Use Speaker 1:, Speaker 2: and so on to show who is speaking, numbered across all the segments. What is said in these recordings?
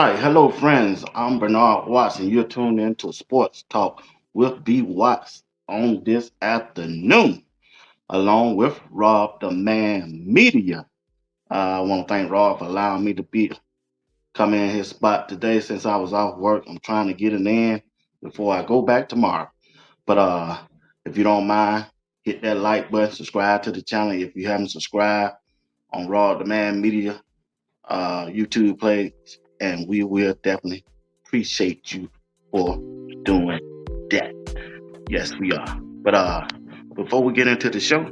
Speaker 1: right, hello friends. I'm Bernard Watts, and you're tuned in to Sports Talk with BWatts on this afternoon, along with Rob the Man Media. I want to thank Rob for allowing me to be come in his spot today since I was off work. I'm trying to get it in before I go back tomorrow. But if you don't mind, hit that like button, subscribe to the channel if you haven't subscribed on Rob the Man Media YouTube page, and we will definitely appreciate you for doing that. Yes, we are. But before we get into the show,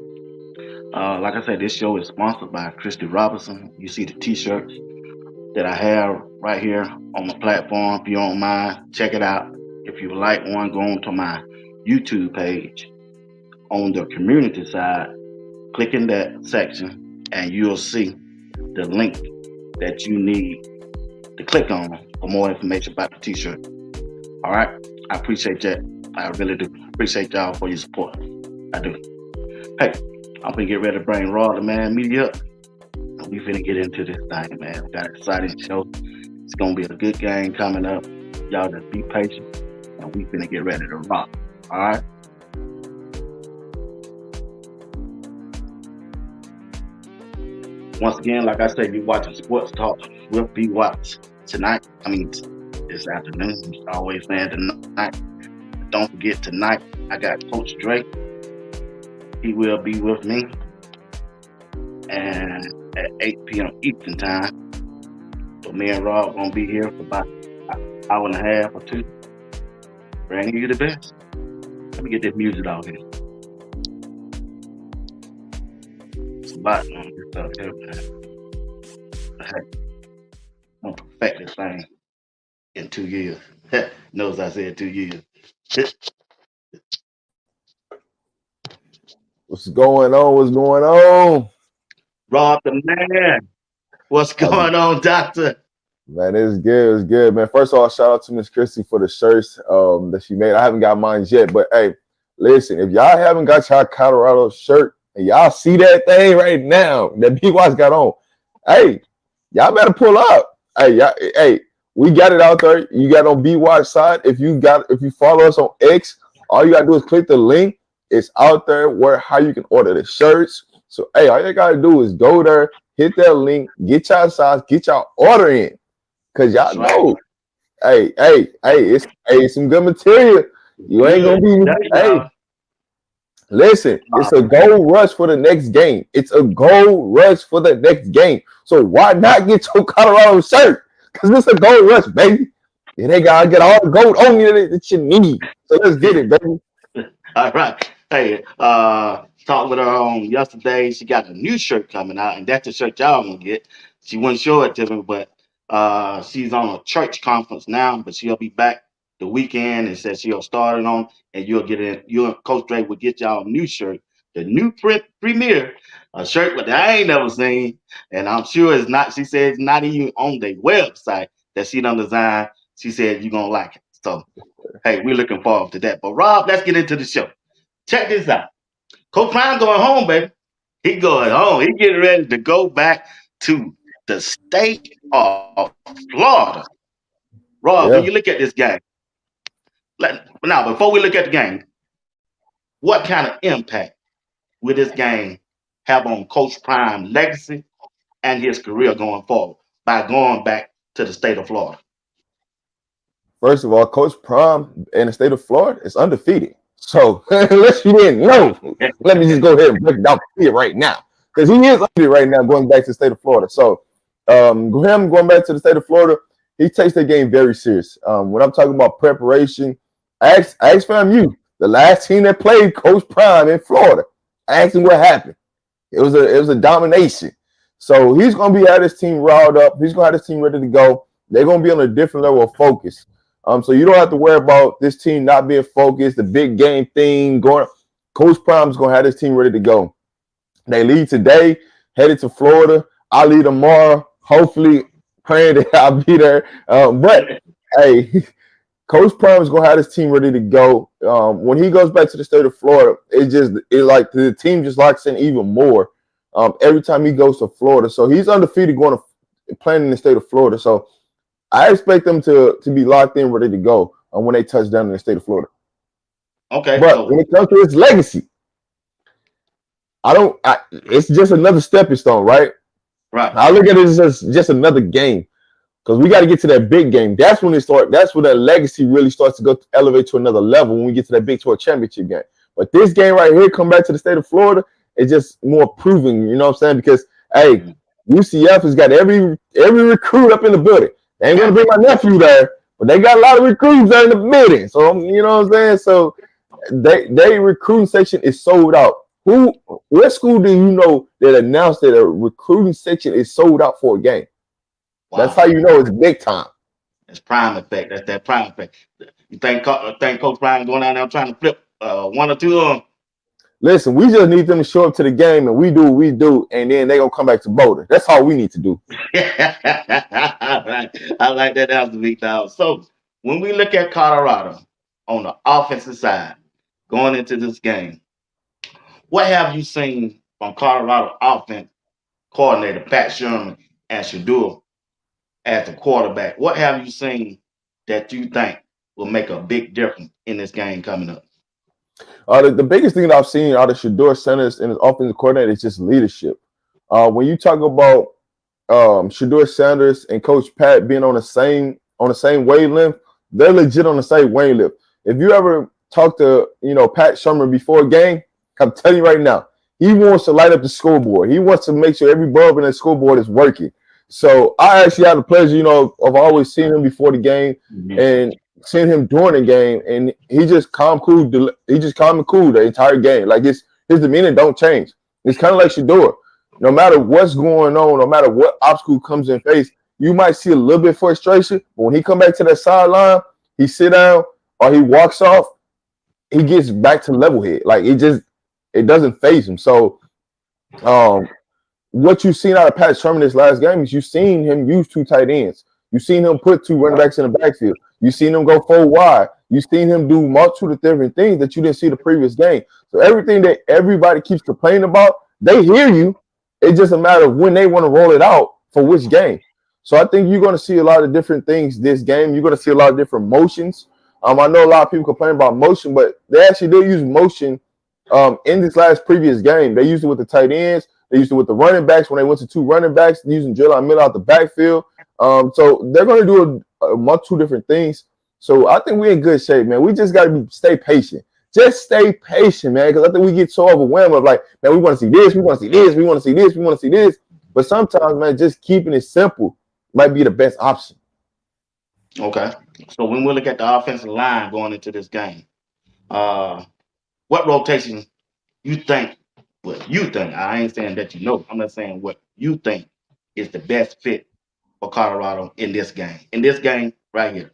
Speaker 1: like I said, this show is sponsored by Christy Robinson. You see the T-shirts that I have right here on the platform. If you don't mind, check it out. If you would like one, go on to my YouTube page on the community side. Click in that section, and you'll see the link that you need to click on for more information about the T-shirt. All right, I appreciate that. I really do appreciate y'all for your support. I do. Hey, I'm gonna get ready to bring Raw the Man Media up. And we finna get into this thing, man. We got an exciting show. It's gonna be a good game coming up. Y'all just be patient, and we finna get ready to rock. All right. Once again, like I said, you're watching Sports Talk with BWatts tonight. This afternoon. Always saying tonight. Don't forget tonight, I got Coach Drake. He will be with me, and at 8 p.m. Eastern time. So me and Rob gonna be here for about an hour and a half or two, bringing you the best. Let me get this music out here. It's a lot on this stuff here, man. Hey, I'm gonna perfect this thing in 2 years. Knows I said 2 years.
Speaker 2: What's going on? What's going on?
Speaker 1: Rob the Man, what's
Speaker 2: How's it-
Speaker 1: going on, Doctor?
Speaker 2: Man, it's good. It's good, man. First of all, shout out to Miss Christie for the shirts that she made. I haven't got mine yet, but hey, listen, if y'all haven't got y'all Colorado shirt and y'all see that thing right now that B-Watts got on, hey, y'all better pull up. Hey, we got it out there. You got on B-Watts side. If you follow us on X, all you gotta do is click the link. It's out there where how you can order the shirts. So hey, all you gotta do is go there, hit that link, get y'all size, get y'all order in. Cause y'all
Speaker 1: That's right.
Speaker 2: know, it's some good material. You ain't gonna
Speaker 1: Good.
Speaker 2: be
Speaker 1: There you
Speaker 2: hey,
Speaker 1: go.
Speaker 2: listen, it's a gold rush for the next game. It's a gold rush for the next game. So why not get your Colorado shirt? Because it's a gold rush, baby. And they gotta get all the gold on you that you need. So let's get it, baby.
Speaker 1: All right. Hey, talked with her on yesterday. She got a new shirt coming out, and that's the shirt y'all gonna get. She wouldn't show it to me, but she's on a church conference now, but she'll be back the weekend and said she'll start it on, and you'll get it. You and Coach Drake will get y'all a new shirt, the new print premiere, a shirt that I ain't never seen, and I'm sure it's not. She said it's not even on their website that she done designed. She said you're gonna like it. So hey, we're looking forward to that. But Rob, let's get into the show. Check this out. Coach Prime going home, baby. He going home. He getting ready to go back to the state of Florida. Rob, when you look at
Speaker 2: Yeah.
Speaker 1: this game, now before we look at the game, what kind of impact will this game have on Coach Prime legacy and his career going forward by going back to the state of Florida?
Speaker 2: First of all, Coach Prom in the state of Florida is undefeated. So unless you didn't know, let me just go ahead and break it down here right now. Because he is undefeated right now going back to the state of Florida. So him going back to the state of Florida, he takes the game very serious. When I'm talking about preparation, ask FAMU, the last team that played Coach Prime in Florida. Ask him what happened. It was a domination. So he's gonna be at his team riled up. He's gonna have his team ready to go. They're gonna be on a different level of focus. So you don't have to worry about this team not being focused, the big game thing going. Coach Prime's gonna have this team ready to go. They leave today, headed to Florida. I'll leave tomorrow. Hopefully, praying that I'll be there. But hey, Coach Prime is gonna have his team ready to go. When he goes back to the state of Florida, it like the team just locks in even more every time he goes to Florida. So he's undefeated going to playing in the state of Florida. So I expect them to be locked in, ready to go when they touch down in the state of Florida.
Speaker 1: Okay,
Speaker 2: But
Speaker 1: so
Speaker 2: when it comes to its legacy, it's just another stepping stone, right?
Speaker 1: right.
Speaker 2: I look at it as just another game because we got to get to that big game. That's when it starts. That's when that legacy really starts to go elevate to another level when we get to that Big 12 championship game. But this game right here, come back to the state of Florida, it's just more proving. You know what I'm saying? Because hey,
Speaker 1: Mhm.
Speaker 2: UCF has got every recruit up in the building. They ain't gonna bring my nephew there, but they got a lot of recruits there in the building. So you know what I'm saying? So they recruiting section is sold out. What school do you know that announced that a recruiting section is sold out for a game? That's
Speaker 1: Wow,
Speaker 2: how you know it's big time.
Speaker 1: that's prime effect. That's that prime effect. You think Coach Brian going down there trying to flip one or two of them?
Speaker 2: Listen, we just need them to show up to the game and we do what we do, and then they gonna come back to Boulder. That's all we need to do.
Speaker 1: I like that answer, Big Dog. So when we look at Colorado on the offensive side going into this game, what have you seen from Colorado offense coordinator Pat Sherman and Shador as the quarterback? What have you seen that you think will make a big difference in this game coming up?
Speaker 2: The biggest thing that I've seen out of Shador Sanders and his offensive coordinator is just leadership. When you talk about Shador Sanders and Coach Pat being on the same wavelength, they're legit on the same wavelength. If you ever talk to Pat Shermer before a game, I'm telling you right now, he wants to light up the scoreboard. He wants to make sure every bulb in the scoreboard is working. So I actually had the pleasure, of always seeing him before the game
Speaker 1: Mhm.
Speaker 2: and seeing him during the game, and he just calm, cool. He just calm and cool the entire game. Like his demeanor don't change. It's kind of like Shador. No matter what's going on, no matter what obstacle comes in face, you might see a little bit of frustration, but when he come back to that sideline, he sit down or he walks off, he gets back to level head. Like it doesn't phase him. So um, what you've seen out of Pat Sherman this last game is you've seen him use two tight ends. You've seen him put two running backs in the backfield. You've seen him go full wide. You've seen him do multitude of different things that you didn't see the previous game. So everything that everybody keeps complaining about, they hear you. It's just a matter of when they want to roll it out for which game. So I think you're going to see a lot of different things this game. You're going to see a lot of different motions. I know a lot of people complain about motion, but they actually did use motion in this last previous game. They used it with the tight ends. They used it with the running backs when they went to two running backs, using Jalen Miller out the backfield. So they're going to do a multitude different things. So I think we're in good shape, man. We just got to stay patient. Just stay patient, man, because I think we get so overwhelmed of like, man, we want to see this, we want to see this, we want to see this, we want to see this. But sometimes, man, just keeping it simple might be the best option.
Speaker 1: Okay. So when we look at the offensive line going into this game, uh, what rotation you think, what you think, I ain't saying that you know, I'm not saying what you think is the best fit for Colorado in this game right here.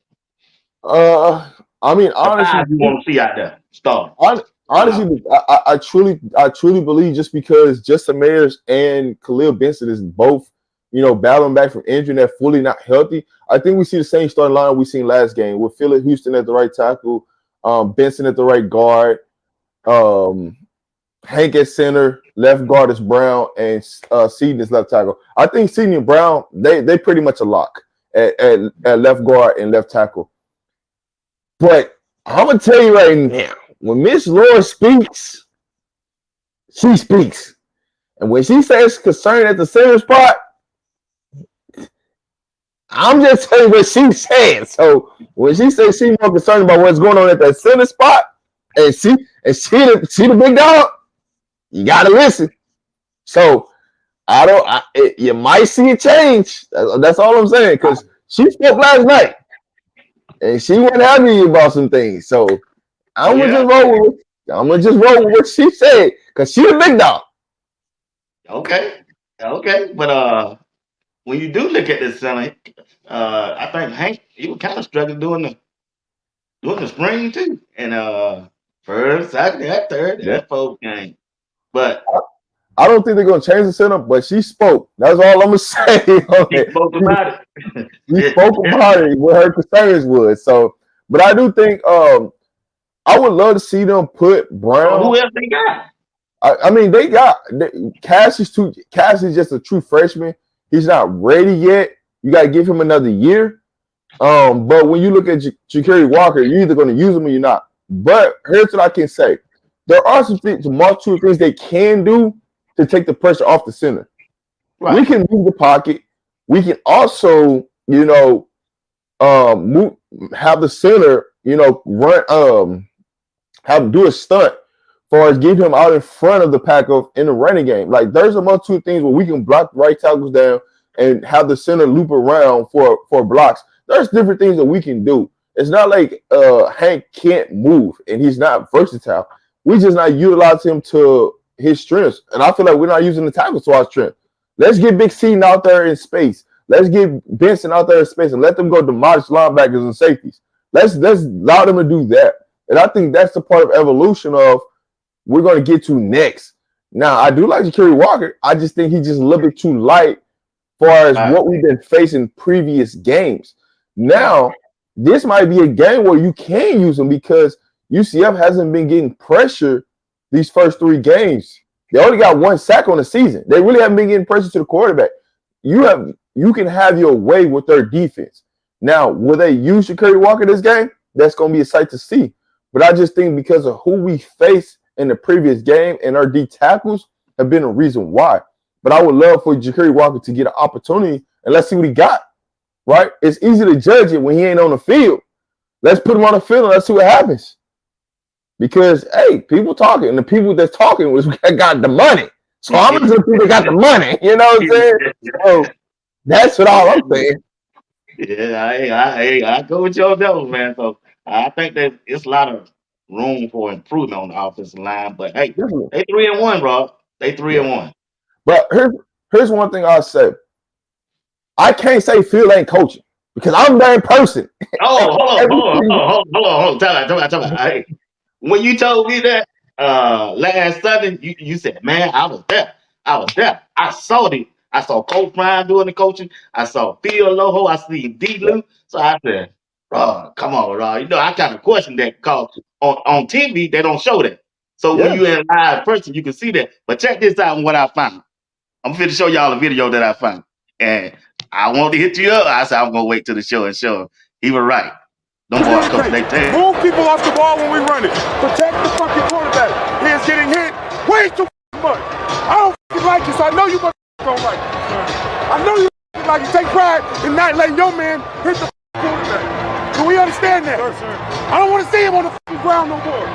Speaker 2: Uh, I mean,
Speaker 1: The
Speaker 2: honestly,
Speaker 1: five you want to see out there, start going out.
Speaker 2: honestly, I truly believe just because Justin Mayers and Khalil Benson is both, battling back from injury and they're fully not healthy. I think we see the same starting line we seen last game with Phillip Houston at the right tackle, Benson at the right guard, um, Hank at center, left guard is Brown, and Seaton is left tackle. I think Seaton and Brown they pretty much a lock at left guard and left tackle. But I'm gonna tell you right now, when Miss Laura speaks, she speaks. And when she says concerned at the center spot, I'm just telling you what she said. So when she says she's more concerned about what's going on at that center spot, and she the big dog, you gotta listen. So you might see a change. That's all I'm saying. Because she spoke last night and she went happy about some things. So I'm gonna
Speaker 1: Yeah.
Speaker 2: just roll with I'm gonna just roll with what she said because she the big dog.
Speaker 1: Okay. Okay. But when you do look at this center, I think Hank he was kind of struggling doing the spring too. And first, second, that third,
Speaker 2: Yeah.
Speaker 1: that fourth game. But
Speaker 2: I don't think they're gonna change the setup, but she spoke. That's all I'm gonna say on
Speaker 1: he
Speaker 2: it.
Speaker 1: spoke about
Speaker 2: She spoke
Speaker 1: it.
Speaker 2: about it, what her concerns was. So, but I do think I would love to see them put
Speaker 1: So
Speaker 2: Brown.
Speaker 1: who else they got?
Speaker 2: I mean, Cass is just a true freshman. He's not ready yet. You got to give him another year. But when you look at Ja'Carry Walker, you're either going to use him or you're not. But here's what I can say: there are some things, multiple things they can do to take the pressure off the center.
Speaker 1: Right.
Speaker 2: We can move the pocket. We can also, move, have the center, run, have do a stunt for us, get him out in front of the pack of in the running game. Like there's a multitude of things where we can block right tackles down and have the center loop around for blocks. There's different things that we can do. It's not like Hank can't move and he's not versatile. We just not utilize him to his strengths. And I feel like we're not using the tackles to our strength. Let's get Big Seaton out there in space. Let's get Benson out there in space and let them go demolish linebackers and safeties. Let's allow them to do that. And I think that's the part of evolution of we're going to get to next. Now, I do like Ja'Carry Walker. I just think he's just a little bit too light as far as what we've been facing previous games. Now, this might be a game where you can use him because UCF hasn't been getting pressure these first 3 games. They only got 1 sack on the season. They really haven't been getting pressure to the quarterback. You can have your way with their defense. Now, will they use Ja'Carry Walker this game? That's going to be a sight to see. But I just think because of who we faced in the previous game and our D tackles have been a reason why. But I would love for Ja'Carry Walker to get an opportunity and let's see what he got. Right? It's easy to judge it when he ain't on the field. Let's put him on the field and let's see what happens. Because, hey, people talking, and the people that's talking was got the money. So I'm going to people that got the money. You know what I'm saying? So that's what all I'm saying.
Speaker 1: Yeah, I go with your devil, man. So I think that it's a lot of room for improvement on the offensive line. But hey,
Speaker 2: Definitely.
Speaker 1: they 3-1, Rob. They 3-1.
Speaker 2: But here's one thing I'll say. I can't say Phil ain't coaching because I'm that person.
Speaker 1: Oh, hold on. Tell me. Hey, when you told me that last Sunday, you said, man, I was there. I saw it. I saw Coach Prime doing the coaching. I saw Phil Loho. I see D. Lou. So I said, Rob, come on, Rob. You know, I kind of questioned that because on TV, they don't show that. So when you in live person, you can see that. But check this out and what I found. I'm going to show y'all a video that I found. And I want to hit you up. I said, I'm going to wait till the show and show him. He was right. Don't boys coach they take.
Speaker 3: Move people off the ball when we run it. Protect the fucking quarterback. He is getting hit way too much. I don't like it, so I know you don't like it. I know you like it. Take pride in not letting your man hit the quarterback. Do we understand that? Sir. I don't want to see him on the ground no more.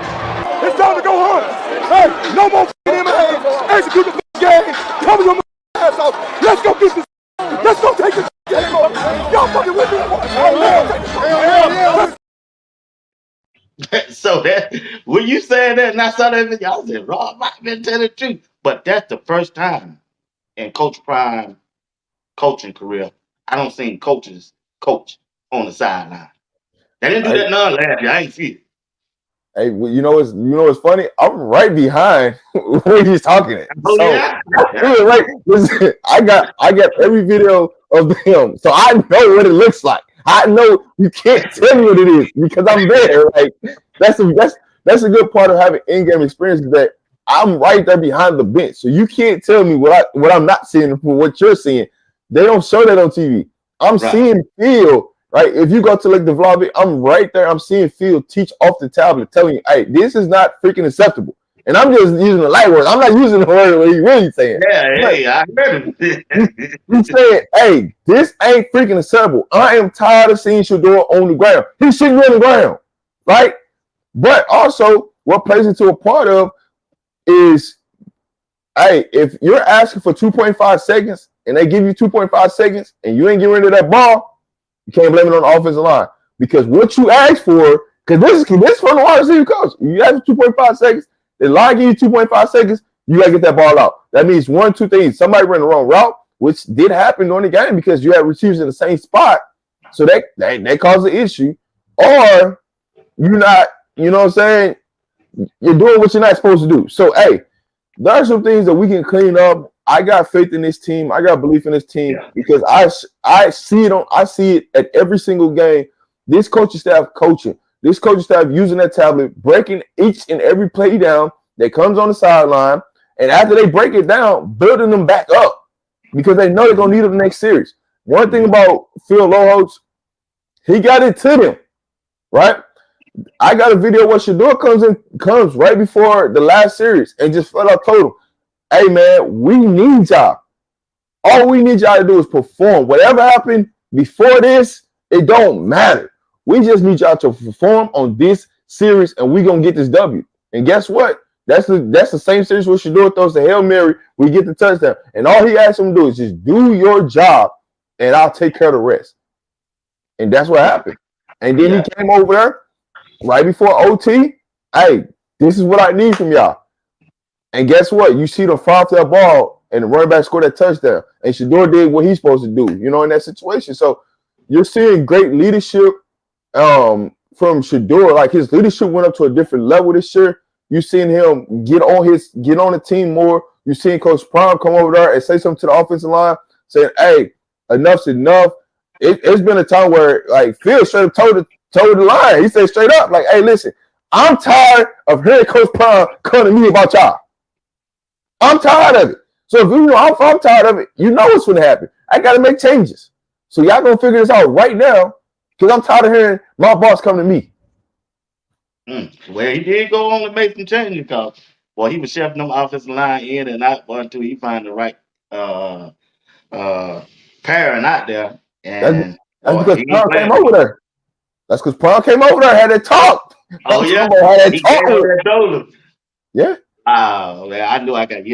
Speaker 3: It's time to go hunt. Hey, no more MMA. Execute the game. Cover your ass off. Let's go get this. Let's go take this game off. Y'all fucking with me.
Speaker 1: So that when you said that and I saw that video, I said, Rob might have been telling the truth. But that's the first time in Coach Prime coaching career, I don't seen coaches coach on the sideline. They didn't do that none last year. I ain't see it.
Speaker 2: Hey, well, you know what's funny? I'm right behind when he's talking it.
Speaker 1: Oh,
Speaker 2: so,
Speaker 1: yeah?
Speaker 2: Right, listen, I got every video of him, so I know what it looks like. I know you can't tell me what it is because I'm there. Like that's a good part of having in-game experience is that I'm right there behind the bench, so you can't tell me what I'm not seeing for what you're seeing. They don't show that on TV. I'm seeing Phil. Right, if you go to like the vlog, I'm right there. I'm seeing Phil teach off the tablet, telling you, "Hey, this is not freaking acceptable." And I'm just using the light word. I'm not using the word what he's really saying.
Speaker 1: Yeah, hey, I heard him.
Speaker 2: He's saying, "Hey, this ain't freaking acceptable. I am tired of seeing Shador on the ground. He shouldn't be on the ground, right?" But also, what plays into a part of is, hey, if you're asking for 2.5 seconds and they give you 2.5 seconds and you ain't getting rid of that ball. You can't blame it on the offensive line because what you asked for, because this is from the wide receiver coach. You ask for 2.5 seconds, the line give you 2.5 seconds, you gotta get that ball out. That means 2 things. Somebody ran the wrong route, which did happen during the game because you had receivers in the same spot. So that caused the issue. Or you're not, you know what I'm saying? You're doing what you're not supposed to do. So hey, there are some things that we can clean up. I got faith in this team. I got belief in this team because I see it at every single game. This coaching staff coaching, this coaching staff using that tablet, breaking each and every play down that comes on the sideline, and after they break it down, building them back up because they know they're gonna need it the next series. One thing about Phil Loho, He got it to them, right? I got a video where Shador comes right before the last series and just flat out told him, hey man, we need y'all. All we need y'all to do is perform. Whatever happened before this, it don't matter. We just need y'all to perform on this series and we gonna get this W. And guess what? That's the same series where Shador throws the Hail Mary, we get the touchdown. And all he asked him to do is just do your job and I'll take care of the rest. And that's what happened. And then he came over there right before OT. Hey, this is what I need from y'all. And guess what? You see them fall to that ball and the running back scored that touchdown. And Shador did what he's supposed to do, in that situation. So you're seeing great leadership from Shador. Like his leadership went up to a different level this year. You're seeing him get on the team more. You're seeing Coach Prime come over there and say something to the offensive line, saying, hey, enough's enough. It's been a time where like Phil straight up told the line. He said straight up, like, hey, listen, I'm tired of hearing Coach Prime come to me about y'all. I'm tired of it. So if I'm tired of it, what's going to happen. I got to make changes. So y'all going to figure this out right now because I'm tired of hearing my boss come to me.
Speaker 1: Well, he did go on to make some changes because, well, he was chefing them offensive line in and out until he find the right pairing out there. And
Speaker 2: that's because Prime came over there. That's because Prime came over there and had that talk.
Speaker 1: Oh, yeah. He came over that shoulder.
Speaker 2: Yeah.
Speaker 1: I knew I got.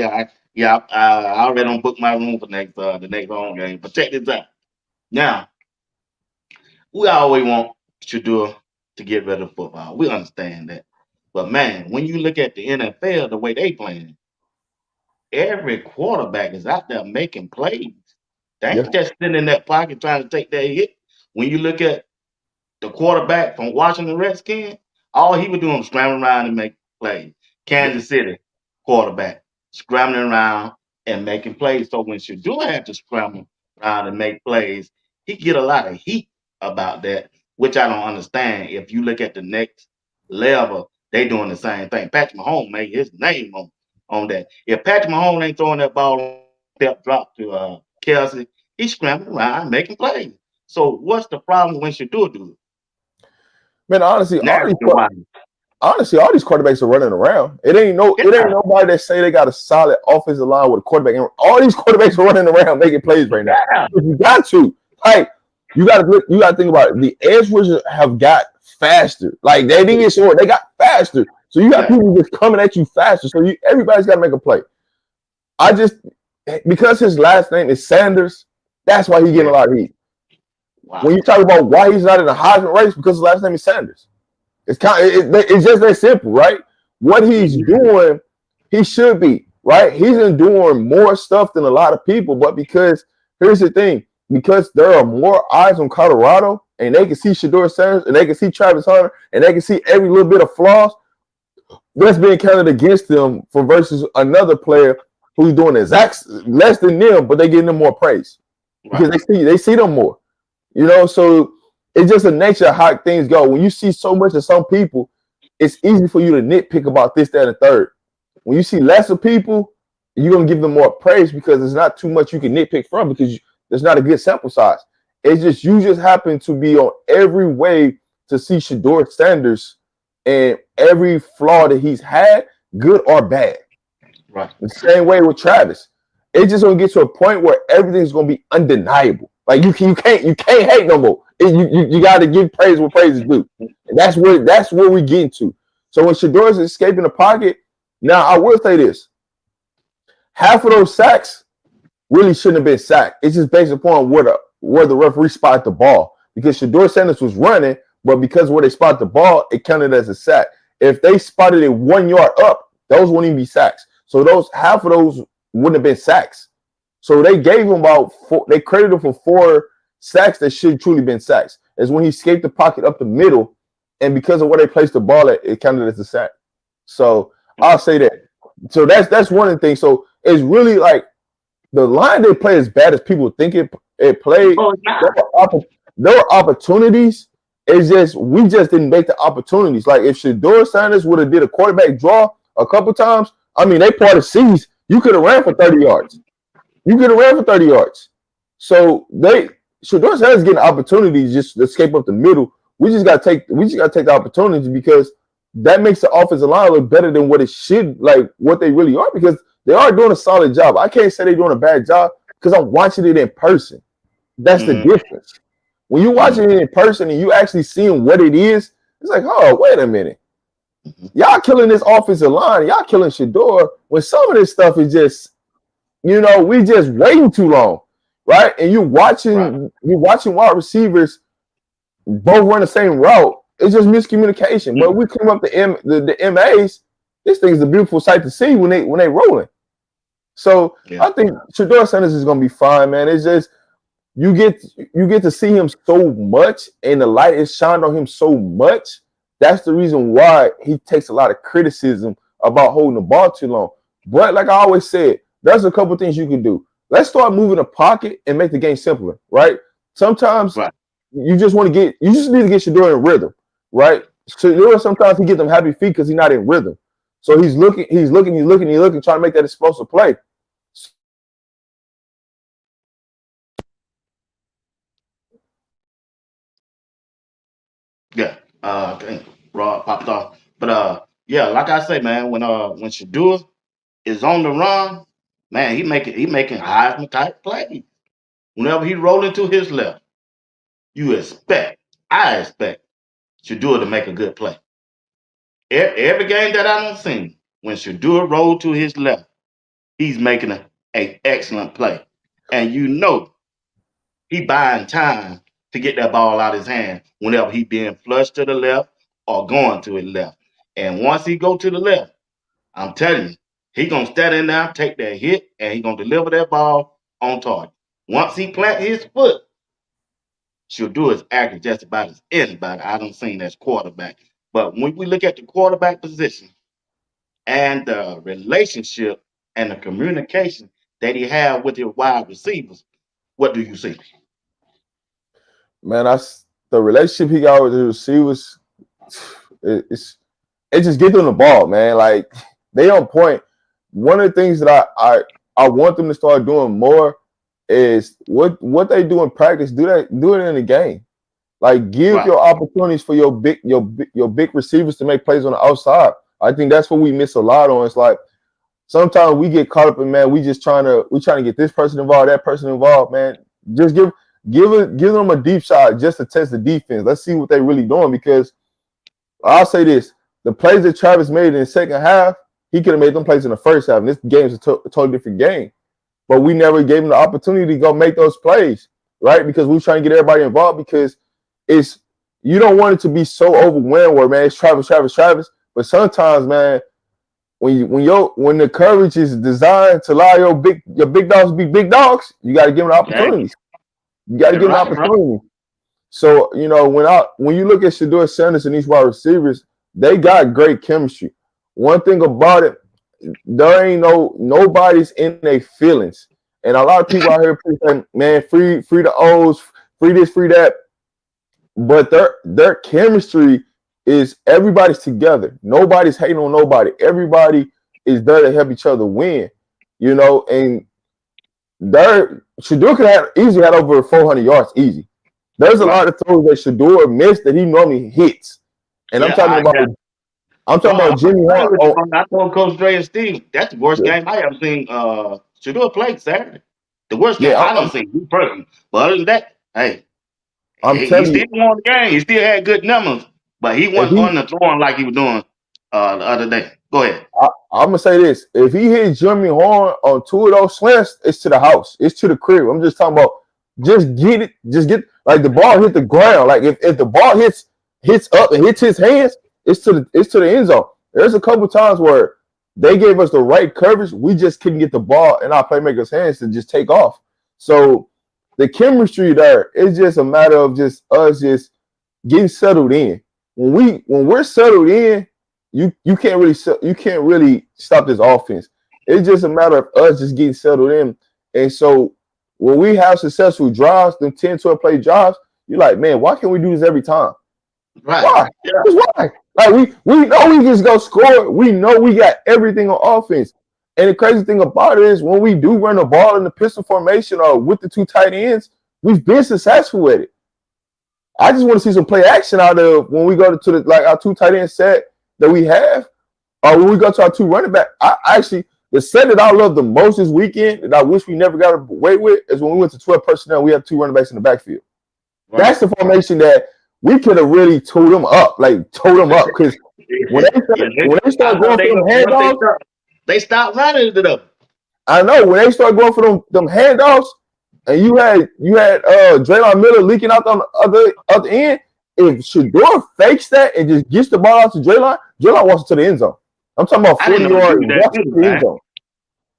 Speaker 1: I already don't book my room for the next home game. But check this out. Now, we always want Shador to get rid of football. We understand that. But man, when you look at the NFL, the way they playing, every quarterback is out there making plays. They ain't just sitting in that pocket trying to take that hit. When you look at the quarterback from Washington Redskins, all he was doing was scrambling around and making plays. Kansas City quarterback scrambling around and making plays. So when Shador had to scramble around and make plays, he get a lot of heat about that, which I don't understand. If you look at the next level, they doing the same thing. Patrick Mahomes made his name on that. If Patrick Mahomes ain't throwing that ball on step drop to Kelsey, he's scrambling around making plays. So what's the problem when Shador do it?
Speaker 2: Man, honestly, all these quarterbacks are running around. It ain't nobody that say they got a solid offensive line with a quarterback. And all these quarterbacks are running around making plays right now. Yeah. You got to. Like, you got to think about it. The edge rushers have got faster. Like, they didn't get short. They got faster. So you got people just coming at you faster. So everybody's got to make a play. Because his last name is Sanders, that's why he's getting a lot of heat. Wow. When you talk about why he's not in the Heisman race, because his last name is Sanders. It's just that simple, right? What he's doing, he should be, right? He's been doing more stuff than a lot of people, but because here's the thing, because there are more eyes on Colorado and they can see Shador Sanders and they can see Travis Hunter and they can see every little bit of flaws that's being counted against them versus another player who's doing less than them, but they're getting them more praise because they see them more, so it's just the nature of how things go. When you see so much of some people, it's easy for you to nitpick about this, that, and the third. When you see less of people, you're going to give them more praise because there's not too much you can nitpick from because there's not a good sample size. It's just you just happen to be on every way to see Shador Sanders and every flaw that he's had, good or bad.
Speaker 1: Right.
Speaker 2: The same way with Travis. It's just going to get to a point where everything's going to be undeniable. Like you can't hate no more. You got to give praise where praise is due. And that's where we get into. So when Shador's escaping the pocket, now I will say this: half of those sacks really shouldn't have been sacked. It's just based upon where the referee spotted the ball because Shador Sanders was running, but because where they spotted the ball, it counted as a sack. If they spotted it 1 yard up, those wouldn't even be sacks. So half of those wouldn't have been sacks. So they gave him they credited him for 4 sacks that should truly been sacks. Is when he escaped the pocket up the middle, and because of where they placed the ball at, it counted as a sack. So I'll say that. So that's one of the things. So it's really like the line they play as bad as people think it played. There were opportunities. It's just we just didn't make the opportunities. Like if Shador Sanders would have did a quarterback draw a couple times, I mean they parted seas. You could have ran for 30 yards. So Shador Sanders getting opportunities just to escape up the middle. We just gotta take the opportunities because that makes the offensive line look better than what it should, like what they really are, because they are doing a solid job. I can't say they're doing a bad job because I'm watching it in person. That's the difference. When you're watching it in person and you actually seeing what it is, it's like, oh, wait a minute. Y'all killing this offensive line. Y'all killing Shador when some of this stuff is just, we just waiting too long, right? And you're watching wide receivers both run the same route. It's just miscommunication. But we came up the MAs. This thing is a beautiful sight to see when they rolling. So I think Shador Sanders is gonna be fine, man. It's just you get to see him so much, and the light is shined on him so much. That's the reason why he takes a lot of criticism about holding the ball too long. But like I always said, there's a couple things you can do. Let's start moving the pocket and make the game simpler, right? Sometimes you just need to get Shador in rhythm, right? Shador sometimes he get them happy feet because he's not in rhythm. So he's looking, trying to make that explosive play.
Speaker 1: Yeah. I think Rob popped off. But yeah, like I say, man, when Shador is on the run, man, he making Heisman type plays. Whenever he rolling to his left, I expect Shador to make a good play. Every game that I don't seen, when Shador rolled to his left, he's making an excellent play. And he buying time to get that ball out of his hand whenever he being flushed to the left or going to his left. And once he go to the left, I'm telling you, he gonna stand in there, take that hit, and he gonna deliver that ball on target. Once he plant his foot, Shador is accurate just about as anybody I done seen as quarterback. But when we look at the quarterback position and the relationship and the communication that he have with his wide receivers, what do you see?
Speaker 2: Man, the relationship he got with the receivers, it just get them the ball, man. Like they on point. One of the things that I want them to start doing more is what they do in practice. Do it in the game. Like give your opportunities for your big receivers to make plays on the outside. I think that's what we miss a lot on. It's like sometimes we get caught up in, man, we trying to get this person involved, that person involved, man. Just give them a deep shot just to test the defense. Let's see what they're really doing, because I'll say this: the plays that Travis made in the second half, he could have made them plays in the first half. And this game is a totally different game. But we never gave him the opportunity to go make those plays, right? Because we were trying to get everybody involved, because you don't want it to be so overwhelmed where, man, it's Travis. But sometimes, man, when the coverage is designed to allow your big dogs to be big dogs, you got to give them the opportunities. You got to give them opportunity. So, when you look at Shador Sanders and these wide receivers, they got great chemistry. One thing about it, there ain't nobody's in their feelings. And a lot of people out here saying, man, free the O's, free this, free that. But their chemistry is everybody's together. Nobody's hating on nobody. Everybody is there to help each other win. And Shador could have easily had over 400 yards easy. There's a lot of throws that Shador missed that he normally hits. And I'm talking about Jimmy Horn.
Speaker 1: I told Coach Dre and Steve, that's the worst game I ever seen Shador play Saturday. The worst game I done seen personally. But other than that, hey, he still won the game. He still had good numbers, but he wasn't going to throw him like he was doing the other day. Go ahead.
Speaker 2: I'm gonna say this: if he hit Jimmy Horn on 2 of those slants, it's to the house. It's to the crib. I'm just talking about just get like the ball hit the ground. Like if the ball hits up and hits his hands, it's to the end zone. There's a couple times where they gave us the right coverage. We just couldn't get the ball in our playmakers' hands to just take off. So the chemistry there is just a matter of just us just getting settled in. When we're settled in, you can't really stop this offense. It's just a matter of us just getting settled in. And so when we have successful drives, them 10, 12 play drives, you're like, man, why can't we do this every time?
Speaker 1: Right.
Speaker 2: Why? Yeah. Why? Like we know we just go score. We know we got everything on offense. And the crazy thing about it is when we do run the ball in the pistol formation or with the 2 tight ends, We've been successful at it. I just want to see some play action out of when we go to the like our 2 tight end set that we have, or when we go to our 2 running back. I actually the set that I love the most this weekend that I wish we never got away with is when we went to 12 personnel. We had 2 running backs in the backfield. Right. That's the formation that we could have really towed them up, because when they start going for them handoffs,
Speaker 1: they start running it up.
Speaker 2: I know when they start going for them handoffs, and you had Draymond Miller leaking out on the other end. If Shedeur fakes that and just gets the ball out to Draymond walks to the end zone. I'm talking about 40 yards to the end zone.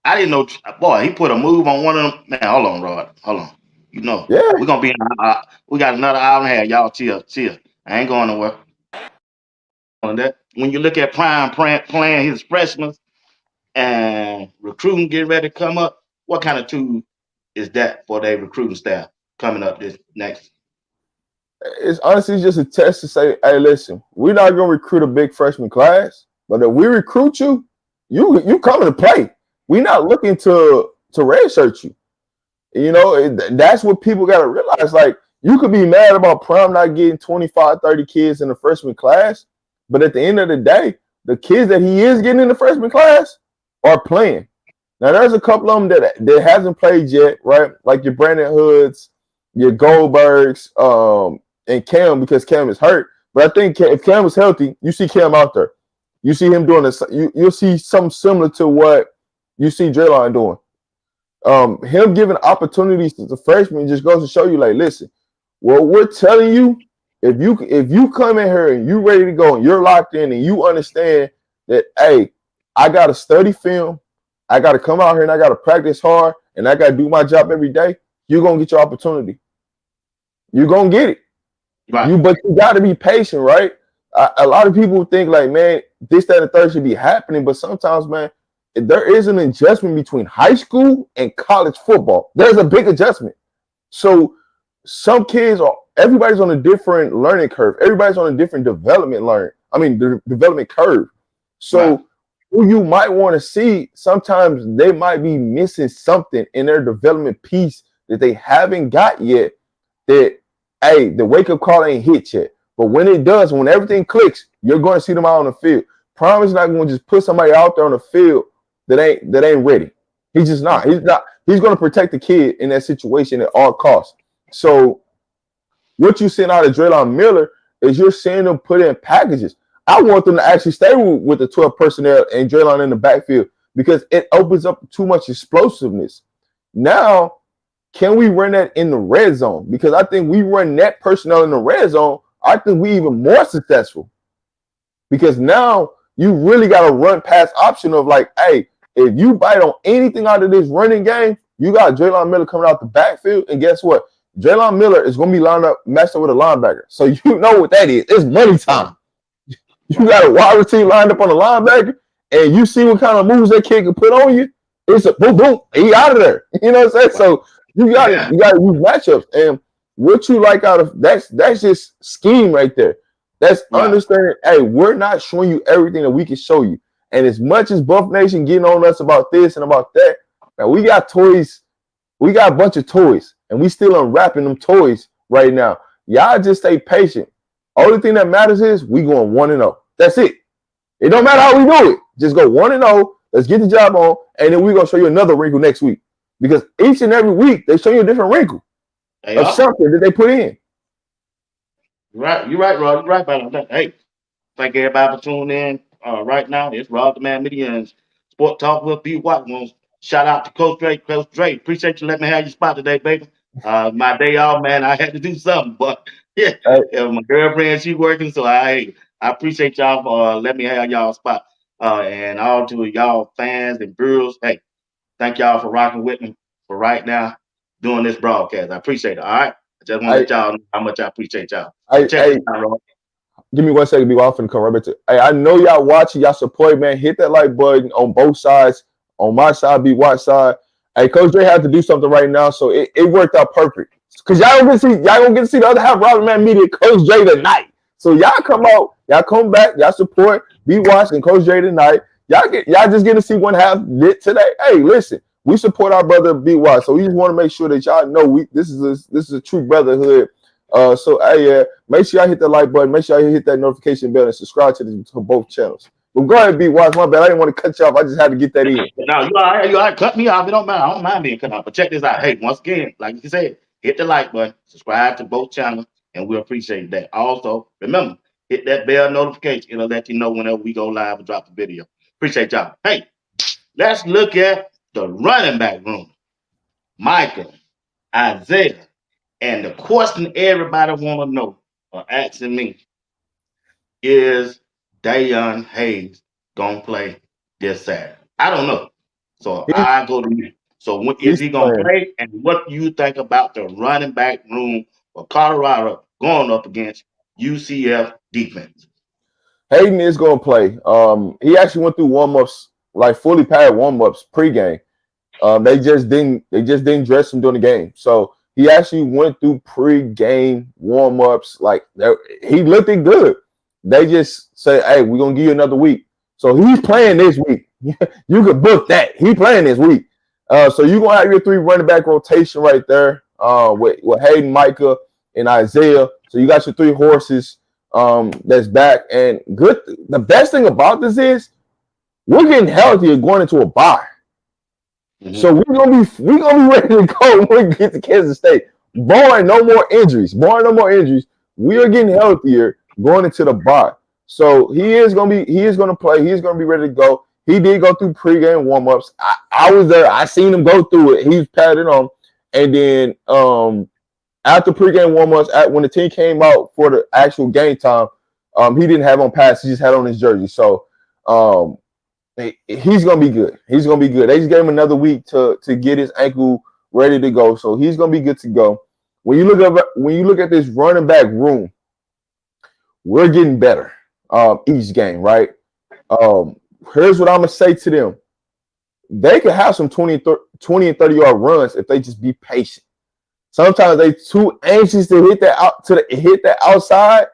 Speaker 1: I didn't know, boy. He put a move on one of them. Man, hold on, Rod. Hold on. We're gonna be in. We got another hour and a half. Y'all chill. I ain't going nowhere. On that, when you look at Prime playing his freshmen and recruiting getting ready to come up, what kind of tool is that for their recruiting staff coming up this next?
Speaker 2: It's honestly just a test to say, hey, listen, we're not gonna recruit a big freshman class, but if we recruit you, you coming to play. We're not looking to redshirt you. You know, that's what people got to realize. Like, you could be mad about Prime not getting 25, 30 kids in the freshman class, but at the end of the day, the kids that he is getting in the freshman class are playing. Now, there's a couple of them that hasn't played yet, right? Like your Brandon Hoods, your Goldbergs, and Cam, because Cam is hurt. But I think if Cam was healthy, you see Cam out there. You see him doing this. You'll see something similar to what you see Draylon doing. Him giving opportunities to the freshmen just goes to show you, like, listen, well, we're telling you, if you come in here and you ready to go and you're locked in and you understand that, hey, I got to study film, I got to come out here and I got to practice hard and I got to do my job every day, you're going to get your opportunity. You're going to get it. Right. But you got to be patient, right? A lot of people think like, man, this, that, and the third should be happening. But sometimes, man, there is an adjustment between high school and college football. There's a big adjustment. So some kids everybody's on a different learning curve. Everybody's on a different development curve. So who you might want to see, sometimes they might be missing something in their development piece that they haven't got yet, that, hey, the wake-up call ain't hit yet. But when it does, when everything clicks, you're going to see them out on the field. Prime is not going to just put somebody out there on the field that ain't ready. He's just not. He's not. He's going to protect the kid in that situation at all costs. So what you seeing out of Draylon Miller is you're seeing them put in packages. I want them to actually stay with the 12 personnel and Draylon in the backfield because it opens up too much explosiveness. Now, can we run that in the red zone? Because I think we run that personnel in the red zone, I think we even more successful. Because now you really got a run pass option of like, hey, if you bite on anything out of this running game, you got Draylon Miller coming out the backfield. And guess what? Draylon Miller is going to be lined up, matched up with a linebacker. So you know what that is. It's money time. You got a wide receiver lined up on the linebacker, and you see what kind of moves that kid can put on you. It's a boom, boom, he out of there. You know what I'm saying? So you got to use matchups. And what you like out of that's just scheme right there. That's understanding, hey, we're not showing you everything that we can show you. And as much as Buff Nation getting on us about this and about that, man, we got toys. We got a bunch of toys, and we still unwrapping them toys right now. Y'all just stay patient. Only thing that matters is we going 1-0. That's it. It don't matter how we do it. Just go 1-0. Let's get the job on, and then we're going to show you another wrinkle next week. Because each and every week, they show you a different wrinkle of something that they put in.
Speaker 1: You're right, Rob. You're right about that. Hey, thank everybody for tuning in right now. It's RobDaManMedia and Sport Talk with BWatts. Shout out to Coach Dre. Coach Dre, appreciate you letting me have your spot today, baby. My day off, man, I had to do something, but yeah, my girlfriend, she working, so I appreciate y'all for letting me have y'all spot. And all to y'all fans and viewers, hey, thank y'all for rocking with me for right now doing this broadcast. I appreciate it. All right. I just want to let y'all know how much I appreciate y'all. Check it out, Rob.
Speaker 2: Give me 1 second, I'm finna come right back to. Hey, I know y'all watching, y'all support, man. Hit that like button on both sides. On my side, BWatts side. Hey, Coach Dre had to do something right now, so it worked out perfect. Cause y'all gonna get to see the other half of RobDaManMedia, Coach Dre tonight. So y'all come out, y'all come back, y'all support BWatts and Coach Dre tonight. Y'all just get to see one half lit today. Hey, listen, we support our brother BWatts. So we just want to make sure that y'all know this is a true brotherhood. So hey, make sure y'all hit the like button, make sure y'all hit that notification bell, and subscribe to both channels. Well, go ahead, BWatts. My bad. I didn't want to cut you off. I just had to get that in.
Speaker 1: Now you all right, you all right. Cut me off. It don't matter. I don't mind being cut off. But check this out. Hey, once again, like you said, hit the like button, subscribe to both channels, and we appreciate that. Also, remember, hit that bell notification. It'll let you know whenever we go live and drop the video. Appreciate y'all. Hey, let's look at the running back room. Michael, Isaiah, and the question everybody want to know or asking me is Dayon Hayes gonna play this Saturday? I don't know. So I go to you. So when is he gonna play? And what do you think about the running back room for Colorado going up against UCF defense?
Speaker 2: Hayden is gonna play. He actually went through warm-ups, like fully padded warm-ups pregame. They just didn't dress him during the game. So he actually went through pre-game warm-ups. Like he looked good. They just say, hey, we're gonna give you another week. So he's playing this week. You could book that. He playing this week. So you're gonna have your 3 running back rotation right there, with Hayden, Micah, and Isaiah. So you got your 3 horses that's back. And good. The best thing about this is we're getting healthier going into a bye. Mm-hmm. So we're gonna be ready to go when we get to Kansas State. Barring no more injuries, we are getting healthier going into the bye. So he is gonna play. He is gonna be ready to go. He did go through pregame warm-ups. I was there. I seen him go through it. He was padded on, and then after pregame warm-ups, when the team came out for the actual game time, he didn't have on pads. He just had on his jersey. So he's gonna be good. He's gonna be good. They just gave him another week to get his ankle ready to go. So he's gonna be good to go. When you look at this running back room, we're getting better each game, right? Here's what I'm gonna say to them: they could have some 20 and 30-yard runs if they just be patient. Sometimes they too anxious to hit that outside,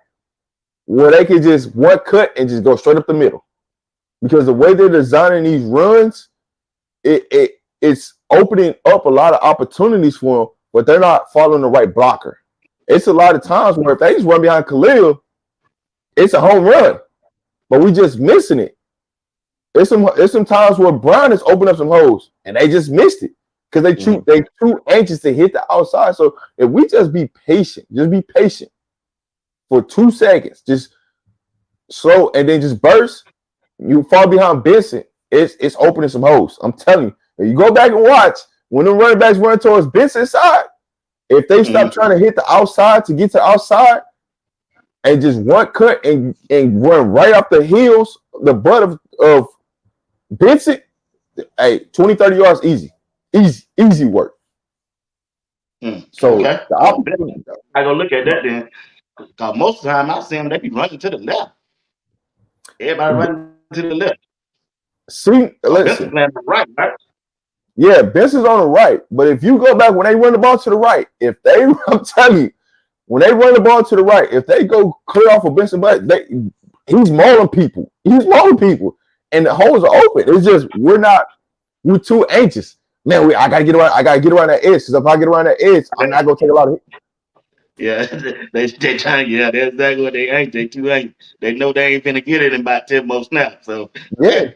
Speaker 2: where they could just one cut and just go straight up the middle. Because the way they're designing these runs, it's opening up a lot of opportunities for them, but they're not following the right blocker. It's a lot of times where if they just run behind Khalil, it's a home run, but we just missing it. It's some times where Brown has opened up some holes and they just missed it because they too anxious to hit the outside. So if we just be patient for 2 seconds, just slow and then just burst, you fall behind Benson, it's opening some holes. I'm telling you. If you go back and watch when the running backs run towards Benson's side, if they stop trying to hit the outside to get to outside and just one cut and run right off the heels, the butt of Benson, hey, 20, 30 yards, easy work. So
Speaker 1: okay. I go look at that then. Because most of the time I see them, they be running to the left. Everybody running to the left.
Speaker 2: See, listen.
Speaker 1: Right?
Speaker 2: Yeah, Benson's on the right. But if you go back when they run the ball to the right, I'm telling you, when they run the ball to the right, if they go clear off of Benson, but he's mauling people. And the holes are open. It's just we're too anxious. Man, I gotta get around that edge. Because if I get around that edge, I'm not gonna take a lot of hits.
Speaker 1: Yeah, they trying. Yeah, that's exactly what they ain't. They too anxious. They know they ain't finna get it in about 10 more snaps. So
Speaker 2: yeah.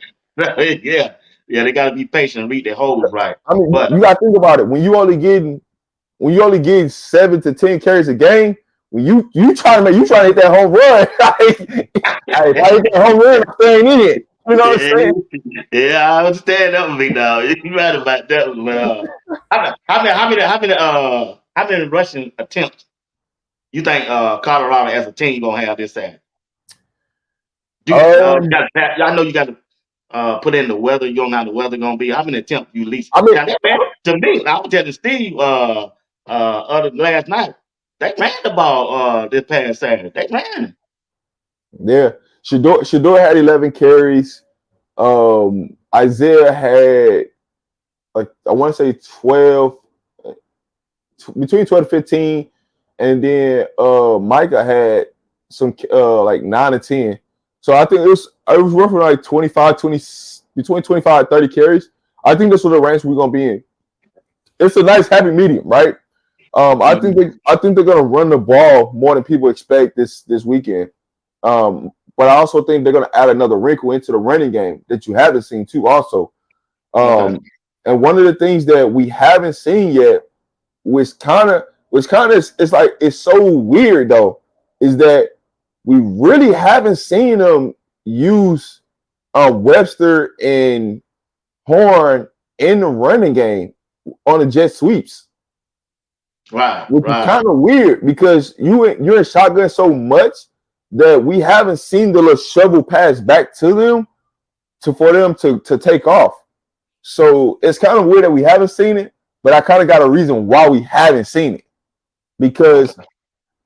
Speaker 1: They gotta be patient and read their holes right.
Speaker 2: I mean, you gotta think about it. When you only getting 7 to 10 carries a game, when you trying to hit that home run, if I hit that home run, I'm staying in it. You know what I'm saying?
Speaker 1: Yeah, I understand that with me now. You're right about that one. How many rushing attempts you think Colorado as a team gonna have this Saturday? I know you got to put in the weather. You don't know how the weather gonna be. How many attempts you least? To me, I was telling Steve other last night. They ran the ball this past Saturday. They ran.
Speaker 2: Yeah, Shador had 11 carries. Isaiah had, like, I want to say 12, between 12 and 15, and then Micah had some like 9 and 10. So I think it was roughly like between 25 and 30 carries. I think this is the range we're gonna be in. It's a nice happy medium, right? I think they're gonna run the ball more than people expect this weekend. But I also think they're gonna add another wrinkle into the running game that you haven't seen too. Also,
Speaker 1: Okay.
Speaker 2: and one of the things that we haven't seen yet, which kind of it's like it's so weird though, is that we really haven't seen them use Webster and Horn in the running game on the jet sweeps,
Speaker 1: Right.
Speaker 2: which is
Speaker 1: Right.
Speaker 2: kind of weird because you're in shotgun so much that we haven't seen the little shovel pass back to them for them to take off. So it's kind of weird that we haven't seen it, but I kind of got a reason why we haven't seen it. Because
Speaker 1: Okay.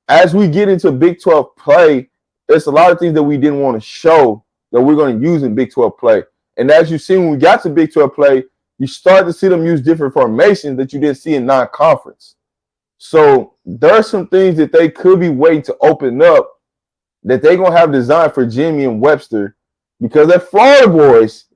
Speaker 2: as we get into Big 12 play, there's a lot of things that we didn't want to show that we're going to use in Big 12 play. And as you see, when we got to Big 12 play, you start to see them use different formations that you didn't see in non-conference. So there are some things that they could be waiting to open up that they're going to have designed for Jimmy and Webster because they're Florida boys.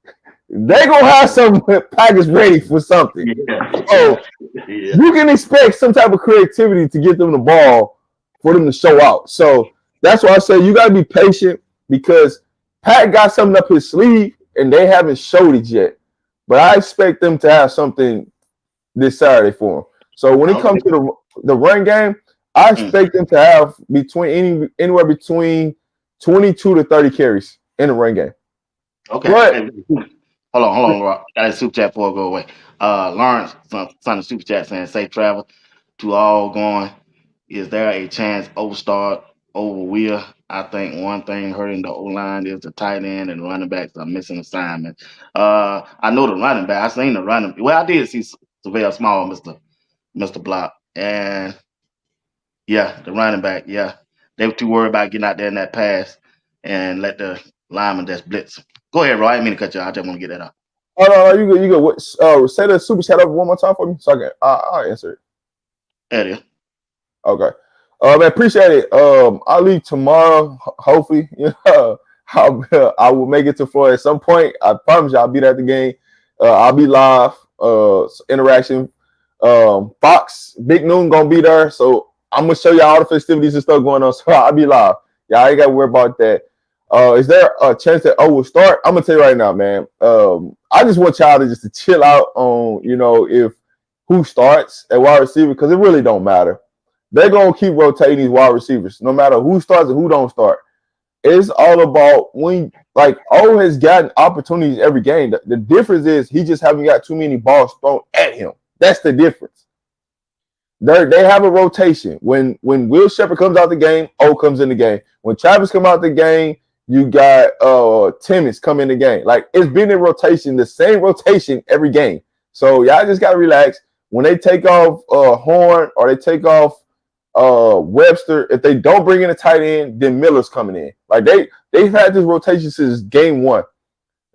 Speaker 2: They're going to have some package ready for something.
Speaker 1: Yeah.
Speaker 2: So
Speaker 1: Yeah.
Speaker 2: you can expect some type of creativity to get them the ball for them to show out. So that's why I say you got to be patient because Pat got something up his sleeve and they haven't showed it yet. But I expect them to have something this Saturday for them. So when it comes
Speaker 1: Okay.
Speaker 2: to the run game, I expect them to have anywhere between 22 to 30 carries in the run game.
Speaker 1: Okay.
Speaker 2: But
Speaker 1: Hey, hold on, Rob. Got a super chat before I go away. Lawrence, son of super chat saying safe travel to all going. Is there a chance overstart over Will? I think one thing hurting the O line is the tight end and running backs are missing assignments. I know the running back. I seen the running. Well, I did see Surveyor Small, Mister Block, and yeah, the running back. Yeah, they were too worried about getting out there in that pass and let the lineman just blitz. Go ahead, Roy. I didn't mean to cut you out. I just want to get that out.
Speaker 2: oh no, you go, you go. What? Say the super chat over one more time for me, so I can I'll answer it.
Speaker 1: There it is.
Speaker 2: Okay. Man, appreciate it. I'll leave tomorrow. Hopefully, I will make it to Florida at some point. I promise you, I'll be there at the game. I'll be live. Interaction. Fox Big Noon gonna be there, so I'm gonna show you all the festivities and stuff going on. So I'll be live. Y'all ain't gotta worry about that. Is there a chance that O will start? I'm gonna tell you right now, man. I just want y'all to just to chill out on, if who starts at wide receiver because it really don't matter. They're gonna keep rotating these wide receivers, no matter who starts and who don't start. It's all about when, like, O has gotten opportunities every game. The difference is he just haven't got too many balls thrown at him. That's the difference. They have a rotation. When Will Shepherd comes out the game, O comes in the game. When Travis come out the game, you got Timmons come in the game. Like, it's been in rotation, the same rotation every game. So y'all just gotta relax. When they take off Horn or they take off Webster, if they don't bring in a tight end, then Miller's coming in. Like they've had this rotation since game one,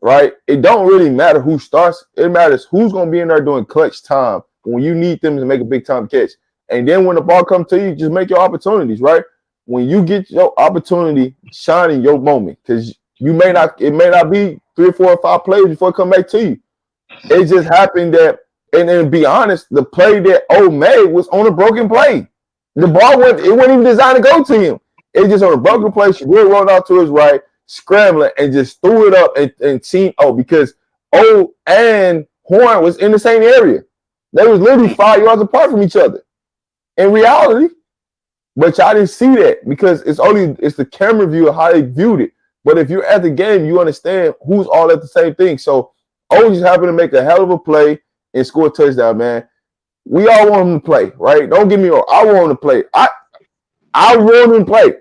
Speaker 2: right? It don't really matter who starts. It matters who's gonna be in there doing clutch time when you need them to make a big time catch. And then when the ball comes to you, just make your opportunities, right? When you get your opportunity, shine in your moment, because it may not be 3 or 4 or 5 plays before it come back to you. It just happened that, and then to be honest, the play that O made was on a broken play. The ball wasn't even designed to go to him. It just on a broken play. She really rolled out to his right, scrambling, and just threw it up and seen because O and Horn was in the same area. They was literally 5 yards apart from each other in reality. But y'all didn't see that because it's the camera view of how they viewed it. But if you're at the game, you understand who's all at the same thing. So O just happened to make a hell of a play and score a touchdown, man. We all want him to play, right? Don't get me wrong. I want him to play. I want him to play.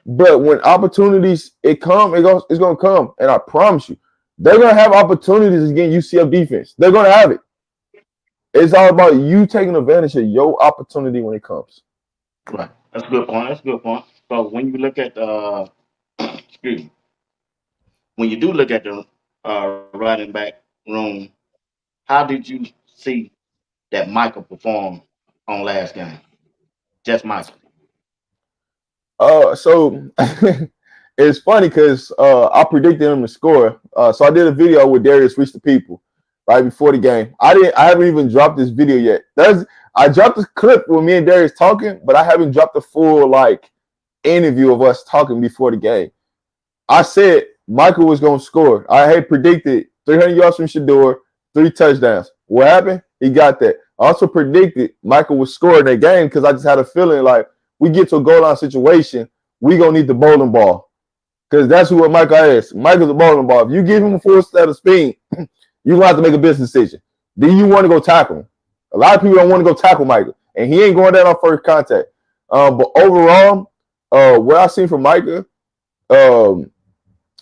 Speaker 2: But when opportunities it's gonna come, and I promise you, they're gonna have opportunities against UCF defense. They're gonna have it. It's all about you taking advantage of your opportunity when it comes.
Speaker 1: Right. That's a good point. That's a good point. So when you look at excuse me, when you do look at the running back room, how did you see that Michael perform on last game? Just Michael.
Speaker 2: So it's funny because I predicted him to score. So I did a video with Darius Reach the People. right before the game. I haven't even dropped this video yet. I dropped this clip with me and Darius talking, but I haven't dropped the full like interview of us talking before the game. I said Michael was gonna score. I had predicted 300 yards from Shador, 3 touchdowns. What happened? He got that. I also predicted Michael would score in that game because I just had a feeling like we get to a goal line situation, we gonna need the bowling ball. Because that's what Michael is. Michael's a bowling ball. If you give him a full set of speed, you're gonna have to make a business decision. Do you want to go tackle him? A lot of people don't want to go tackle Michael, and he ain't going down on first contact. But overall, what I've seen from Michael,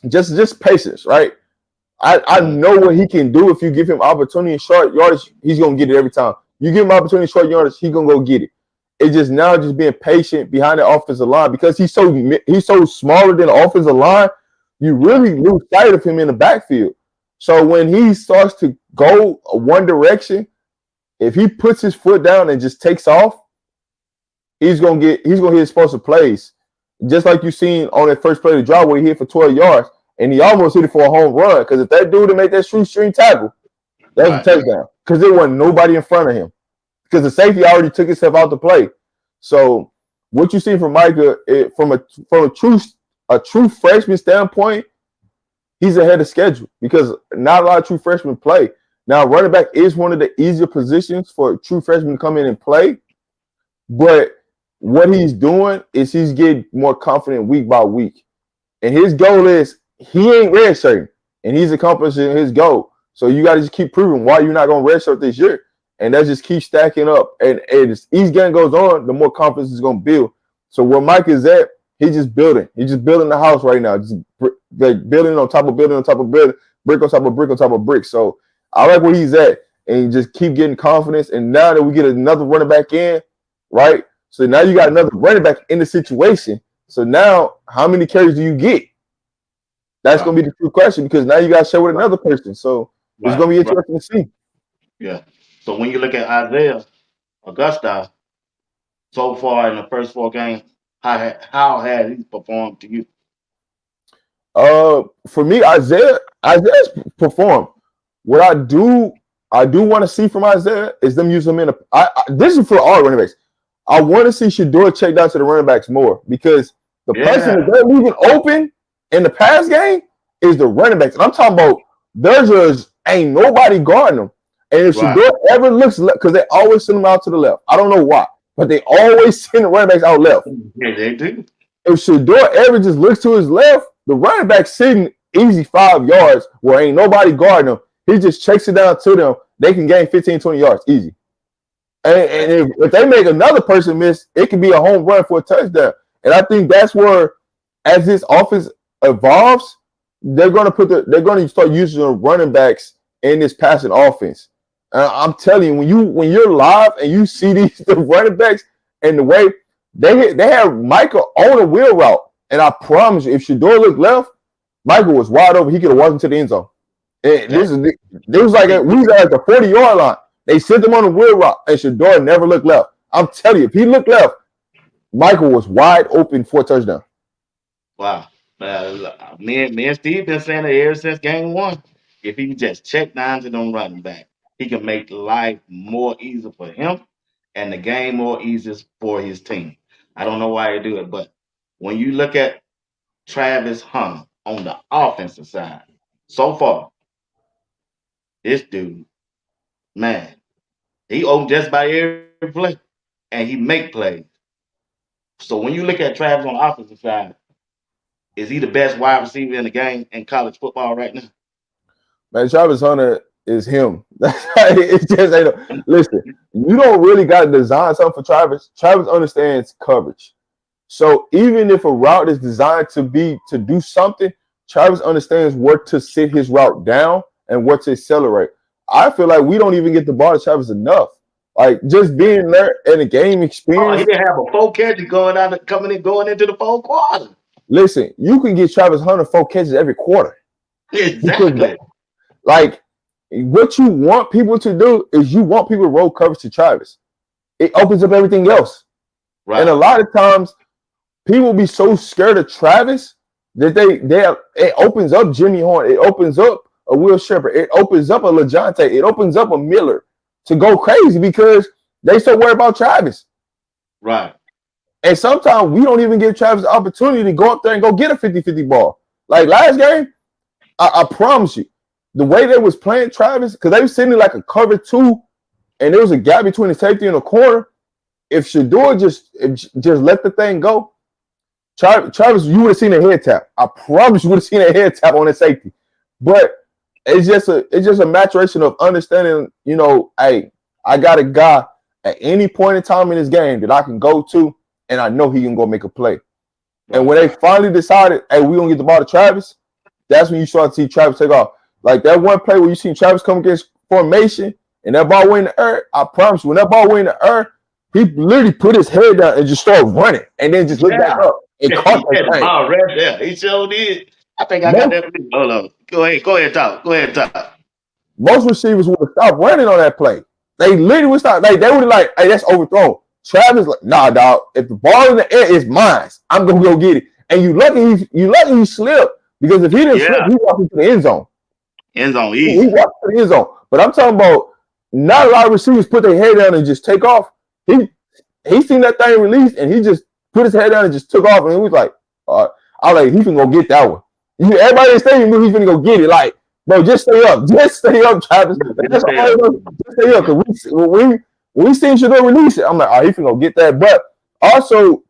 Speaker 2: just patience, right? I know what he can do if you give him opportunity in short yardage, he's gonna get it every time. You give him opportunity in short yardage, he's gonna go get it. It's just now just being patient behind the offensive line because he's so smaller than the offensive line. You really lose sight of him in the backfield. So when he starts to go one direction, if he puts his foot down and just takes off, he's gonna hit explosive plays. Just like you seen on that first play of the drive where he hit for 12 yards and he almost hit it for a home run. Because if that dude to make that shoestring tackle, that was a touchdown. Because there wasn't nobody in front of him. Because the safety already took himself out the play. So what you see from Micah, from a true freshman standpoint, he's ahead of schedule because not a lot of true freshmen play. Now, running back is one of the easier positions for a true freshman to come in and play. But what he's doing is he's getting more confident week by week. And his goal is he ain't redshirting, and he's accomplishing his goal. So you got to just keep proving why you're not going to redshirt this year. And that just keeps stacking up. And as each game goes on, the more confidence is going to build. So where Mike is at, he's just building. He's just building the house right now. Just like building on top of building on top of building, brick on top of brick on top of brick. So I like where he's at. And just keep getting confidence. And now that we get another running back in, right? So now you got another running back in the situation. So now how many carries do you get? That's going to be the true question because now you got to share with another person. So it's going to be interesting to see.
Speaker 1: Yeah. So when you look at Isaiah Augusta so far in the first 4 games, how has he performed to you?
Speaker 2: For me, Isaiah's performed. What I do want to see from Isaiah is them use him in this is for all running backs. I want to see Shador check down to the running backs more because the person that they're leaving open in the pass game is the running backs. And I'm talking about there's just ain't nobody guarding them. And if Shador ever looks left, because they always send them out to the left. I don't know why, but they always send the running backs out left.
Speaker 1: Yeah, they do.
Speaker 2: If Shador ever just looks to his left, the running back sitting easy 5 yards where ain't nobody guarding them. He just checks it down to them. They can gain 15, 20 yards easy. And if they make another person miss, it can be a home run for a touchdown. And I think that's where, as this offense evolves, they're going to start using the running backs in this passing offense. I'm telling you, when you're live and you see the running backs and the way they have Michael on a wheel route, and I promise you, if Shador looked left, Michael was wide open. He could have walked into the end zone. And we was like at the 40-yard line. They sent him on the wheel route, and Shador never looked left. I'm telling you, if he looked left, Michael was wide open for a touchdown.
Speaker 1: Wow. Me and Steve been saying it ever since game 1. If he just check down to them running back, he can make life more easy for him and the game more easy for his team. I don't know why he do it, but when you look at Travis Hunter on the offensive side, so far, this dude, man, he owned just by every play, and he make plays. So when you look at Travis on the offensive side, is he the best wide receiver in the game in college football right now?
Speaker 2: Man, Travis Hunter is him. It's just listen. You don't really got to design something for Travis. Travis understands coverage. So even if a route is designed to do something, Travis understands where to sit his route down and where to accelerate. I feel like we don't even get the ball to Travis enough. Like just being there in a game experience.
Speaker 1: He didn't have a 4 catches going into the 4th quarter.
Speaker 2: Listen, you can get Travis Hunter 4 catches every quarter.
Speaker 1: Exactly.
Speaker 2: Like what you want people to do is you want people to roll coverage to Travis. It opens up everything else. Right. And a lot of times people be so scared of Travis that it opens up Jimmy Horn. It opens up a Will Shepherd. It opens up a LeJounte. It opens up a Miller to go crazy because they so worried about Travis.
Speaker 1: Right.
Speaker 2: And sometimes we don't even give Travis the opportunity to go up there and go get a 50-50 ball. Like last game, I promise you, the way they was playing Travis, because they was sitting in like a cover 2, and there was a gap between the safety and the corner. If Shedeur just let the thing go, Travis, you would have seen a head tap. I promise you would have seen a head tap on the safety. But it's just a maturation of understanding, hey, I got a guy at any point in time in this game that I can go to, and I know he can go make a play. And when they finally decided, hey, we're going to get the ball to Travis, that's when you start to see Travis take off. Like that one play where you see Travis come against formation and that ball went in the air, I promise you, when that ball went in the air, he literally put his head down and just started running and then just looked back up and caught that thing.
Speaker 1: Oh, right there. He sure did. I think I got that. Hold on. Go ahead, talk.
Speaker 2: Most receivers would have stopped running on that play. They literally would stop. Like, they would have like, hey, that's overthrown. Travis like, nah, dog. If the ball in the air is mine, I'm gonna go get it. And you lucky he slipped, because if he didn't slip, he walked into the end zone.
Speaker 1: End zone easy.
Speaker 2: He walked to the end zone. But I'm talking about not a lot of receivers put their head down and just take off. He seen that thing released and he just put his head down and just took off. And he was like, I was like, he can go get that one. Everybody in the stadium knew he's gonna go get it. Like, bro, just stay up, Travis. Just stay up. Because when we seen Shedeur release it, I'm like, he can go get that. But also,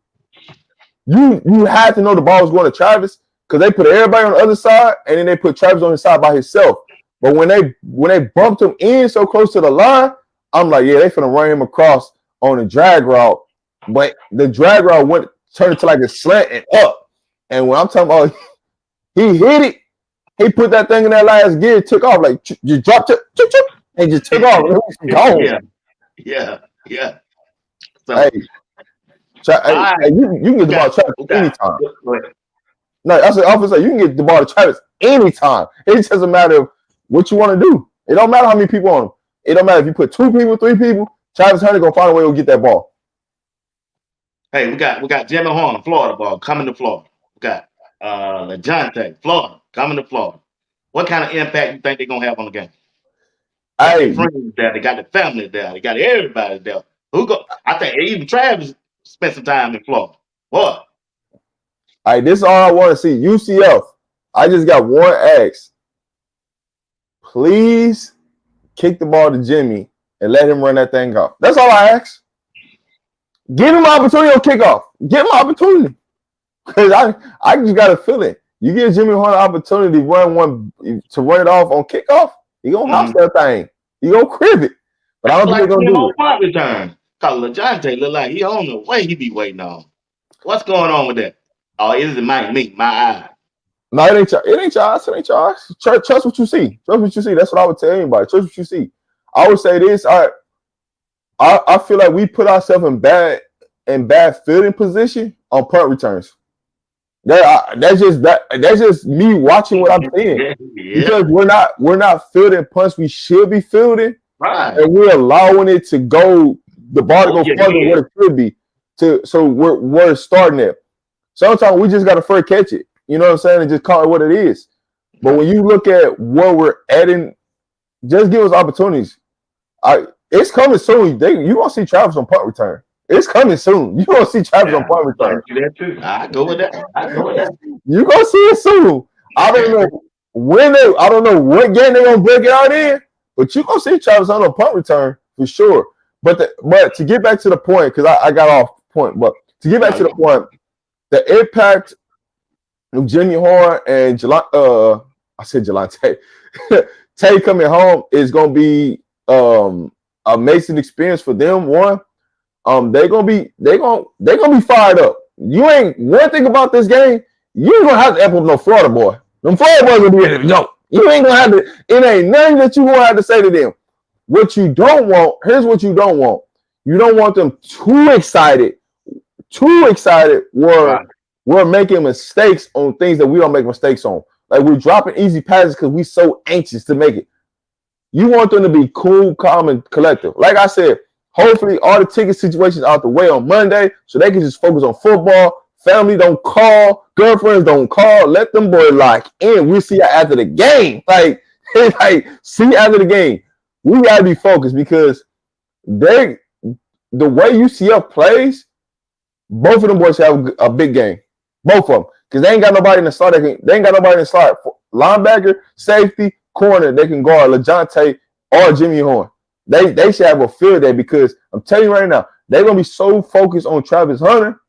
Speaker 2: you had to know the ball was going to Travis, because they put everybody on the other side and then they put Travis on his side by himself. But when they bumped him in so close to the line, I'm like, yeah, they finna run him across on a drag route. But the drag route turned into like a slant and up. And when I'm talking about he hit it, he put that thing in that last gear, took off, like just dropped it, and just took off.
Speaker 1: Yeah. So,
Speaker 2: hey, you can get the ball to Travis anytime. No, I said, officer, you can get the ball to Travis anytime. It just doesn't matter what you want to do. It don't matter how many people on him. It don't matter if you put 2 people, 3 people. Travis Hunter gonna find a way to get that ball.
Speaker 1: Hey, we got Jimmy Horn, Florida ball coming to Florida. We got LeJounte, Florida, coming to Florida. What kind of impact you think they're gonna have on the game? Hey, friends there, they got the family there, they got everybody there. I think even Travis spent some time in Florida. What?
Speaker 2: All right, this is all I want to see. UCF, I just got one ask. Please kick the ball to Jimmy and let him run that thing off. That's all I ask. Give him an opportunity on kickoff. Give him an opportunity. Because I just got a feeling. You give Jimmy Horn an opportunity to run it off on kickoff, he gonna house that thing. He gonna crib it. But I don't think they're gonna do it.
Speaker 1: Punt return. Cause LeJounte look like he on the way he be waiting on. What's going on with that? Oh, it is my eye.
Speaker 2: No, it ain't your eyes. Trust what you see. Trust what you see. That's what I would tell anybody. Trust what you see. I would say this. I feel like we put ourselves in bad fielding position on punt returns. That's just me watching what I'm seeing. Because we're not fielding punts we should be fielding,
Speaker 1: right?
Speaker 2: And we're allowing it to go, the ball to go further than what it could be. So we're starting it. Sometimes we just got to first catch it. You know what I'm saying? And just call it what it is. But when you look at where we're adding, just give us opportunities. It's coming soon. You're going to see Travis on punt return. It's coming soon. You're going to see Travis on punt return.
Speaker 1: I go with that.
Speaker 2: You're going to see it soon. I don't know what game they're going to break it out in, but you're going to see Travis on a punt return for sure. But to get back to the point, because I got off point, but to get back to the point, the impact of Jimmy Horn and Jelante Tay coming home is going to be amazing experience for them. One, they're gonna be fired up. You ain't one thing about this game. You ain't gonna have to amp up no Florida boy. Them Florida boys gonna be ready to go. You ain't gonna have to. It ain't nothing that you gonna have to say to them. What you don't want. Here's what you don't want. You don't want them too excited. We're making mistakes on things that we don't make mistakes on. Like we're dropping easy passes because we're so anxious to make it. You want them to be cool, calm, and collective. Like I said, hopefully all the ticket situations out the way on Monday so they can just focus on football. Family don't call. Girlfriends don't call. Let them boys lock in. We'll see you after the game. Like, It's like, see after the game, we gotta be focused because they the way UCF plays, both of them boys have a big game. Both of them. Because they ain't got nobody in the start. They ain't got nobody in the start. Linebacker, safety, corner, they can guard LeJontay or Jimmy Horn. They should have a field day because I'm telling you right now, they're gonna be so focused on Travis Hunter,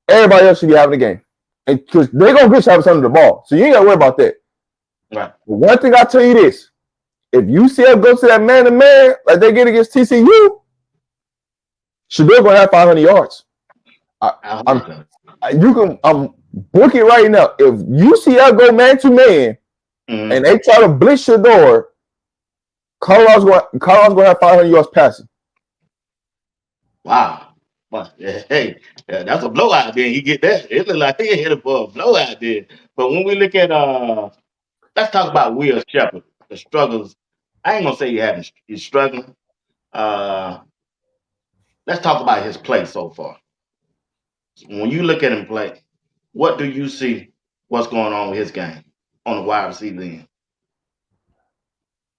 Speaker 2: everybody else should be having a game. And because they're gonna get Travis Hunter the ball. So you ain't gotta worry about that.
Speaker 1: Right.
Speaker 2: But one thing I'll tell you this. If UCF goes to that man-to-man like they get against TCU, Shador gonna have 500 yards. I'm book it right now. If UCF go man-to-man and they try to blitz Shador, Colorado's gonna have 500 yards passing.
Speaker 1: Wow. But hey, that's a blowout. Then you get that. It look like he hit it for a blowout. Then, but when we look at let's talk about Will Shepherd. The struggles. I ain't gonna say he's struggling. Let's talk about his play so far. When you look at him play, what do you see? What's going on with his game on the wide receiver end?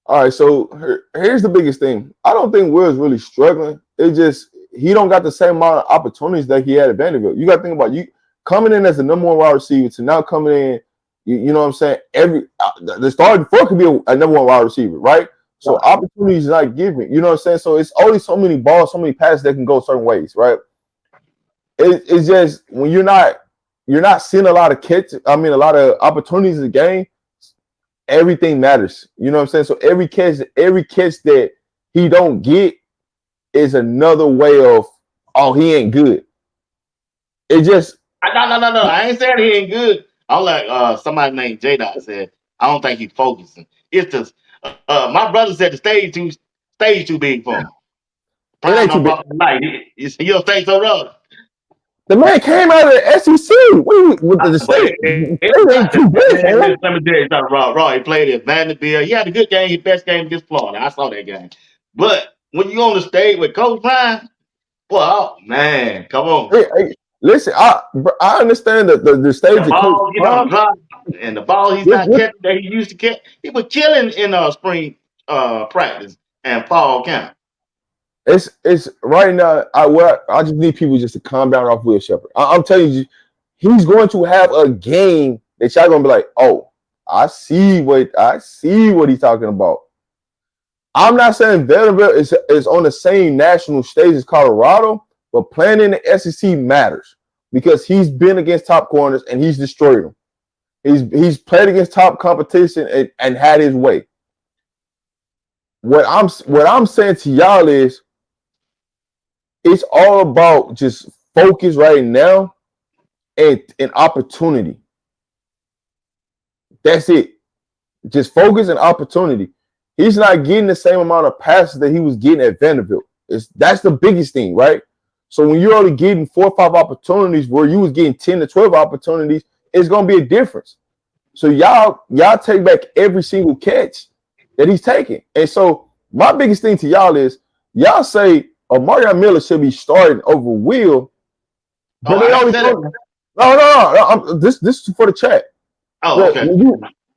Speaker 2: All right, so here's the biggest thing. I don't think Will's really struggling. It's just he don't got the same amount of opportunities that he had at Vanderbilt. You got to think about you coming in as the number one wide receiver to now coming in. You know what I'm saying? The starting four could be a number one wide receiver, right? So opportunities not given. You know what I'm saying? So it's only so many balls, so many passes that can go certain ways, right? It's just when you're not seeing a lot of opportunities in the game. Everything matters. You know what I'm saying? So every catch that he don't get is another way of, oh, he ain't good. It just
Speaker 1: No. I ain't saying he ain't good. I'm like somebody named J Dot said, I don't think he's focusing. It's just my brother said the stage too big for him.
Speaker 2: It ain't too big.
Speaker 1: Like, you don't think so, brother?
Speaker 2: The man came out of the SEC. With the state. It ain't too big, man.
Speaker 1: Let me tell you something, Raw. He played at Vanderbilt. He had a good game. His best game against Florida. I saw that game. But when you on the stage with Coach Prime, well, man, come on.
Speaker 2: Hey, listen, I understand the stage.
Speaker 1: The ball, drop, and the ball he's not catching that he used to catch. He was killing in spring practice and fall camp.
Speaker 2: It's right now. I just need people just to calm down off Will Shepherd. I'm telling you, he's going to have a game that y'all gonna be like, oh, I see what he's talking about. I'm not saying Vanderbilt is on the same national stage as Colorado, but playing in the SEC matters because he's been against top corners and he's destroyed them. He's played against top competition and had his way. What I'm saying to y'all is, it's all about just focus right now and opportunity. That's it. Just focus and opportunity. He's not getting the same amount of passes that he was getting at Vanderbilt. That's the biggest thing, right? So when you're only getting 4 or 5 opportunities where you was getting 10 to 12 opportunities, it's going to be a difference. So y'all take back every single catch that he's taking. And so my biggest thing to y'all is, y'all say Omarion Miller should be starting over Will, but they only no. This is for the chat.
Speaker 1: Oh, okay.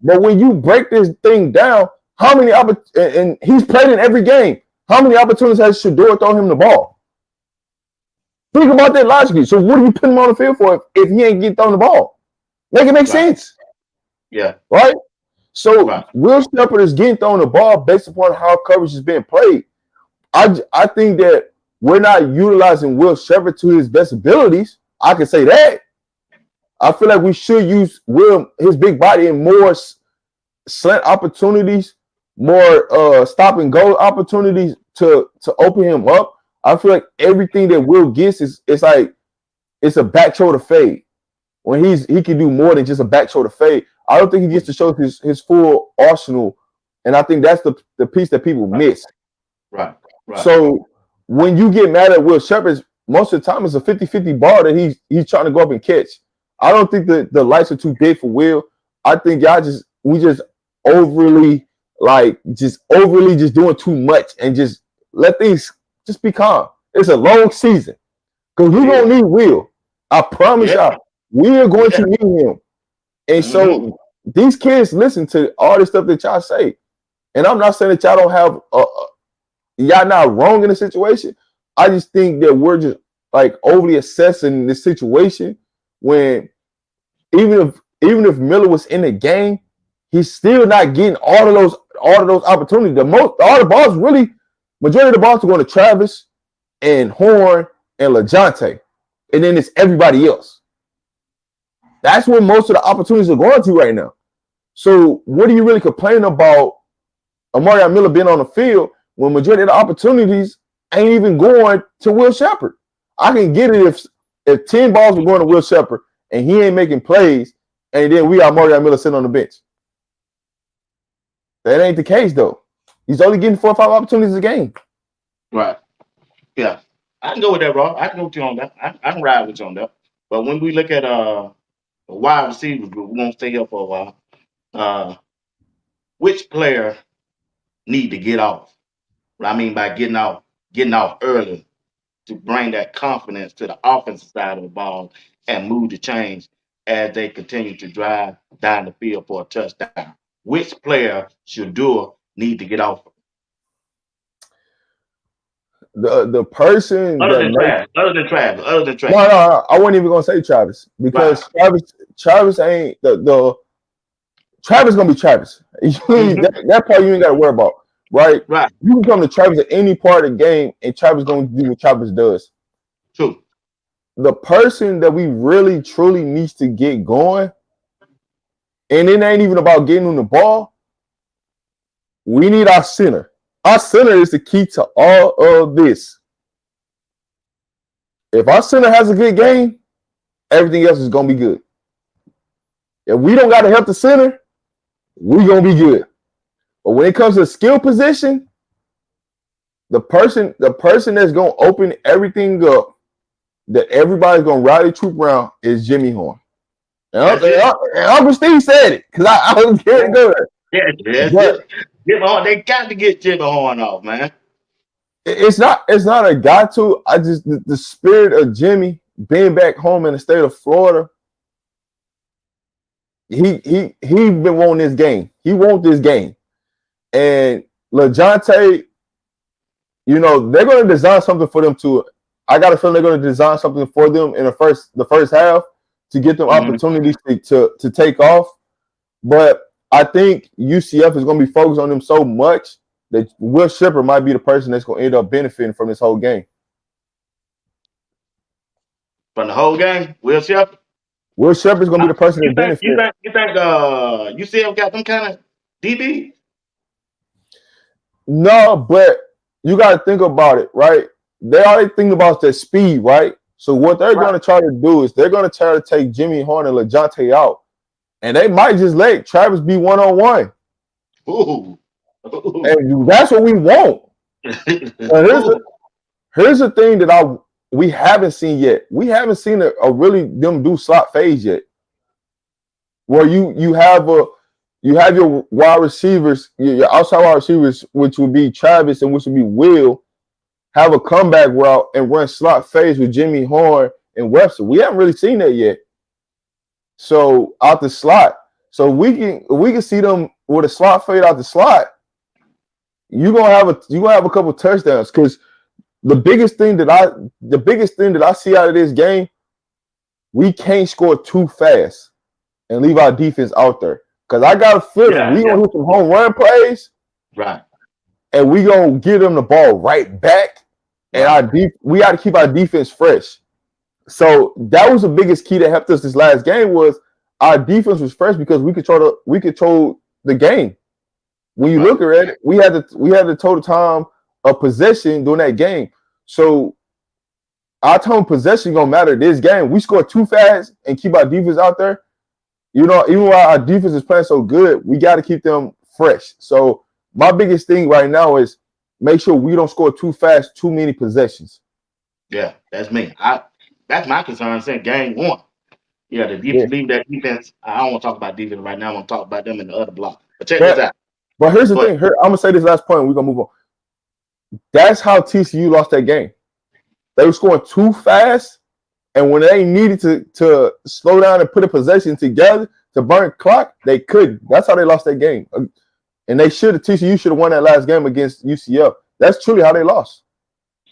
Speaker 2: When you break this thing down, how many and he's played in every game. How many opportunities has Shador thrown him the ball? Think about that logically. So what are you putting him on the field for if he ain't getting thrown the ball? Make it make sense.
Speaker 1: Yeah.
Speaker 2: Right? So Will Shepherd is getting thrown the ball based upon how coverage is being played. I think that we're not utilizing Will Shepherd to his best abilities. I can say that. I feel like we should use his big body in more slant opportunities, more stop and go opportunities to open him up. I feel like everything that Will gets it's a back shoulder fade. When he can do more than just a back shoulder fade. I don't think he gets to show his full arsenal, and I think that's the piece that people miss.
Speaker 1: Right.
Speaker 2: So when you get mad at Will Shepherd, most of the time it's a 50-50 ball that he's trying to go up and catch. I don't think that the lights are too big for Will. I think we just overly just doing too much and just let things just be calm. It's a long season because we don't need Will. I promise y'all, we are going to need him. And so these kids listen to all this stuff that y'all say. And I'm not saying that y'all don't have y'all not wrong in the situation. I just think that we're just like overly assessing the situation when even if Miller was in the game, he's still not getting all of those opportunities. All the balls really, majority of the balls are going to Travis and Horn and LaJohntay. And then it's everybody else. That's where most of the opportunities are going to right now. So what are you really complaining about Amari Miller being on the field when majority of the opportunities ain't even going to Will Sheppard? I can get it if 10 balls were going to Will Sheppard and he ain't making plays, and then we got Amari Miller sitting on the bench. That ain't the case, though. He's only getting 4 or 5 opportunities a game.
Speaker 1: Right. Yeah. I can go with that, Rob. I can go with you on that. I can ride with you on that. But when we look at wide receivers group, we're gonna stay here for a while. Which player need to get off? What I mean by getting off early to bring that confidence to the offensive side of the ball and move the chains as they continue to drive down the field for a touchdown. Which player should need to get off?
Speaker 2: The person
Speaker 1: Other
Speaker 2: that
Speaker 1: than
Speaker 2: makes
Speaker 1: Travis.
Speaker 2: no, I wasn't even gonna say Travis because
Speaker 1: Right.
Speaker 2: Travis ain't the Travis gonna be Travis. That part you ain't gotta worry about, right?
Speaker 1: Right.
Speaker 2: You can come to Travis at any part of the game, and Travis gonna do what Travis does.
Speaker 1: True.
Speaker 2: The person that we really truly needs to get going, and it ain't even about getting on the ball. We need our center. Our center is the key to all of this. If our center has a good game, everything else is gonna be good. If we don't gotta help the center, we're gonna be good. But when it comes to skill position, the person that's gonna open everything up, that everybody's gonna rally troop around is Jimmy Horn. And Uncle Steve said it because I was scared to go there.
Speaker 1: Yeah. Jimmy Horn, they got to get Jimmy Horn off, man.
Speaker 2: It's not a got to. I just the spirit of Jimmy being back home in the state of Florida. He been wanting this game. He wants this game. And LaJohntay, they're going to design something for them too. I got a feeling they're going to design something for them in the first half to get them opportunities to take off. But I think UCF is going to be focused on them so much that Will Sheppard might be the person that's going to end up benefiting from this whole game.
Speaker 1: From the whole game, Will Sheppard?
Speaker 2: Will Sheppard's going to be the person that benefits.
Speaker 1: You think UCF got them kind of DB?
Speaker 2: No, but you got to think about it, right? They already think about their speed, right? So what they're going to try to do is they're going to try to take Jimmy Horn and LaJohntay out. And they might just let Travis be one-on-one.
Speaker 1: Ooh.
Speaker 2: And that's what we want. Here's the thing that we haven't seen yet. We haven't seen a really them do slot phase yet. Where you have your wide receivers, your outside wide receivers, which would be Travis and which would be Will, have a comeback route and run slot phase with Jimmy Horn and Webster. We haven't really seen that yet. So out the slot, so we can see them with a slot fade out the slot. You're gonna have a couple touchdowns because the biggest thing that I see out of this game, we can't score too fast and leave our defense out there. Because I got a feeling we gonna hit some home run plays,
Speaker 1: right?
Speaker 2: And we gonna give them the ball right back. And we got to keep our defense fresh. So that was the biggest key that helped us this last game was our defense was fresh because we control the game. When you look at it, we had the total time of possession during that game. So our time of possession gonna matter this game. We score too fast and keep our defense out there. Even while our defense is playing so good, we got to keep them fresh. So my biggest thing right now is make sure we don't score too fast, too many possessions.
Speaker 1: Yeah, that's me. That's my concern since game one. Yeah, the defense, leave that defense. I don't want to talk about defense right now. I want to talk about them in the other block. But check this out.
Speaker 2: But here's the thing. I'm gonna say this last point. And we're gonna move on. That's how TCU lost that game. They were scoring too fast, and when they needed to slow down and put a possession together to burn clock, they couldn't. That's how they lost that game. And they should have. TCU should have won that last game against UCF. That's truly how they lost.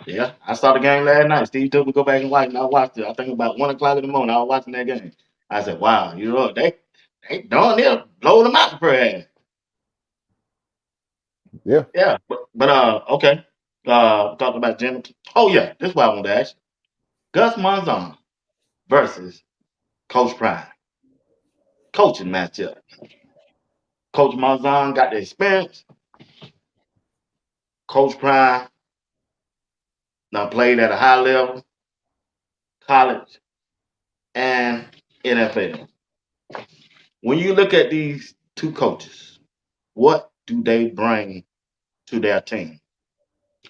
Speaker 1: Yeah, I saw the game last night. Steve told me to go back and watch, and I watched it. I think about 1 o'clock in the morning. I was watching that game. I said, "Wow, you know they darn near blow them out for ass."
Speaker 2: Yeah.
Speaker 1: Yeah, but okay. Talking about Jim. Oh yeah, this is what I wanted to ask. Gus Malzahn versus Coach Prime. Coaching matchup. Coach Malzahn got the experience. Coach Prime now played at a high level, college and NFL. When you look at these two coaches, what do they bring to their team?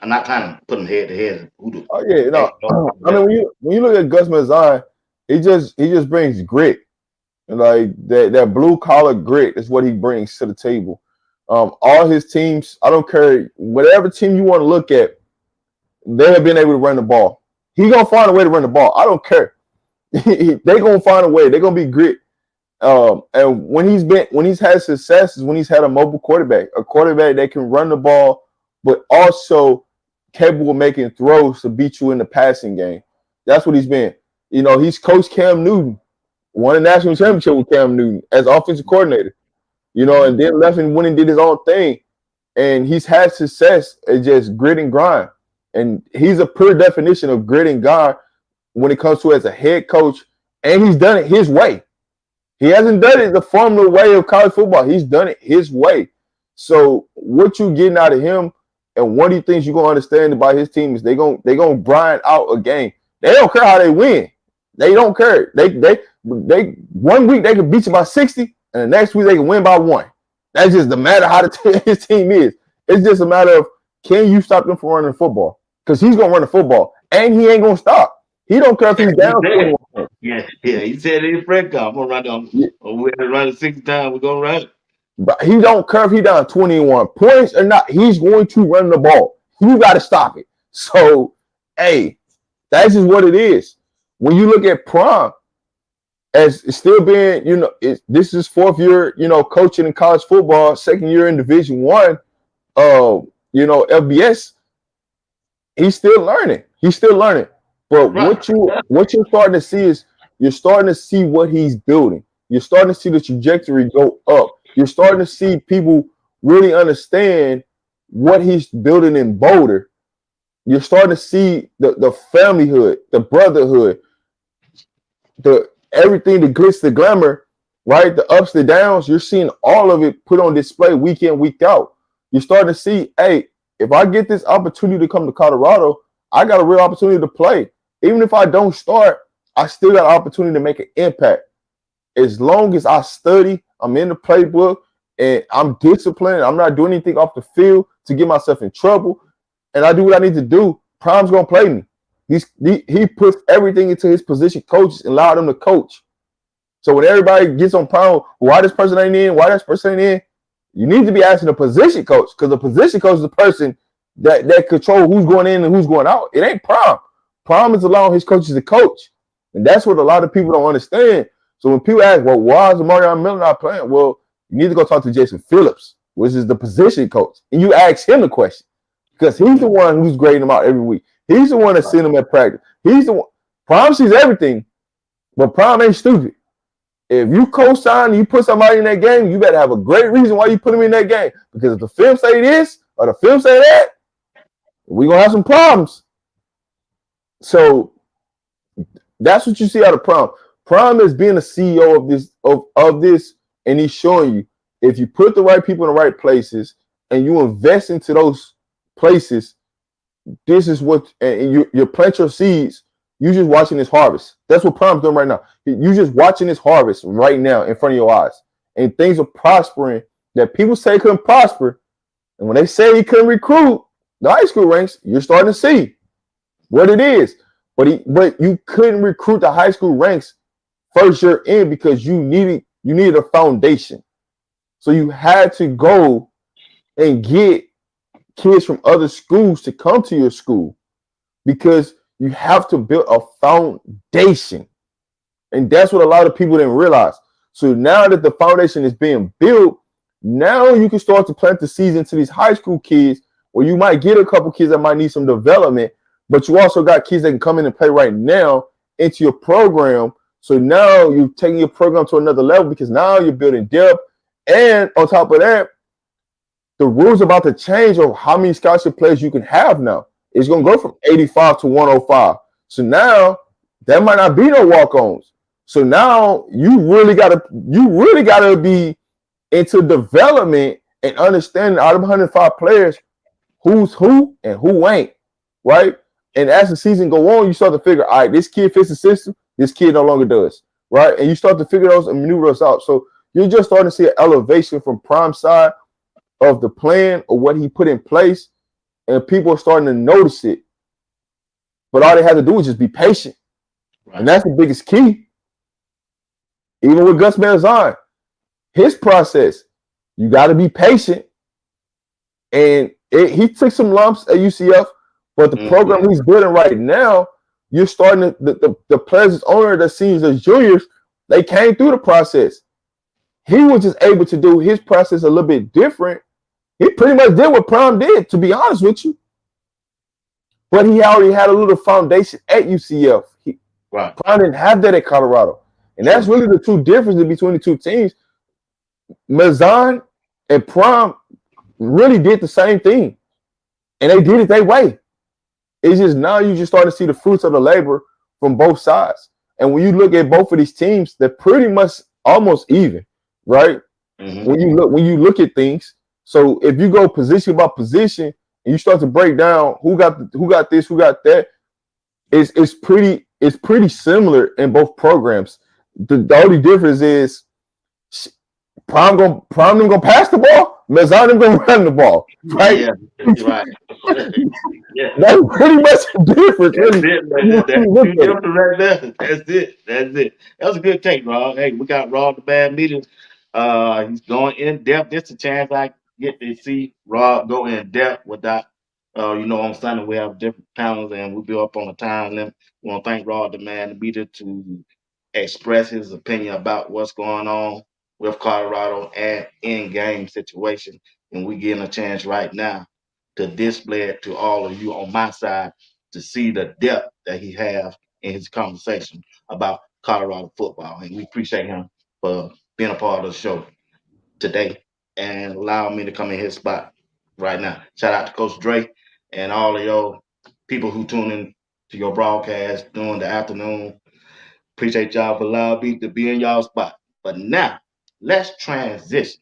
Speaker 1: I'm not trying to put them head to head. Who do
Speaker 2: Oh yeah.
Speaker 1: they
Speaker 2: No.
Speaker 1: know
Speaker 2: I mean,
Speaker 1: better?
Speaker 2: when you look at Gus Malzahn, he just brings grit. Like that blue collar grit is what he brings to the table. All his teams, I don't care whatever team you want to look at, they have been able to run the ball. He gonna find a way to run the ball. I don't care. They gonna find a way. They're gonna be grit. And when he's had success is when he's had a mobile quarterback, a quarterback that can run the ball, but also capable of making throws to beat you in the passing game. That's what he's been. He's coached Cam Newton, won a national championship with Cam Newton as offensive coordinator. And then left and went and did his own thing. And he's had success at just grit and grind. And he's a pure definition of grit and grind when it comes to as a head coach. And he's done it his way. He hasn't done it the formula way of college football. He's done it his way. So what you getting out of him, and one of the things you're gonna understand about his team is they're gonna grind out a game. They don't care how they win. They don't care. They 1 week they can beat you by 60, and the next week they can win by 1. That's just the matter how his team is. It's just a matter of, can you stop them from running the football? Because he's gonna run the football, and he ain't gonna stop. He don't care if he's down 21.
Speaker 1: Yeah. He said in Fred I'm gonna run them.
Speaker 2: Yeah.
Speaker 1: We're gonna run it 6 times. We're gonna run it.
Speaker 2: But he don't care if he down 21 points or not. He's going to run the ball. You got to stop it. So, hey, that's just what it is. When you look at Prime as still being, this is 4th year, coaching in college football, 2nd year in Division I, FBS, he's still learning. But
Speaker 1: Right.
Speaker 2: what you're starting to see is you're starting to see what he's building. You're starting to see the trajectory go up. You're starting to see people really understand what he's building in Boulder. You're starting to see the familyhood, the brotherhood, the everything, the glitz, the glamour, right? The ups, the downs. You're seeing all of it put on display week in, week out. You're starting to see, hey, if I get this opportunity to come to Colorado, I got a real opportunity to play. Even if I don't start, I still got an opportunity to make an impact. As long as I study, I'm in the playbook, and I'm disciplined, I'm not doing anything off the field to get myself in trouble, and I do what I need to do, Prime's going to play me. He puts everything into his position coaches and allow them to coach. So when everybody gets on Prime, why this person ain't in, why that person ain't in, you need to be asking the position coach, because the position coach is the person that control who's going in and who's going out. It ain't Prime. Prime is allowing his coaches to coach. And that's what a lot of people don't understand. So when people ask, well, why is Marion Miller not playing? Well, you need to go talk to Jason Phillips, which is the position coach. And you ask him the question, because he's the one who's grading them out every week. He's the one that's seeing them at practice. He's the one. Prime sees everything, but Prime ain't stupid. If you co-sign and you put somebody in that game, you better have a great reason why you put him in that game. Because if the film say this or the film say that, we're going to have some problems. So that's what you see out of Prime. Prime is being a CEO of this, and he's showing you, if you put the right people in the right places and you invest into those places, this is what, and you plant your seeds, you just watching this harvest. That's what Prime's doing right now. You just watching this harvest right now in front of your eyes. And things are prospering that people say couldn't prosper. And when they say he couldn't recruit the high school ranks, you're starting to see what it is. But you couldn't recruit the high school ranks first year in because you needed a foundation. So you had to go and get kids from other schools to come to your school because you have to build a foundation. And that's what a lot of people didn't realize. So now that the foundation is being built, now you can start to plant the seeds into these high school kids, where you might get a couple kids that might need some development, but you also got kids that can come in and play right now into your program. So now you're taking your program to another level, because now you're building depth. And on top of that, the rules about to change of how many scholarship players you can have now. It's going to go from 85 to 105. So now there might not be no walk-ons. So now you really gotta be into development and understanding out of 105 players who's who and who ain't, right? And as the season go on, you start to figure, all right, this kid fits the system, this kid no longer does, right? And you start to figure those and maneuver those out. So you're just starting to see an elevation from Prime side of the plan or what he put in place, and people are starting to notice it. But all they have to do is just be patient. Right. And that's the biggest key. Even with Gus Malzahn, his process, you got to be patient. And he took some lumps at UCF, but the program he's building right now, you're starting to, the players, his owner, the seniors, the juniors, they came through the process. He was just able to do his process a little bit different. He pretty much did what Prime did, to be honest with you. But he already had a little foundation at UCF. Right. Prime didn't have that at Colorado. And that's really the two differences between the two teams. Malzahn and Prime really did the same thing. And they did it their way. It's just now you just start to see the fruits of the labor from both sides. And when you look at both of these teams, they're pretty much almost even, right? Mm-hmm. When you look at things. So if you go position by position and you start to break down who got this, who got that, it's pretty similar in both programs. The only difference is Prime them gonna pass the ball, Malzahn them gonna run the ball, right? Yeah, right. Yeah. That's pretty much the difference.
Speaker 1: That's it. That was a good take, Rob. Hey, we got Rob the Bad Media. He's going in depth. This is a chance I get to see Rob go in depth with that. On Sunday we have different panels and we'll be up on the time limit. We want to thank Rob the Media to express his opinion about what's going on with Colorado and in-game situation. And we're getting a chance right now to display it to all of you on my side to see the depth that he has in his conversation about Colorado football. And we appreciate him for being a part of the show today and allowing me to come in his spot right now. Shout out to Coach Dre and all of your people who tune in to your broadcast during the afternoon. Appreciate y'all for allowing me to be in y'all spot. But now, let's transition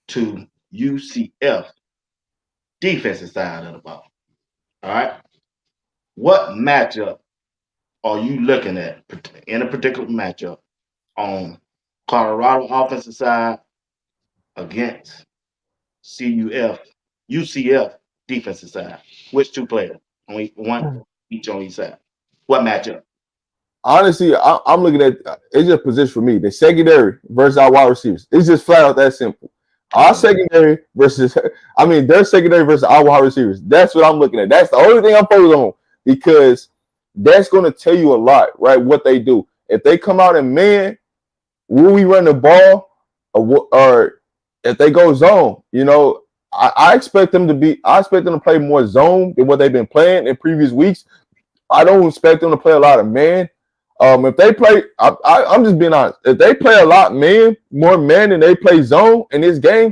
Speaker 1: to UCF defensive side of the ball. All right. What matchup are you looking at in a particular matchup on Colorado offensive side against UCF defensive side? Which two players? One each on each side. What matchup?
Speaker 2: Honestly, I'm looking at it's just position for me. The secondary versus our wide receivers. It's just flat out that simple. Our secondary their secondary versus our wide receivers. That's what I'm looking at. That's the only thing I'm focused on, because that's going to tell you a lot, right? What they do. If they come out and man, will we run the ball, or if they go zone? I expect them to play more zone than what they've been playing in previous weeks. I don't expect them to play a lot of man. If they play, I'm just being honest. If they play a lot more man than they play zone in this game,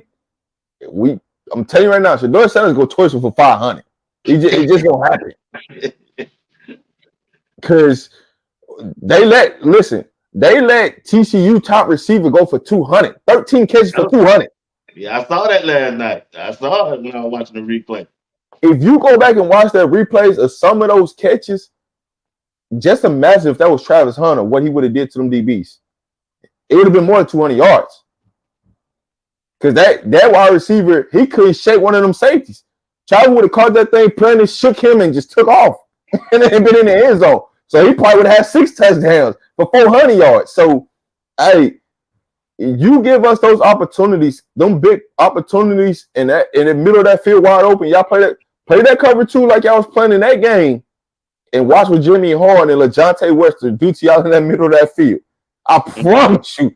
Speaker 2: I'm telling you right now, Shedeur Sanders go torch him for 500. It just gonna happen. Because they let TCU top receiver go for 200, 13 catches for 200.
Speaker 1: Yeah, I saw that last night. I saw it when I was watching the replay.
Speaker 2: If you go back and watch the replays of some of those catches, just imagine if that was Travis Hunter, what he would have did to them DBs. It would have been more than 200 yards. Because that wide receiver, he couldn't shake one of them safeties. Travis would have caught that thing, planted, shook him, and just took off. And then been in the end zone. So he probably would have had 6 touchdowns for 400 yards. So, hey, you give us those opportunities, them big opportunities in the middle of that field wide open. Y'all play that cover 2 like y'all was playing in that game. And watch what Jimmy Horn and LaJohntay Webster do to y'all in that middle of that field. I promise you,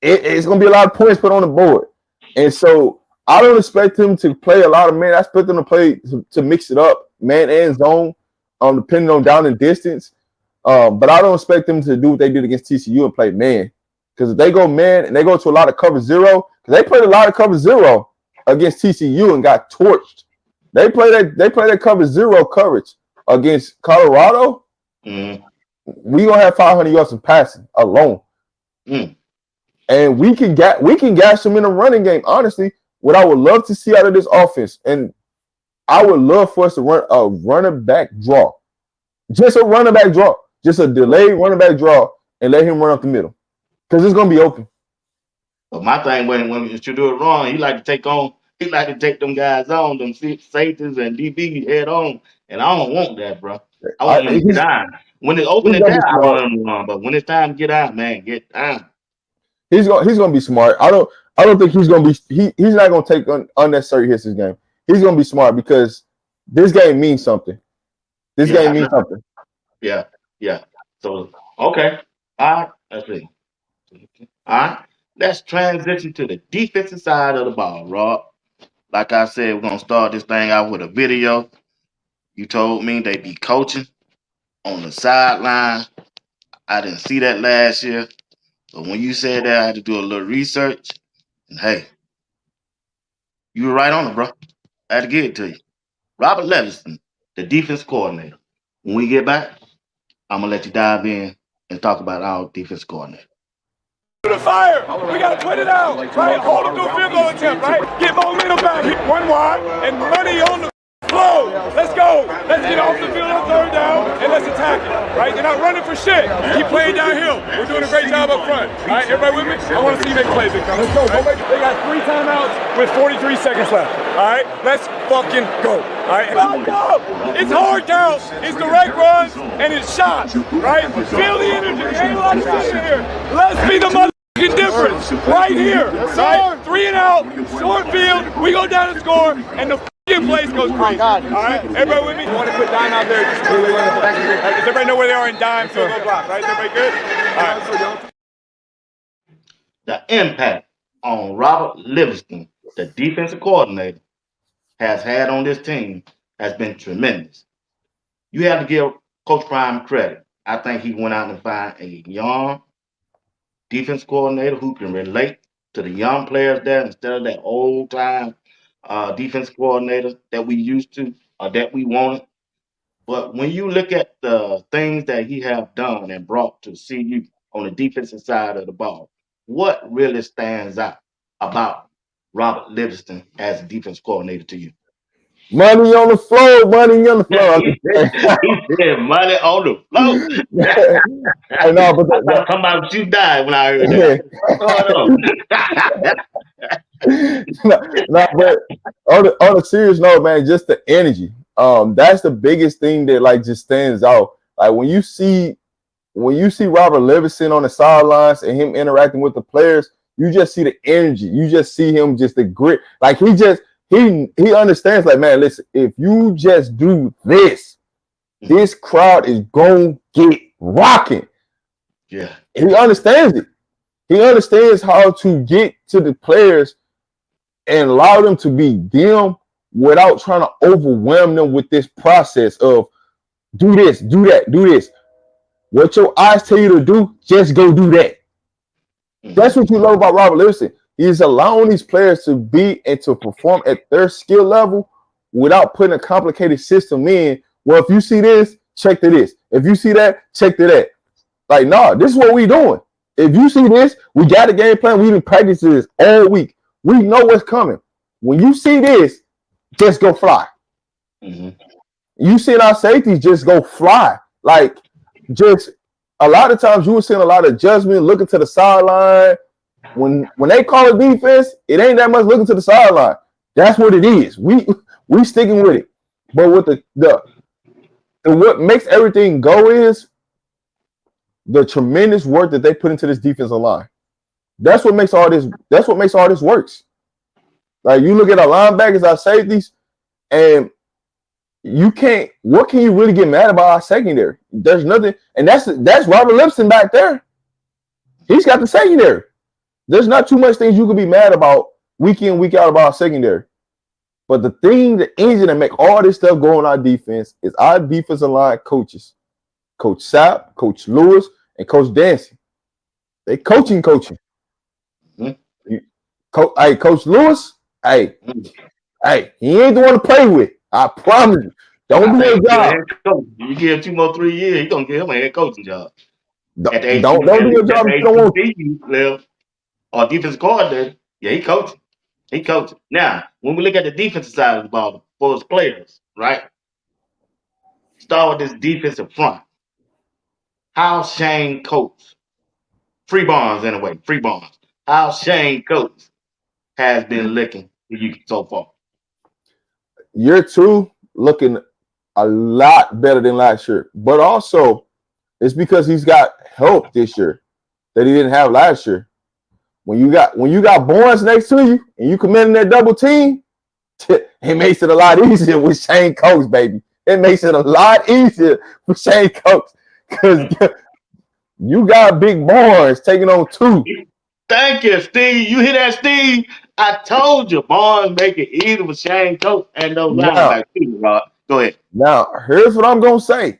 Speaker 2: it's going to be a lot of points put on the board. And so I don't expect him to play a lot of man. I expect him to play to mix it up, man and zone, depending on down and distance. But I don't expect them to do what they did against TCU and play man. Because if they go man and they go to a lot of cover zero, because they played a lot of cover zero against TCU and got torched. They play that cover zero coverage against Colorado.
Speaker 1: Mm.
Speaker 2: We gonna have 500 yards of passing alone.
Speaker 1: Mm.
Speaker 2: And we can gash them in the running game. Honestly, what I would love to see out of this offense, and I would love for us to run a running back draw. Just a running back draw. Just a delayed running back draw and let him run up the middle. Because it's going to be open.
Speaker 1: But my thing, when you do it wrong, he like to take them guys on, them safeties and DB head on. And I don't want that, bro. I want him to get down. When it's open and down, I want him to run. But when it's time to get out, man, get down.
Speaker 2: He's gonna be smart. I don't think he's gonna be he's not gonna take unnecessary hits this game. He's gonna be smart because this game means something. This game means something.
Speaker 1: Yeah. So okay. All right, let's see. All right. Let's transition to the defensive side of the ball, Rob. Like I said, we're gonna start this thing out with a video. You told me they be coaching on the sideline. I didn't see that last year. But when you said that, I had to do a little research. And hey, you were right on it, bro. I had to give it to you. Robert Levinson, the defense coordinator. When we get back, I'm going to let you dive in and talk about our defense coordinator.
Speaker 3: The fire! We got to put it out, right? Hold them to a field goal attempt, right? Get momentum back. Hit one wide and money on the flow. Let's go. Let's get off the field on third down and let's attack it, right? They're not running for shit. Keep playing downhill. We're doing a great job up front. All right, everybody with me? I want to see you make plays. Let's go. Right? They got 3 timeouts with 43 seconds left. All right, let's fucking go. All right, it's hard count. It's direct runs and it's shots, right? Feel the energy. Ain't a lot of shit in here. Let's be the motherfucking difference right here. Right? 3 and out, short field. We go down and score, and the place goes crazy. All right, everybody with me? You want to put dime out there? Does everybody know where they are in dime? Field goal block, right? Is everybody good? All right.
Speaker 1: The impact on Robert Livingston, the defensive coordinator, has had on this team has been tremendous. You have to give Coach Prime credit. I think he went out and found a young defense coordinator who can relate to the young players there instead of that old time defense coordinator that we used to or that we wanted. But when you look at the things that he have done and brought to CU on the defensive side of the ball, what really stands out about Robert Livingston as a defense coordinator to you?
Speaker 2: Money on the floor, money on the floor.
Speaker 1: He said money on the floor.
Speaker 2: I know, but
Speaker 1: I thought somebody you died when I heard that.
Speaker 2: But on a serious note, man, just the energy. That's the biggest thing that like just stands out. Like when you see Robert Livingston on the sidelines and him interacting with the players, you just see the energy. You just see him just the grit. Like he understands, like, man, listen, if you just do this, this crowd is going to get rocking.
Speaker 1: Yeah.
Speaker 2: And he understands it. He understands how to get to the players and allow them to be them without trying to overwhelm them with this process of do this, do that, do this. What your eyes tell you to do, just go do that. That's what you love about Robert Livingston. He's allowing these players to be and to perform at their skill level without putting a complicated system in. Well, if you see this, check to this. If you see that, check to that. Like, nah, this is what we doing. If you see this, we got a game plan. We even practice this all week. We know what's coming. When you see this, just go fly.
Speaker 1: Mm-hmm.
Speaker 2: You see our safeties just go fly. Like, just a lot of times you were seeing a lot of judgment, looking to the sideline. When they call a defense, it ain't that much looking to the sideline. That's what it is. We sticking with it. But with the what makes everything go is the tremendous work that they put into this defensive line. That's what makes all this. That's what makes all this works. Like you look at our linebackers, our safeties, and you can't. What can you really get mad about our secondary? There's nothing, and that's Robert Livingston back there. He's got the secondary. There's not too much things you could be mad about week in, week out about secondary. But the thing, the engine that make all this stuff go on our defense is our defensive line coaches. Coach Sapp, Coach Lewis, and Coach Dancy. They coaching.
Speaker 1: Mm-hmm.
Speaker 2: Coach Lewis, he ain't the one to play with. I promise you. Don't do your job.
Speaker 1: You give him 2 more 3 years, he's gonna give him a head coaching job.
Speaker 2: Don't do your job if you don't want
Speaker 1: level or defensive coordinator. Yeah, he coaching. He coaching. Now, when we look at the defensive side of the ball for his players, right? Start with this defensive front. How Shane Coates, Free Bonds anyway, Free Bonds. How Shane Coates has been looking for you so far.
Speaker 2: Year 2 looking a lot better than last year, but also it's because he's got help this year that he didn't have last year. When you got Barnes next to you and you commanding that double team, it makes it a lot easier with Shane Coates, baby. It makes it a lot easier with Shane Coates because you got big Barnes taking on 2.
Speaker 1: Thank you, Steve. You hear that, Steve? I told you, Barnes make it easy with Shane Coates and those linebackers. Rod. Go ahead.
Speaker 2: Now, here's what I'm gonna say.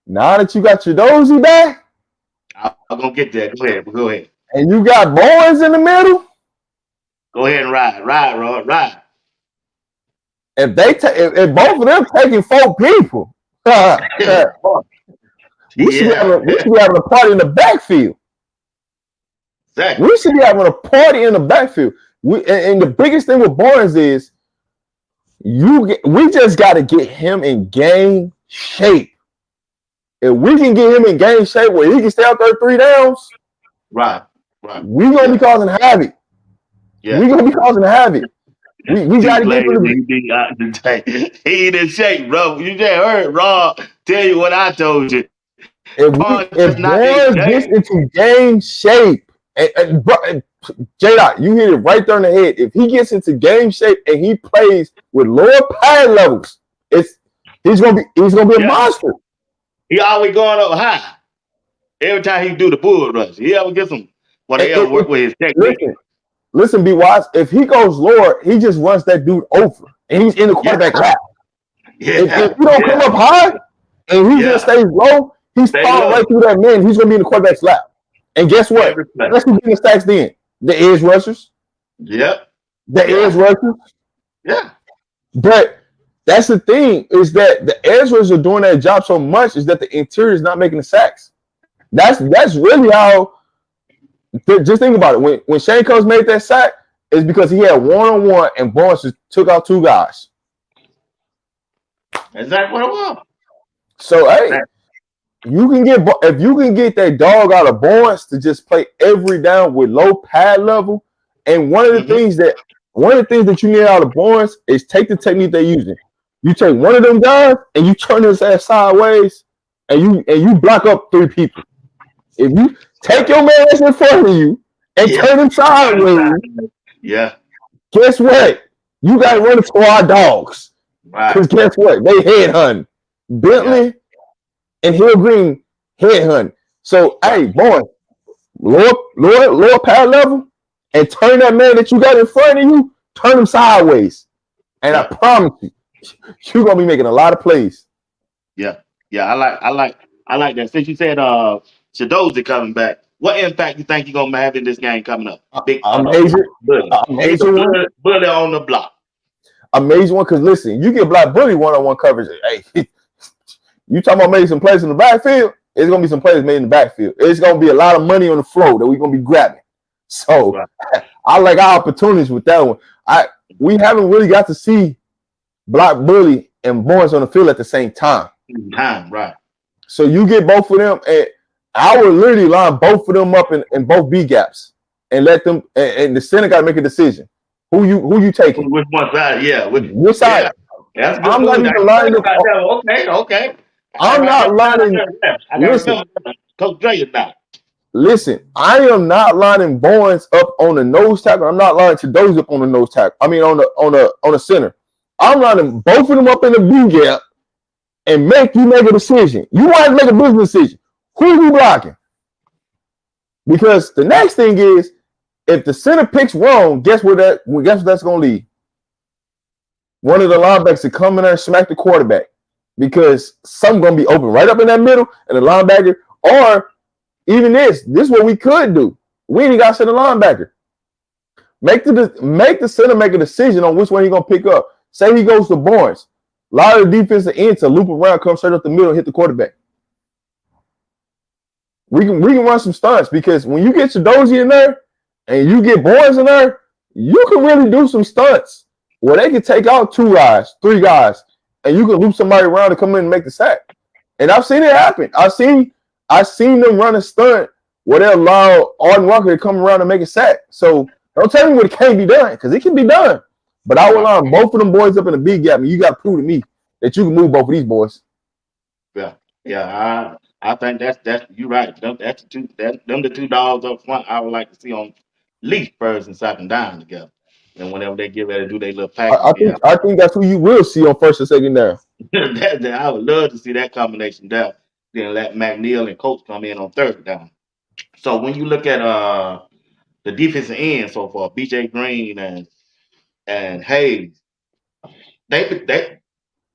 Speaker 2: Now that you got your dozy back,
Speaker 1: I'm gonna get there. Go ahead.
Speaker 2: And you got Barnes in the middle.
Speaker 1: Go ahead and ride, Rod, ride.
Speaker 2: If both of them taking 4 people, we should be having a party in the backfield.
Speaker 1: Exactly.
Speaker 2: We should be having a party in the backfield. And the biggest thing with Barnes is we just got to get him in game shape. If we can get him in game shape where he can stay out there 3 downs,
Speaker 1: right.
Speaker 2: We're gonna be causing havoc.
Speaker 1: Yeah.
Speaker 2: We're gonna be causing havoc. We gotta get through
Speaker 1: he in shape, bro. You just heard Rob tell you what I told you.
Speaker 2: If Barnes gets into game shape, J-Dot, you hit it right there in the head. If he gets into game shape and he plays with lower pad levels, he's gonna be a monster.
Speaker 1: He always going up high. Every time he do the bull rush, he ever get some whatever work with his technique.
Speaker 2: Listen, BWatts, if he goes lower, he just runs that dude over, and he's in the quarterback lap. If he don't come up high and he just stays low, he's falling right through that man. He's gonna be in the quarterback's lap. And guess what? Let's get the stacks then. The edge rushers.
Speaker 1: Yep.
Speaker 2: The edge rushers.
Speaker 1: Yeah.
Speaker 2: But that's the thing, is that the edge rushers are doing that job so much is that the interior is not making the sacks. That's really how. Just think about it. When Shane Coates made that sack, it's because he had 1-on-1 and Barnes just took out 2 guys.
Speaker 1: Exactly what it was.
Speaker 2: So if you can get that dog out of Barnes to just play every down with low pad level, and one of the things that you need out of Barnes is take the technique they're using. You take one of them guys and you turn his ass sideways, and you block up 3 people. If you take your man that's in front of you and turn him sideways, guess what? You got to run into our dogs. Because guess what? They headhunt. Bentley and Hill Green headhunt. So, hey, boy, lower pad level and turn that man that you got in front of you, turn him sideways. And I promise you, you're going to be making a lot of plays.
Speaker 1: Yeah, I like that. Since you said Shadozi coming back, what impact you think you're gonna have in this game coming up?
Speaker 2: Amazing
Speaker 1: bully on the block.
Speaker 2: Amazing one, because listen, you get Black Bully one-on-one coverage. Hey, you talking about making some plays in the backfield? It's gonna be some plays made in the backfield. It's gonna be a lot of money on the floor that we're gonna be grabbing. So I like our opportunities with that one. We haven't really got to see Black Bully and Barnes on the field at the same time.
Speaker 1: Right.
Speaker 2: So you get both of them, and I would literally line both of them up in both B gaps and let them. And the center got to make a decision. Who you taking?
Speaker 1: Which one side? Yeah.
Speaker 2: Which side?
Speaker 1: Yeah. That's good.
Speaker 2: I'm not even lining up.
Speaker 1: Okay.
Speaker 2: I'm not lining.
Speaker 1: Listen, Coach Dre is not.
Speaker 2: Listen, I am not lining Barnes up on the nose tackle. I'm not lining Shadozi up on the nose tackle. I mean on the center. I'm lining both of them up in the B gap and make a decision. You want to make a business decision. Who are you blocking? Because the next thing is, If the center picks wrong, guess what that's gonna lead? One of the linebackers to come in there and smack the quarterback because something's gonna be open right up in that middle, and the linebacker, or even this is what we could do. We ain't got to send a linebacker. Make the center make a decision on which one he's gonna pick up. Say he goes to Barnes. Allow the defensive end to loop around, come straight up the middle, and hit the quarterback. We can run some stunts because when you get your Dozie in there and you get Barnes in there, you can really do some stunts where they can take out 2 guys, 3 guys, and you can loop somebody around to come in and make the sack. And I've seen it happen. I've seen them run a stunt where they allow Arden Walker to come around and make a sack. So don't tell me what it can't be done, because it can be done. But I will line both of them boys up in a big gap, and you got to prove to me that you can move both of these boys.
Speaker 1: Yeah. I think that's you're right. Them the 2 dogs up front. I would like to see on least first and second down together. And whenever they get ready to do their little package,
Speaker 2: I think that's who you will see on first and second down.
Speaker 1: I would love to see that combination there. Then let McNeil and Coach come in on third down. So when you look at the defensive end so far, BJ Green and Hayes, they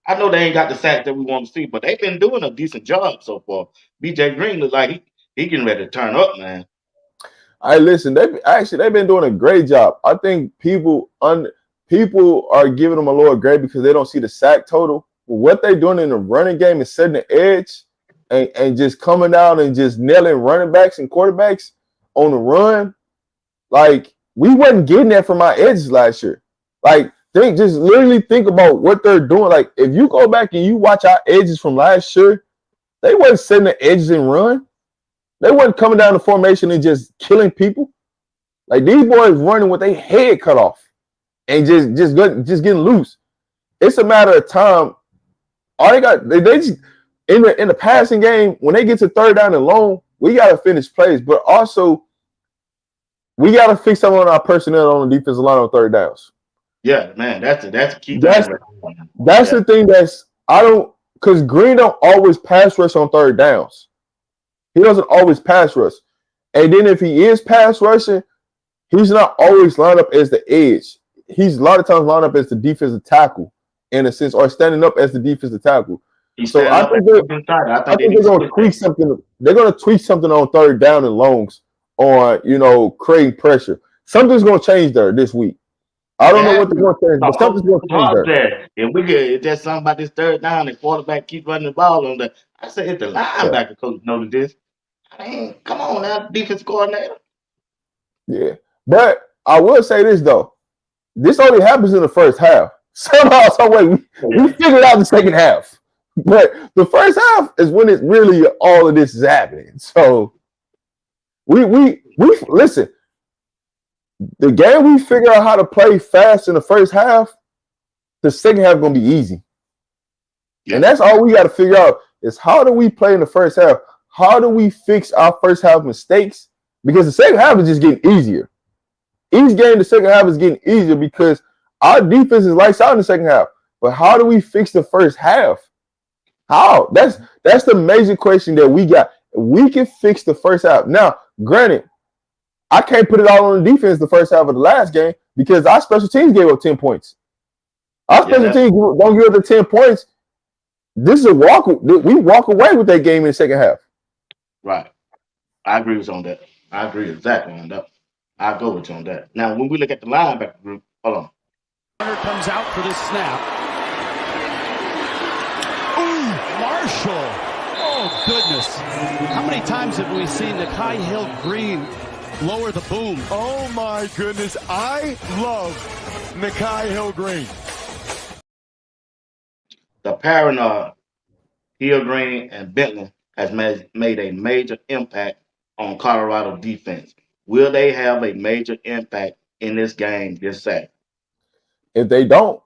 Speaker 1: I know they ain't got the sacks that we want to see, but they've been doing a decent job so far. BJ Green looks like he getting ready to turn up, man.
Speaker 2: Listen, they've been doing a great job. I think people are giving them a lower grade because they don't see the sack total. But what they're doing in the running game is setting the edge and just coming down and just nailing running backs and quarterbacks on the run. Like, we wasn't getting that from our edges last year. Like, just literally think about what they're doing. Like, if you go back and you watch our edges from last year, they wasn't setting the edges and run. They wasn't coming down the formation and just killing people. Like, these boys running with their head cut off and just getting loose. It's a matter of time. All they just in the passing game, when they get to third down and long, we gotta finish plays, but also we gotta fix something on our personnel on the defensive line on third downs.
Speaker 1: Yeah, man, that's a key.
Speaker 2: That's the thing because Green don't always pass rush on third downs. He doesn't always pass rush. And then if he is pass rushing, he's not always lined up as the edge. He's a lot of times lined up as the defensive tackle in a sense, or standing up as the defensive tackle. So I think they're going to tweak something. They're going to tweak something on third down and longs on, creating pressure. Something's going to change there this week. I don't know what they're going to change, but something's going to change there.
Speaker 1: If there's something about this third down and quarterback keep running the ball on that, I say if the linebacker coach noticed this, I mean, come on now, defense coordinator.
Speaker 2: Yeah, but I will say this though, this only happens in the first half. Somehow, some way, we figured out the second half, but the first half is when it's really all of this is happening. So we listen. The game we figure out how to play fast in the first half, the second half gonna be easy. Yeah. And that's all we got to figure out is how do we play in the first half? How do we fix our first half mistakes? Because the second half is just getting easier. Each game, the second half is getting easier because our defense is lights out in the second half. But how do we fix the first half? How? That's the major question that we got. We can fix the first half. Now, granted, I can't put it all on the defense the first half of the last game because our special teams gave up 10 points. Our special teams don't give up the 10 points. This is a walk. We walk away with that game in the second half.
Speaker 1: Right. I agree with you on that. I agree exactly on that. I'll go with you on that. Now, when we look at the linebacker group, hold on.
Speaker 4: Runner comes out for this snap. Ooh, Marshall. Oh, goodness. How many times have we seen Nikai Hill-Green lower the boom?
Speaker 3: Oh, my goodness. I love Nikai Hill-Green.
Speaker 1: The pairing of Hill-Green and Bentley has made a major impact on Colorado defense. Will they have a major impact in this game this Saturday?
Speaker 2: If they don't,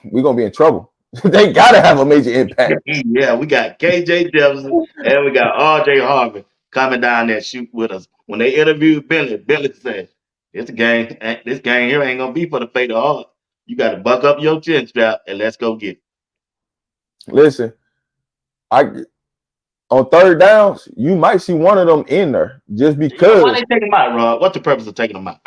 Speaker 2: we're going to be in trouble. They got to have a major impact.
Speaker 1: Yeah, we got KJ Jefferson and we got RJ Harvey coming down there shoot with us. When they interviewed Bentley said, this game here ain't going to be for the faint of heart. You got to buck up your chin strap and let's go get it.
Speaker 2: Listen, on third downs, you might see one of them in there just
Speaker 1: Yeah, why
Speaker 2: because.
Speaker 1: they take him out, Rob? What's the purpose of taking him out?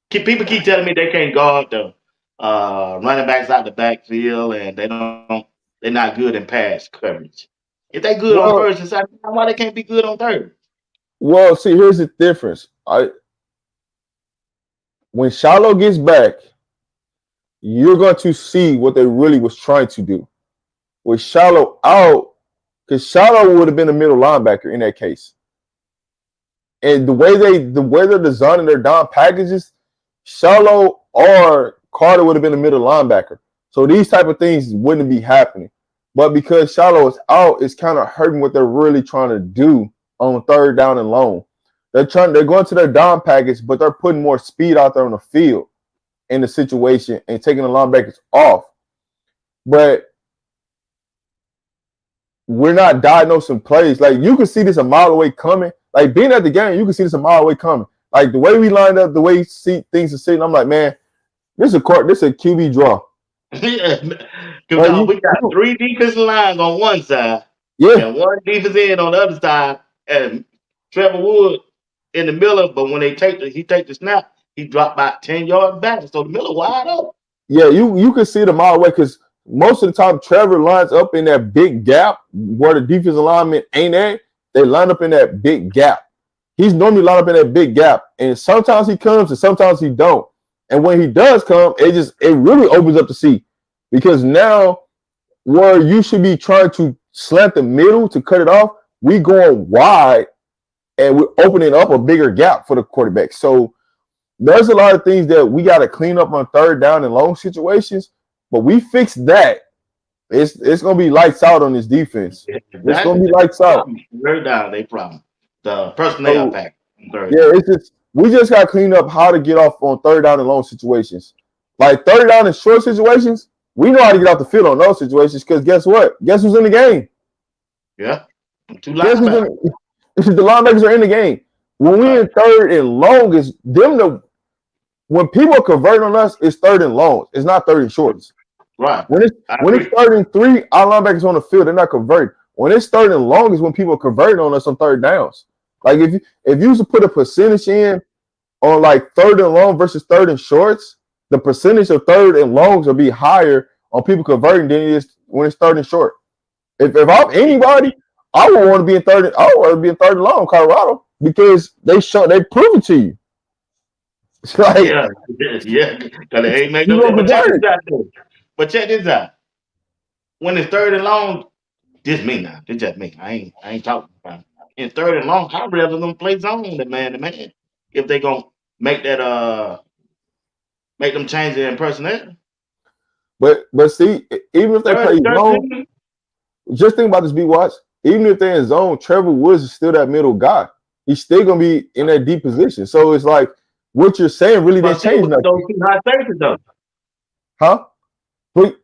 Speaker 1: People keep telling me they can't guard the running backs out the backfield, and they're not good in pass coverage. If they good on first and
Speaker 2: Well,
Speaker 1: second, why they can't be good on third?
Speaker 2: see, here's the difference. When Shiloh gets back, you're going to see what they really was trying to do. With Shiloh out, because Shiloh would have been a middle linebacker in that case. And the way they're designing their down packages, Shiloh or Carter would have been a middle linebacker. So these type of things wouldn't be happening. But because Shiloh is out, it's kind of hurting what they're really trying to do on third down and long. They're going to their down package, but they're putting more speed out there on the field in the situation and taking the linebackers off. But we're not diagnosing plays. Like, you can see this a mile away coming. Like, being at the game, you can see this a mile away coming. Like, the way we lined up, the way things are sitting, I'm like, man, this is a QB draw.
Speaker 1: Because we got three defensive lines on one side
Speaker 2: Yeah,
Speaker 1: and one defense end on the other side, and Trevor Wood in the middle. But when he take the snap, he dropped about 10 yards back, so the middle wide open.
Speaker 2: yeah, you can see it a mile away because most of the time Trevor lines up in that big gap where the defensive lineman ain't at. They line up in that big gap. He's normally lined up in that big gap, and sometimes he comes and sometimes he don't. And when he does come, it really opens up the seat because now where you should be trying to slant the middle to cut it off, we going wide and we're opening up a bigger gap for the quarterback. So there's a lot of things that we got to clean up on third down and long situations, but we fixed that. It's gonna be lights out on this defense. It's gonna be lights out.
Speaker 1: Third down, they problem. The personnel
Speaker 2: So
Speaker 1: pack. Third
Speaker 2: yeah,
Speaker 1: down.
Speaker 2: we just got to clean up how to get off on third down and long situations. Like third down and short situations, we know how to get off the field on those situations because guess what? Guess who's in the game?
Speaker 1: Yeah, two
Speaker 2: Guess who's
Speaker 1: linebackers.
Speaker 2: the linebackers are in the game. When we in third and long, is them when people convert on us, it's third and long. It's not third and shorts.
Speaker 1: Right.
Speaker 2: When it's third and three, our linebackers on the field, they're not converting. When it's third and long is when people are converting on us on third downs. Like if you used to put a percentage in on like third and long versus third and shorts, the percentage of third and longs will be higher on people converting than it is when it's third and short. If I'm anybody, I would want to be in third. I would want to be in third and long, Colorado, because they prove it to you. It's like
Speaker 1: Yeah, because they ain't make
Speaker 2: you
Speaker 1: no.
Speaker 2: gonna convert.
Speaker 1: But check this out. When it's third and long, this me now. This just me. I ain't talking about it. In third and long, I'd rather them play zone than man to man. If they gonna make that make them change their personnel.
Speaker 2: But see, even if they
Speaker 1: Third
Speaker 2: play
Speaker 1: and
Speaker 2: zone,
Speaker 1: 13,
Speaker 2: just think about this, BWatts. Even if they're in zone, Trevor Woods is still that middle guy. He's still gonna be in that deep position. So it's like what you're saying really
Speaker 1: but
Speaker 2: didn't
Speaker 1: still
Speaker 2: change
Speaker 1: with
Speaker 2: nothing,
Speaker 1: those two high safeties though.
Speaker 2: huh? But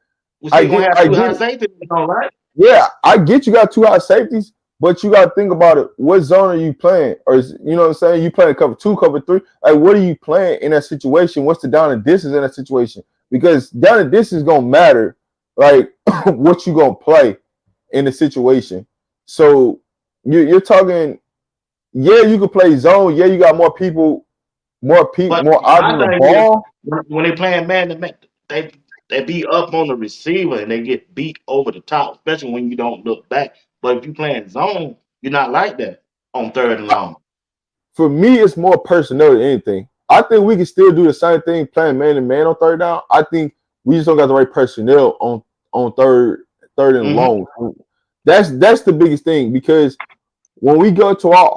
Speaker 1: We
Speaker 2: I
Speaker 1: still gonna
Speaker 2: get,
Speaker 1: have
Speaker 2: I
Speaker 1: two
Speaker 2: get
Speaker 1: high
Speaker 2: it.
Speaker 1: safeties, all right?
Speaker 2: Yeah, I get you got two high safeties, but you got to think about it. What zone are you playing? Or you know what I'm saying? You playing cover 2, cover 3. Like, what are you playing in that situation? What's the down and distance in that situation? Because down and distance is gonna matter, like what you gonna play in the situation. So you're talking, yeah, you can play zone. Yeah, you got more people, more
Speaker 1: But
Speaker 2: odds
Speaker 1: my
Speaker 2: on the
Speaker 1: thing is,
Speaker 2: ball.
Speaker 1: when they playing man to man, they be up on the receiver and they get beat over the top, especially when you don't look back. But if you playing zone, you're not like that on third and long.
Speaker 2: For me, it's more personnel than anything. I think we can still do the same thing playing man to man on third down. I think we just don't got the right personnel on third and
Speaker 1: Mm-hmm.
Speaker 2: long. That's the biggest thing because when we go to our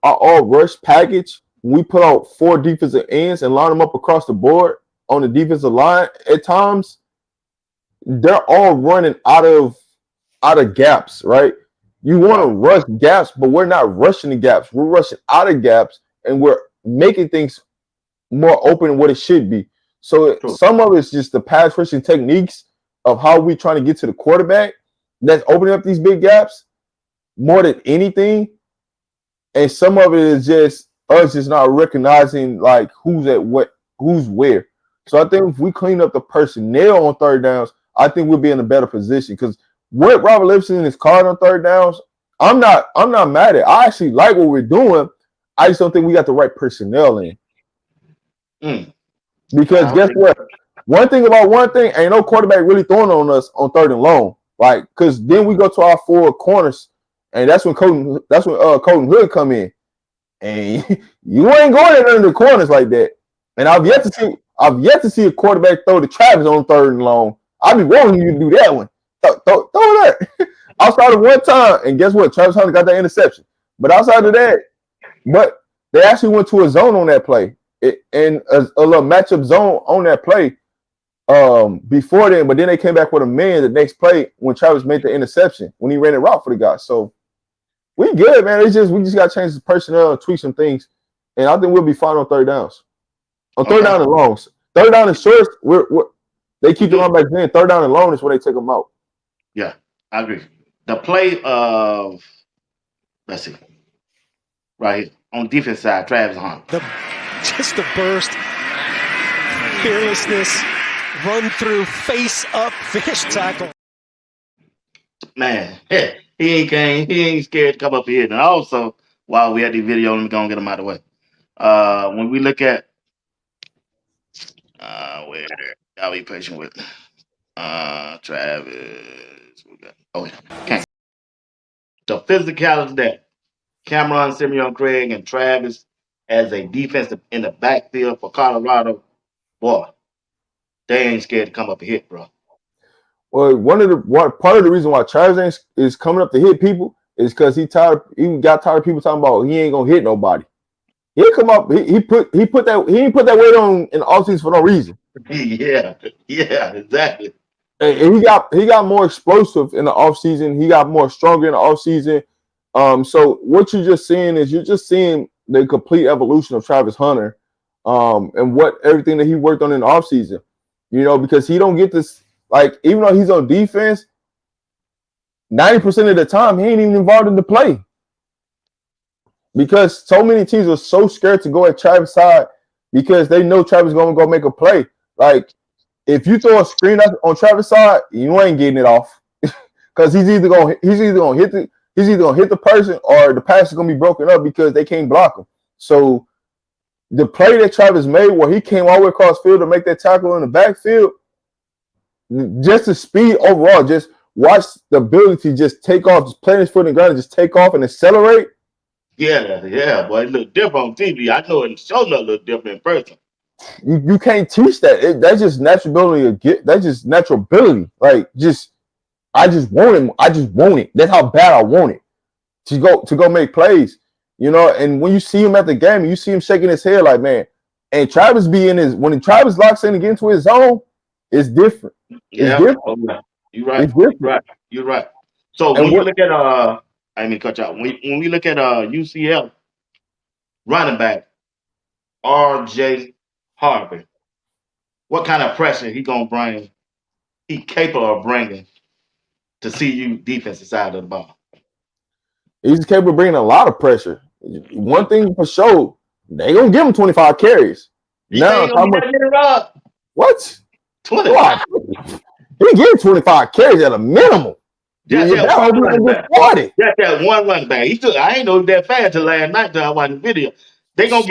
Speaker 2: all rush package, we put out 4 defensive ends and line them up across the board on the defensive line. At times, they're all running out of gaps, right? You want to rush gaps, but we're not rushing the gaps. We're rushing out of gaps, and we're making things more open than what it should be. So
Speaker 1: True.
Speaker 2: some of it's just the pass rushing techniques of how we trying to get to the quarterback that's opening up these big gaps more than anything. And some of it is just us just not recognizing like who's at what, who's where. So I think if we clean up the personnel on third downs, I think we'll be in a better position because what Robert Livingston is calling on third downs I'm not mad at it. I actually like what we're doing. I just don't think we got the right personnel in. Because guess what? One thing, ain't no quarterback really throwing on us on 3rd and long. Like, because then we go to our 4 corners, and that's when Colton Hood come in. And you ain't going in under the corners like that. And I've yet to see a quarterback throw to Travis on 3rd and long. I'd be wanting you to do that one. Throw that. Outside of one time, and guess what? Travis Hunter got that interception. But outside of that, but they actually went to a zone on that play, and a little matchup zone on that play before then. But then they came back with a man the next play when Travis made the interception when he ran a route for the guy. So we good, man. We just got to change the personnel and tweak some things, and I think we'll be fine on 3rd downs. On 3rd down and longs, 3rd down and shorts, they keep them on back then. 3rd down and long is where they take them out.
Speaker 1: Yeah, I agree. The play of, let's see, right here on defense side, Travis Hunter.
Speaker 5: Just the burst, fearlessness, run through, face up, finish tackle.
Speaker 1: Man, he ain't scared to come up here. And also, while we had the video, let me go and get him out of the way. When we look at where gotta be patient with Travis. Okay. The physicality that Cameron, Simeon, Craig, and Travis as a defensive in the backfield for Colorado, boy, they ain't scared to come up and hit, bro.
Speaker 2: Well, part of the reason why Travis is coming up to hit people is because he got tired of people talking about he ain't gonna hit nobody. He come up, he didn't put that weight on in the offseason for no reason.
Speaker 1: Yeah, exactly.
Speaker 2: And he got more explosive in the offseason. He got more stronger in the offseason. So what you're just seeing is the complete evolution of Travis Hunter, and everything that he worked on in the offseason. You know, because he don't get this, like, even though he's on defense, 90% of the time he ain't even involved in the play. Because so many teams are so scared to go at Travis' side because they know Travis is going to go make a play. Like, if you throw a screen on Travis' side, you ain't getting it off because he's either going to hit the person or the pass is going to be broken up because they can't block him. So the play that Travis made where he came all the way across field to make that tackle in the backfield, just the speed overall, just watch the ability to just take off, just plant his foot in the ground and just take off and accelerate.
Speaker 1: Yeah, boy, it look different on TV. I know it showed a little different in person.
Speaker 2: You can't teach that. That's just natural ability. That's just natural ability. Like, I just want it. I just want it. That's how bad I want it to go make plays. You know, and when you see him at the game, you see him shaking his head like, man. And Travis when Travis locks in and gets into his zone, it's different.
Speaker 1: Yeah,
Speaker 2: it's different.
Speaker 1: You're right.
Speaker 2: It's different.
Speaker 1: You're right. So when you look at I didn't mean to cut you out. When we look at UCF running back RJ Harvey, what kind of pressure he gonna bring? He capable of bringing to CU defensive side of the ball.
Speaker 2: He's capable of bringing a lot of pressure. One thing for sure, they gonna give him 25 carries. Now, how much? What?
Speaker 1: 25.
Speaker 2: He getting 25 carries at a minimum.
Speaker 1: Just that one running back. I ain't know that fast till last night till I watched the video. He gonna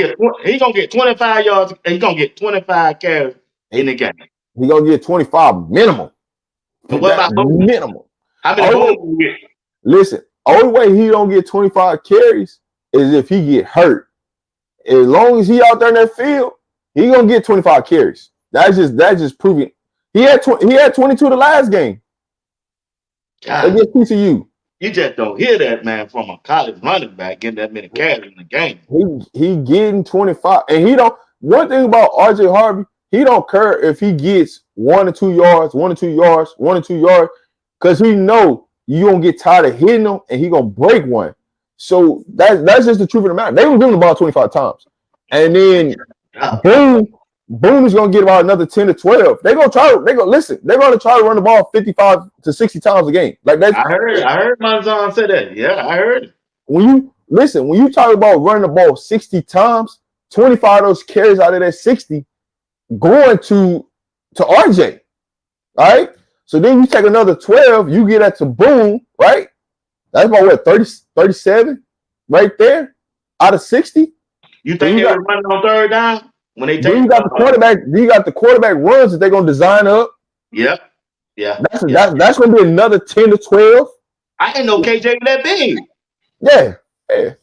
Speaker 1: get 25 yards. He gonna get 25 carries in the game.
Speaker 2: He gonna get 25 minimum.
Speaker 1: But what about
Speaker 2: minimum?
Speaker 1: How many goals will he get?
Speaker 2: Listen, only way he don't get 25 carries is if he get hurt. As long as he out there in that field, he gonna get 25 carries. That's just proving. He had 22 the last game. Against TCU.
Speaker 1: You just don't hear that, man, from a college running back getting that many carries in the game.
Speaker 2: He getting 25, and he don't. One thing about RJ Harvey, he don't care if he gets 1 or 2 yards, because he know you gonna get tired of hitting him, and he gonna break one. So that's just the truth of the matter. They gonna give him the ball 25 times, and then Boom is gonna get about another 10 to 12. They're gonna try to run the ball 55 to 60 times a game. Like that.
Speaker 1: I heard Manzon say that. Yeah, I heard it.
Speaker 2: When you talk about running the ball 60 times, 25 of those carries out of that 60 going to RJ. All right. So then you take another 12, you get that to Boom, right? That's about what 30, 37 right there out of 60.
Speaker 1: You
Speaker 2: So
Speaker 1: think they were running on third down when they
Speaker 2: then
Speaker 1: take?
Speaker 2: you got the quarterback. Then you got the quarterback runs that they're gonna design up.
Speaker 1: Yep. Yeah.
Speaker 2: That's gonna be another 10 to 12.
Speaker 1: I didn't know KJ was that big.
Speaker 2: Yeah, yeah.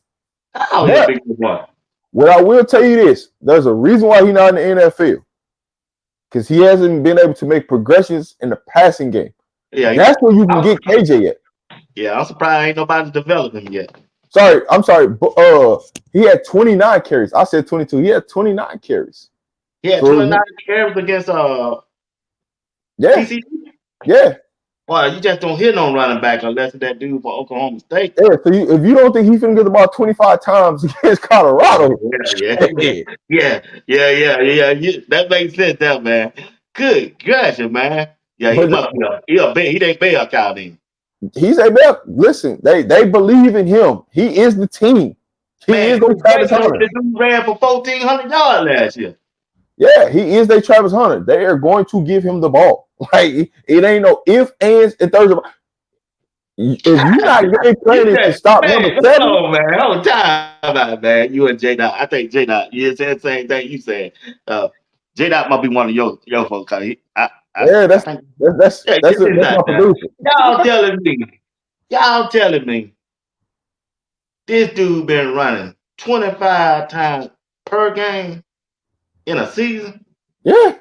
Speaker 1: Oh, yeah,
Speaker 2: But
Speaker 1: big one.
Speaker 2: what I will tell you this: there's a reason why he's not in the NFL because he hasn't been able to make progressions in the passing game.
Speaker 1: Yeah,
Speaker 2: That's where you can get KJ at.
Speaker 1: Yeah, I'm surprised ain't nobody developed him yet.
Speaker 2: Sorry, I'm sorry. He had 29 carries. I said 22. He had 29 carries.
Speaker 1: He had 29 carries against TCU.
Speaker 2: Yeah.
Speaker 1: Well, you just don't hit on running back unless it's that dude for Oklahoma State.
Speaker 2: Yeah. So if you don't think he's gonna get the ball 25 times against Colorado,
Speaker 1: yeah. That makes sense, that man. Good gracious, man. Yeah, he must be he ain't Bell cow then.
Speaker 2: He's a bell. Listen, they believe in him. He is the team. He is the Travis Hunter.
Speaker 1: The dude ran for 1,400 yards last year.
Speaker 2: Yeah, he is their Travis Hunter. They are going to give him the ball. Like it ain't no if, ands, and thirds. If you're not game planning to stop number 7,
Speaker 1: oh man, hold time about man. You and J Dot. I think J Dot. You said the same thing you said. J Dot might be one of your folks. That's my producer. Y'all telling me this dude been running 25 times per game in a season?
Speaker 2: Yeah.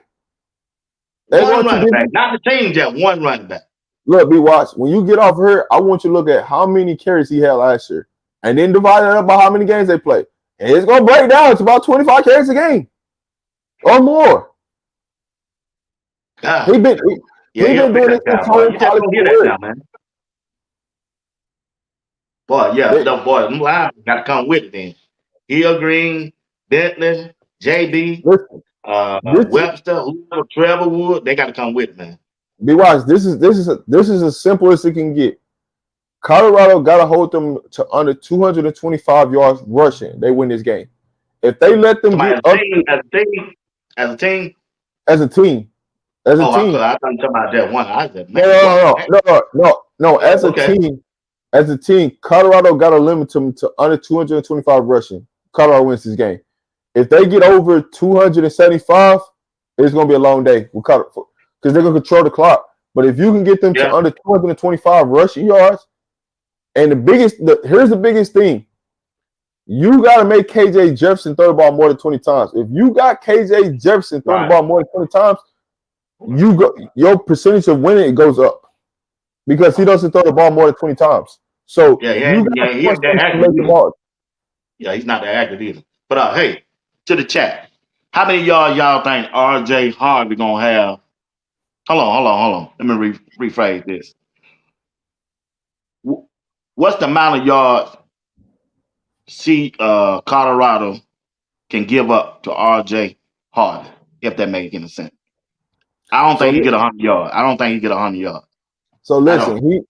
Speaker 1: One running back, not the team, just one running back.
Speaker 2: Look, BWatts, when you get off here, I want you to look at how many carries he had last year and then divide it up by how many games they play. And it's going to break down. It's about 25 carries a game or more.
Speaker 1: God.
Speaker 2: He's been doing this his whole college career.
Speaker 1: Man. Boy, them lines got to come with it then. Hill Green, Bentley, JB, Webster, Trevor Wood, they got to come with it, man.
Speaker 2: BWatts, this is as simple as it can get. Colorado got to hold them to under 225 yards rushing. They win this game. If they let them get up
Speaker 1: as a team.
Speaker 2: I thought you
Speaker 1: were talking about that one. I said, man,
Speaker 2: no. As a team, Colorado got to limit them to under 225 rushing. Colorado wins this game. If they get over 275, it's going to be a long day with Colorado because they're going to control the clock. But if you can get them to under 225 rushing yards, and here's the biggest thing. You got to make KJ Jefferson throw the ball more than 20 times. If you got KJ Jefferson throw the ball more than 20 times, your percentage of winning goes up because he doesn't throw the ball more than 20 times. So
Speaker 1: he's not that active either. But hey, to the chat, how many y'all think RJ Harvey gonna have? Hold on. Let me rephrase this. What's the amount of yards Colorado can give up to RJ Harvey, if that makes any sense? I don't think he get 100 yards.
Speaker 2: So listen,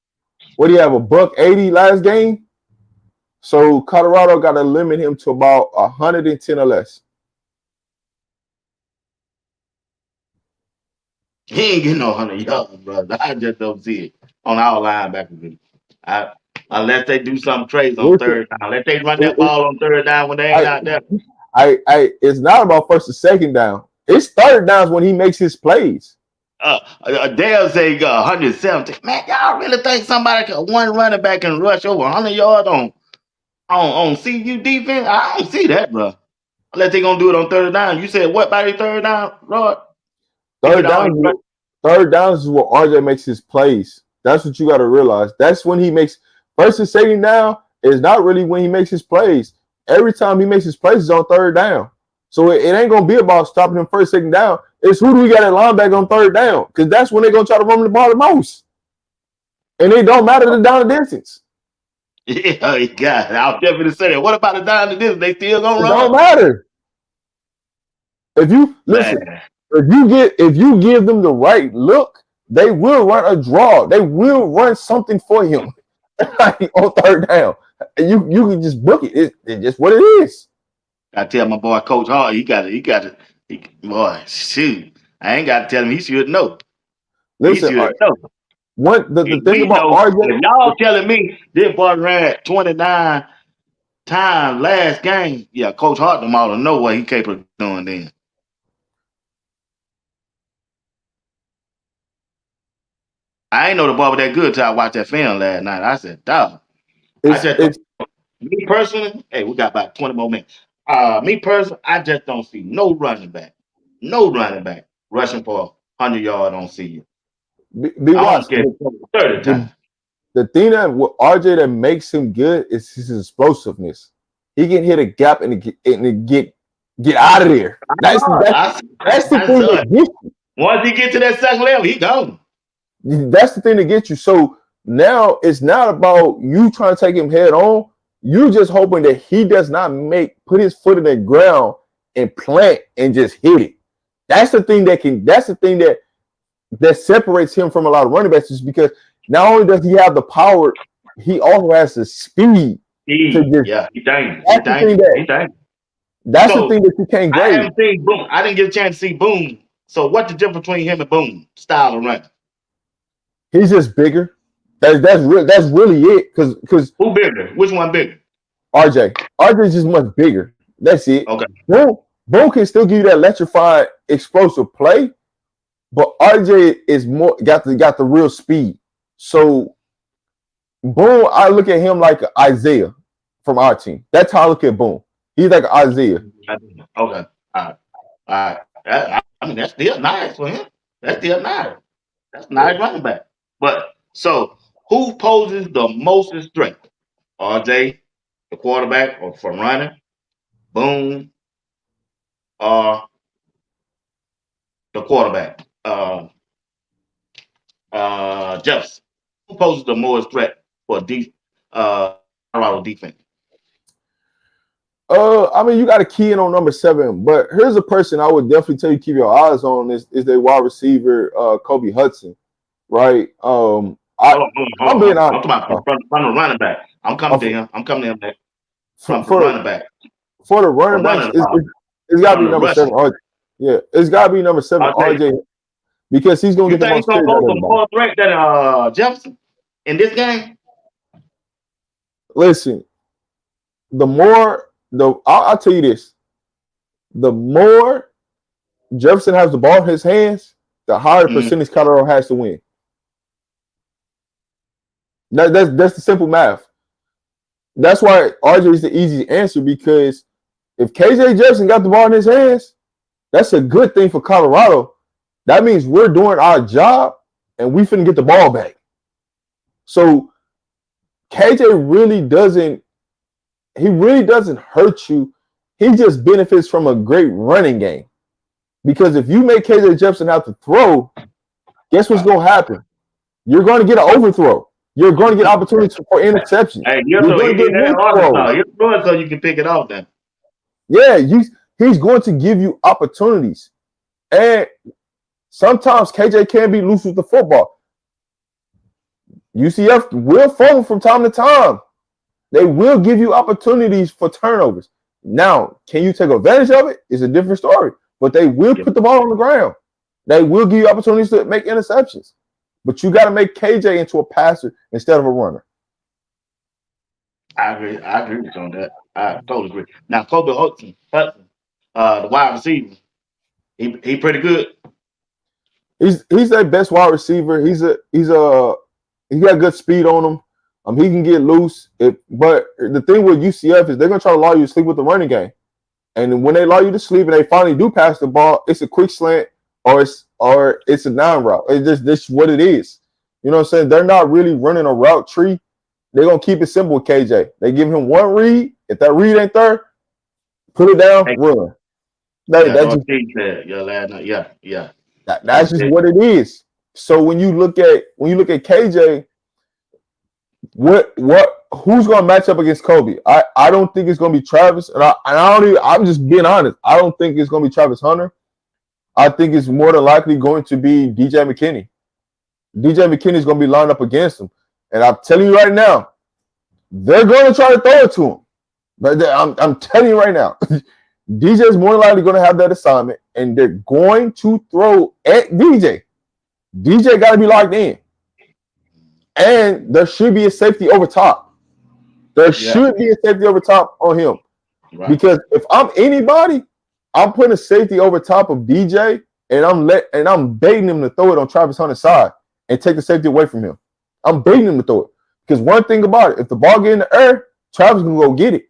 Speaker 2: what do you have, $180 last game? So Colorado got to limit him to about 110 or less.
Speaker 1: He ain't getting no 100 yards, brother. I just don't see it on our linebackers. Unless they do something crazy on third down. Unless they run that ball on third down when they ain't out there.
Speaker 2: It's not about first and second down. It's third downs when he makes his plays.
Speaker 1: Dale say 117. Man, y'all really think one running back can rush over 100 yards on CU defense? I don't see that, bro. Unless they gonna do it on third down. You said what by the third down, Lord? Third
Speaker 2: down is where RJ makes his plays. That's what you got to realize. That's when he makes first and second down is not really when he makes his plays. Every time he makes his plays is on third down. So it ain't gonna be about stopping him first, second down. It's who do we got at linebacker on third down? Because that's when they're gonna try to run the ball the most. And it don't matter the down the distance.
Speaker 1: Yeah, God, I was definitely say that. What about the down the distance? They still gonna run?
Speaker 2: It don't matter. If you listen, if you give them the right look, they will run a draw. They will run something for him on third down. You can just book it. It's just what it is.
Speaker 1: I tell my boy Coach Hart, boy, shoot. I ain't got to tell him. He should know.
Speaker 2: Listen, The thing
Speaker 1: We
Speaker 2: about
Speaker 1: know
Speaker 2: RJ,
Speaker 1: if y'all telling me this boy ran 29 times last game, yeah, Coach Hart them all to know what he capable of doing then. I ain't know the boy was that good till I watched that film last night. I said, dog. I just don't.
Speaker 2: it's
Speaker 1: Me personally, hey, we got about 20 more minutes. Me personally, I just don't see no running back rushing for 100 yards on see
Speaker 2: be
Speaker 1: I don't
Speaker 2: watched.
Speaker 1: care 30 times.
Speaker 2: The thing that with RJ that makes him good is his explosiveness. He can hit a gap and get out of there.
Speaker 1: I,
Speaker 2: That's the
Speaker 1: I
Speaker 2: thing
Speaker 1: saw
Speaker 2: that
Speaker 1: it.
Speaker 2: gets
Speaker 1: Once he get to that second level, he gone.
Speaker 2: you. That's the thing that gets you. So now it's not about you trying to take him head on. You just hoping that he does not put his foot in the ground and plant and just hit it. That's the thing that separates him from a lot of running backs is because not only does he have the power, he also has the speed to just.
Speaker 1: He dangerous.
Speaker 2: That's the thing
Speaker 1: He dangerous.
Speaker 2: that's the
Speaker 1: So
Speaker 2: thing that you can't
Speaker 1: I
Speaker 2: grade.
Speaker 1: haven't seen Boom. I didn't get a chance to see Boom. So what's the difference between him and Boom? Style of running.
Speaker 2: He's just bigger. That's really it. Because
Speaker 1: Who bigger? Which one bigger?
Speaker 2: RJ is just much bigger. That's it.
Speaker 1: Okay.
Speaker 2: Boom can still give you that electrifying, explosive play, but RJ is more got the real speed. So Boom, I look at him like Isaiah from our team. That's how I look at Boom. He's like Isaiah.
Speaker 1: Okay. All right. All right. I mean, that's still nice for him. That's still nice. That's nice running back. But so who poses the most threat? RJ, the quarterback, or for running? Boom, or the quarterback? Jefferson. Who poses the most threat for Colorado defense?
Speaker 2: I mean, you got to key in on number 7, but here's a person I would definitely tell you keep your eyes on is their wide receiver, Kobe Hudson, right? I'm being
Speaker 1: I'm talking
Speaker 2: honest.
Speaker 1: about from the running back. I'm coming to him. I'm coming to him next. From the
Speaker 2: For
Speaker 1: running back.
Speaker 2: the running
Speaker 1: From
Speaker 2: backs,
Speaker 1: running about.
Speaker 2: it's got to
Speaker 1: From
Speaker 2: be
Speaker 1: the
Speaker 2: number 7.
Speaker 1: rushing.
Speaker 2: Yeah, it's got to be number 7, RJ, because he's gonna
Speaker 1: You
Speaker 2: get the
Speaker 1: think he's
Speaker 2: most
Speaker 1: gonna
Speaker 2: carries out
Speaker 1: pose
Speaker 2: of
Speaker 1: a
Speaker 2: everybody.
Speaker 1: more threat than Jefferson in this game?
Speaker 2: Listen, I'll tell you this: the more Jefferson has the ball in his hands, the higher percentage Colorado has to win. That's the simple math. That's why RJ is the easy answer because if KJ Jefferson got the ball in his hands, that's a good thing for Colorado. That means we're doing our job and we finna get the ball back. So KJ really doesn't hurt you. He just benefits from a great running game. Because if you make KJ Jefferson have to throw, guess what's going to happen? You're going to get an overthrow. You're going to get opportunities for interceptions.
Speaker 1: Hey,
Speaker 2: You're going to get
Speaker 1: Arkansas. You're throwing so you can pick it off then.
Speaker 2: Yeah, he's going to give you opportunities. And sometimes KJ can be loose with the football. UCF will fumble from time to time. They will give you opportunities for turnovers. Now, can you take advantage of it? It's a different story. But they will put the ball on the ground. They will give you opportunities to make interceptions. But you got to make KJ into a passer instead of a runner.
Speaker 1: I agree with you on that. I totally agree. Now, Kobe Hudson, the wide receiver, he pretty good.
Speaker 2: He's their best wide receiver. He got good speed on him. He can get loose. But the thing with UCF is they're gonna try to allow you to sleep with the running game. And when they allow you to sleep and they finally do pass the ball, it's a quick slant or it's a down route. It's just this what it is. You know what I'm saying? They're not really running a route tree. They're gonna keep it simple with KJ. They give him one read. If that read ain't there, put it down, run. That's just what it is. So when you look at KJ, who's gonna match up against Kobe? I don't think it's gonna be Travis, I'm just being honest. I don't think it's gonna be Travis Hunter. I think it's more than likely going to be DJ McKinney. DJ McKinney is gonna be lined up against him, and I'm telling you right now, they're gonna try to throw it to him. But I'm telling you right now, DJ is more likely going to have that assignment, and they're going to throw at DJ. DJ got to be locked in. And there should be a safety over top. There should be a safety over top on him.
Speaker 1: Right.
Speaker 2: Because if I'm anybody, I'm putting a safety over top of DJ, and I'm baiting him to throw it on Travis Hunter's side and take the safety away from him. I'm baiting him to throw it. Because one thing about it, if the ball get in the air, Travis can go get it.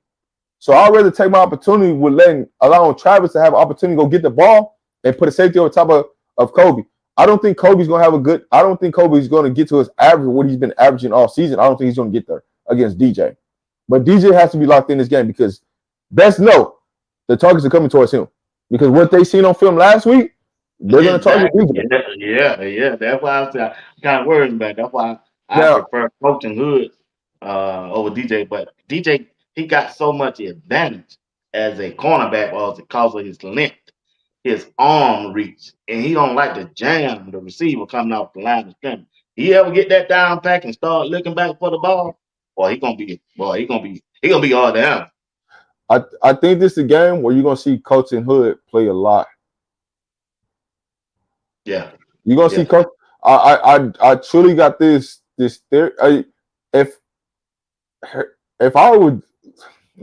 Speaker 2: So I'd rather take my opportunity with allowing Travis to have an opportunity to go get the ball and put a safety over top of Kobe. I don't think Kobe's going to get to his average, what he's been averaging all season. I don't think he's going to get there against DJ. But DJ has to be locked in this game because best know the targets are coming towards him. Because what they seen on film last week, they're going to target DJ.
Speaker 1: Yeah. That's why I'm kind of worried about it. That's why I prefer Colton Hood over DJ. But DJ, he got so much advantage as a cornerback because of his length, his arm reach, and he don't like to jam the receiver coming off the line of scrimmage. He ever get that down pack and start looking back for the ball, he gonna be all down.
Speaker 2: I think this is a game where you're gonna see Colton Hood play a lot.
Speaker 1: Yeah,
Speaker 2: you're gonna see Coach. I truly got this theory. If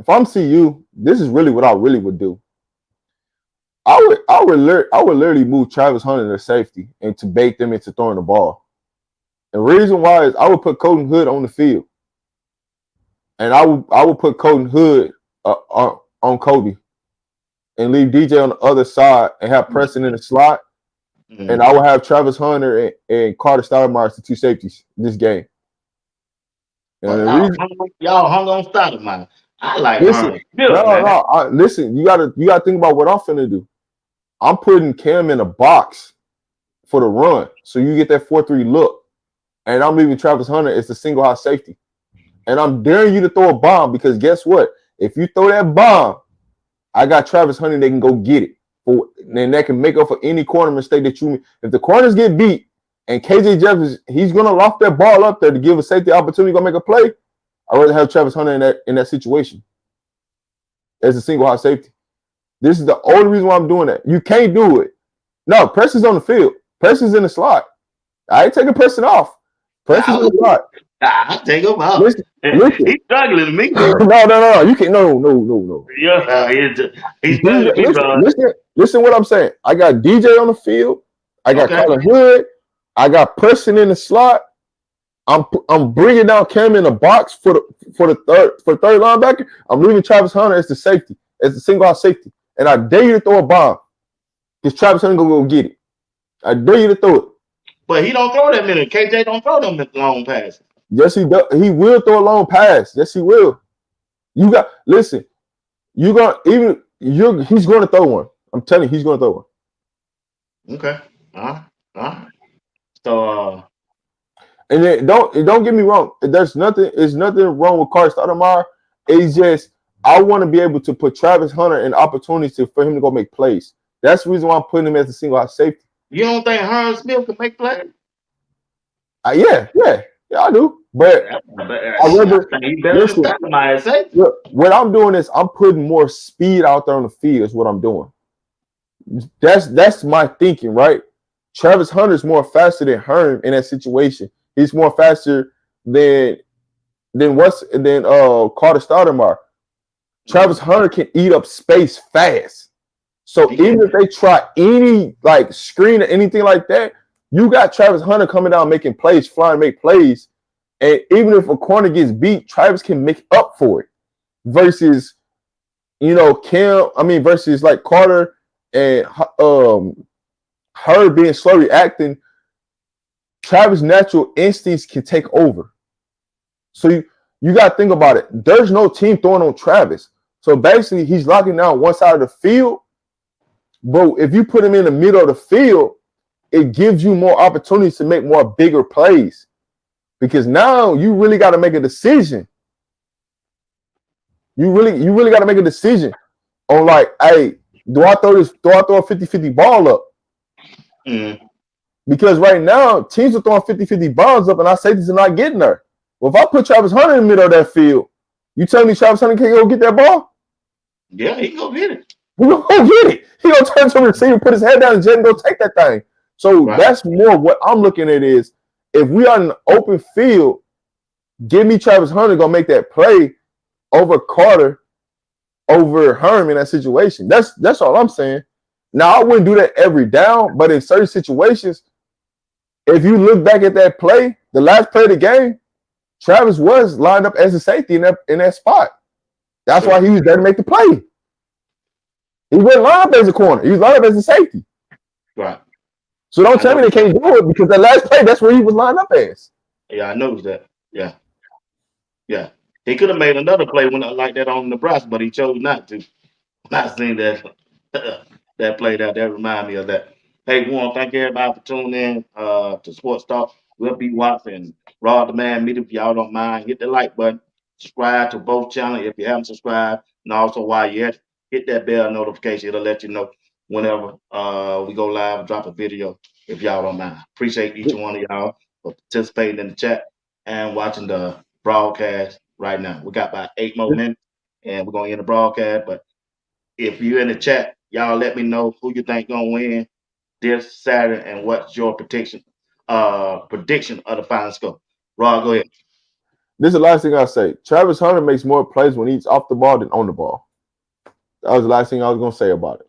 Speaker 2: I'm CU, this is really what I really would do. I would literally move Travis Hunter to safety and to bait them into throwing the ball. The reason why is I would put Colton Hood on the field, and I would put Colton Hood on Kobe, and leave DJ on the other side and have Preston in the slot, and I would have Travis Hunter and Carter Stoudemire as the two safeties this game.
Speaker 1: And y'all hung on Stoudemire. I like Hunter.
Speaker 2: Listen, you gotta think about what I'm finna do. I'm putting Cam in a box for the run, so you get that 4-3 look, and I'm leaving Travis Hunter as the single high safety, and I'm daring you to throw a bomb because guess what? If you throw that bomb, I got Travis Hunter. They can go get it, and that can make up for any corner mistake that you. If the corners get beat and KJ Jefferson, he's gonna loft that ball up there to give a safety opportunity to go make a play. I'd rather have Travis Hunter in that situation as a single high safety. This is the only reason why I'm doing that. You can't do it. No, Preston's on the field. Preston's in the slot. I ain't taking Preston off. Preston's in the slot.
Speaker 1: I take him out.
Speaker 2: Listen.
Speaker 1: He's struggling to me.
Speaker 2: No. You can't. No.
Speaker 1: Yeah, he's struggling.
Speaker 2: Listen what I'm saying. I got DJ on the field. I got Colin Hood. I got Preston in the slot. I'm bringing down Cam in the box for the third linebacker. I'm leaving Travis Hunter as the safety, as the single out safety, and I dare you to throw a bomb because Travis Hunter gonna go get it. I dare you to throw it.
Speaker 1: But he don't throw that many. KJ don't throw them long passes.
Speaker 2: Yes, he does. He will throw a long pass. Yes, he will. He's going to throw one. I'm telling you, he's going to throw one.
Speaker 1: Okay. All right. So,
Speaker 2: and then don't get me wrong. There's nothing wrong with Carter Stoudemire. It's just I want to be able to put Travis Hunter in opportunities for him to go make plays. That's the reason why I'm putting him as a single high safety.
Speaker 1: You don't think Herm Smith can make plays?
Speaker 2: Yeah, I do. But I rather what I'm doing is I'm putting more speed out there on the field. Is what I'm doing. That's my thinking, right? Travis Hunter's more faster than Herm in that situation. He's more faster than Carter Stoudemire. Travis Hunter can eat up space fast. So even if they try any screen or anything like that, you got Travis Hunter coming down making plays, flying, make plays. And even if a corner gets beat, Travis can make up for it. Versus, versus like Carter and her being slow reacting, Travis' natural instincts can take over. So you got to think about it. There's no team throwing on Travis. So basically, he's locking down one side of the field. But if you put him in the middle of the field, it gives you more opportunities to make more bigger plays. Because now you really got to make a decision. You really got to make a decision on hey, do I throw a 50-50 ball up?
Speaker 1: Mm-hmm.
Speaker 2: Because right now, teams are throwing 50-50 balls up and our safeties are not getting there. Well, if I put Travis Hunter in the middle of that field, you tell me Travis Hunter can't go get that ball?
Speaker 1: Yeah, he can go get it.
Speaker 2: He gonna go get it. He gonna turn to the receiver, put his head down, and go take that thing. So That's more what I'm looking at is if we are in an open field, give me Travis Hunter gonna make that play over Carter, over Herm in that situation. That's all I'm saying. Now I wouldn't do that every down, but in certain situations, if you look back at that play, the last play of the game, Travis was lined up as a safety in that spot. That's why he was there to make the play. He wasn't lined up as a corner. He was lined up as a safety.
Speaker 1: Right.
Speaker 2: So don't tell me they can't do it because that last play, that's where he was lined up as.
Speaker 1: Yeah, I noticed that. Yeah. Yeah. He could have made another play like that on Nebraska, but he chose not to. I seen that that play that remind me of that. Hey, we want to thank everybody for tuning in to Sports Talk. We'll be watching RobDaManMedia. If y'all don't mind, hit the like button, subscribe to both channels if you haven't subscribed, and also while you're at it, hit that bell notification. It'll let you know whenever we go live and drop a video. If y'all don't mind, appreciate each one of y'all for participating in the chat and watching the broadcast right now. We got about 8 more minutes, and we're gonna end the broadcast, but if you're in the chat, y'all let me know who you think gonna win this Saturday and what's your prediction of the final score. Rod, go ahead.
Speaker 2: This is the last thing I'll say. Travis Hunter makes more plays when he's off the ball than on the ball. That was the last thing I was gonna say about
Speaker 1: it.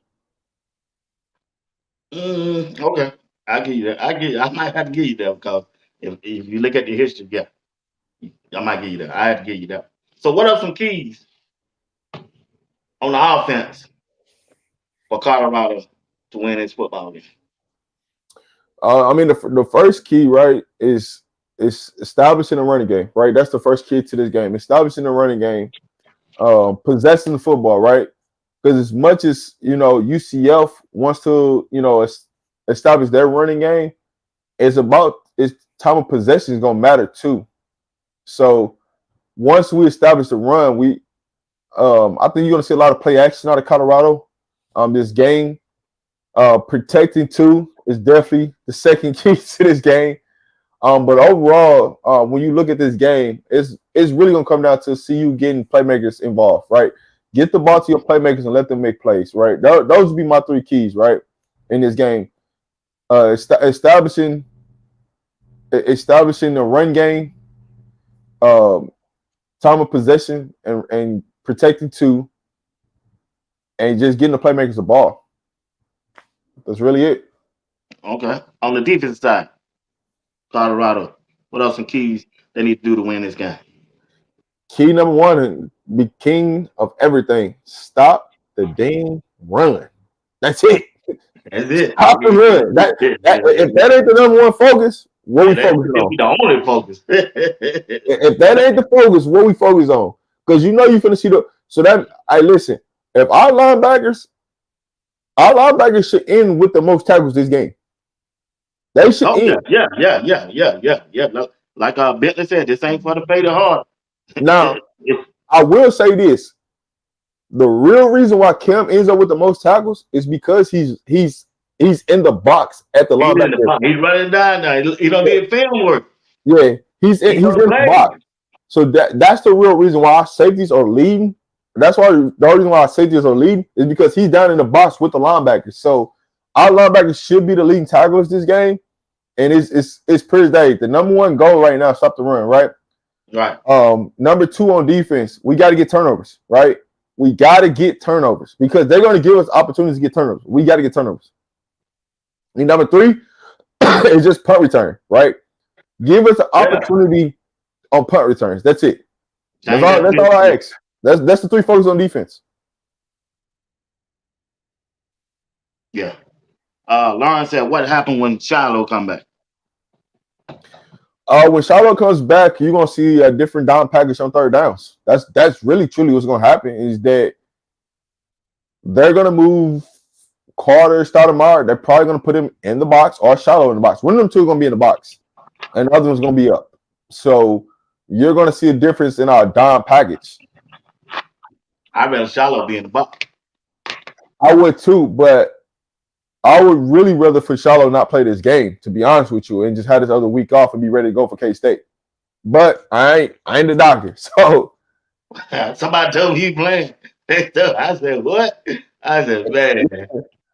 Speaker 1: Okay, I'll give you that. I might have to give you that because if you look at the history, yeah, I might give you that. I have to give you that. So, what are some keys on the offense for Colorado to win this football game?
Speaker 2: I mean, the first key, right, is establishing a running game, right? That's the first key to this game. Establishing a running game, possessing the football, right? Because as much as, UCF wants to, establish their running game, it's time of possession is going to matter too. So once we establish the run, I think you're going to see a lot of play action out of Colorado this game. Protecting too is definitely the second key to this game. But overall, when you look at this game, it's really going to come down to see you getting playmakers involved, right? Get the ball to your playmakers and let them make plays, right? Those would be my 3 keys, right, in this game. Establishing the run game, time of possession, and protecting too, and just getting the playmakers the ball. That's really it.
Speaker 1: Okay. On the defense side, Colorado, what are some keys they need to do to win this game?
Speaker 2: Key number 1, and be king of everything. Stop the dang run. That's it.
Speaker 1: That's it.
Speaker 2: Stop the run. If that ain't the number 1 focus, what we focusing on?
Speaker 1: The only focus.
Speaker 2: If that ain't the focus, what we focus on? Because you're finna see listen. If our linebackers should end with the most tackles this game. They should end.
Speaker 1: Yeah. Like Bentley said, this ain't for the faint of heart.
Speaker 2: Now, I will say this. The real reason why Cam ends up with the most tackles is because he's in the box at the linebacker.
Speaker 1: He's running down now. He don't need film work.
Speaker 2: Yeah, he's in the box. So that's the real reason why our safeties are leading. That's why the reason why our safeties are leading is because he's down in the box with the linebackers. So our linebackers should be the leading tacklers this game. And it's pretty day. The number 1 goal right now is stop the run, right?
Speaker 1: Right.
Speaker 2: Number 2 on defense, we got to get turnovers, right? We got to get turnovers because they're going to give us opportunities to get turnovers. We got to get turnovers. And number 3 is just punt return, right? Give us an opportunity on punt returns. That's it. That's all I ask. That's the 3 focus on defense.
Speaker 1: Yeah. Lauren said, what happened when Shiloh come back?
Speaker 2: When Shiloh comes back, you're gonna see a different down package on third downs. That's really truly what's gonna happen is that they're gonna move Carter, Stoudemire. They're probably gonna put him in the box or Shiloh in the box. One of them 2 are gonna be in the box, and the other one's gonna be up. So you're gonna see a difference in our down package.
Speaker 1: I'd rather Shiloh be in the box.
Speaker 2: I would too, but I would really rather for Shiloh not play this game, to be honest with you, and just have this other week off and be ready to go for K-State. But I ain't the doctor, so
Speaker 1: somebody told me he playing. I said, what? I said, man.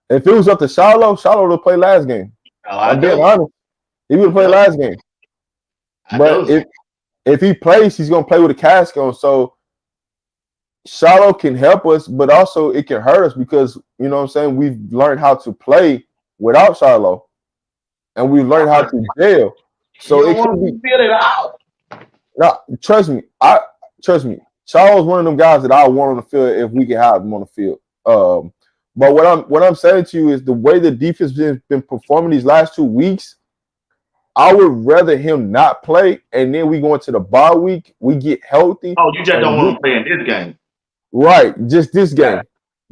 Speaker 2: If it was up to Shiloh would have played last game. I'm being honest. He would have played last game.
Speaker 1: I
Speaker 2: But
Speaker 1: do.
Speaker 2: if he plays, he's gonna play with a cast on. So Shiloh can help us, but also it can hurt us because you know what I'm saying. We've learned how to play without Shiloh, and we've learned how to jail.
Speaker 1: You
Speaker 2: So
Speaker 1: don't
Speaker 2: it
Speaker 1: want
Speaker 2: could
Speaker 1: to
Speaker 2: be.
Speaker 1: feel it out.
Speaker 2: No, trust me. Trust me. Shiloh's one of them guys that I want on the field if we can have him on the field. But what I'm saying to you is the way the defense has been performing these last 2 weeks. I would rather him not play, and then we go into the bye week. We get healthy,
Speaker 1: Oh, you just don't
Speaker 2: and
Speaker 1: want to play in this game.
Speaker 2: right, just this
Speaker 1: Got it.
Speaker 2: game,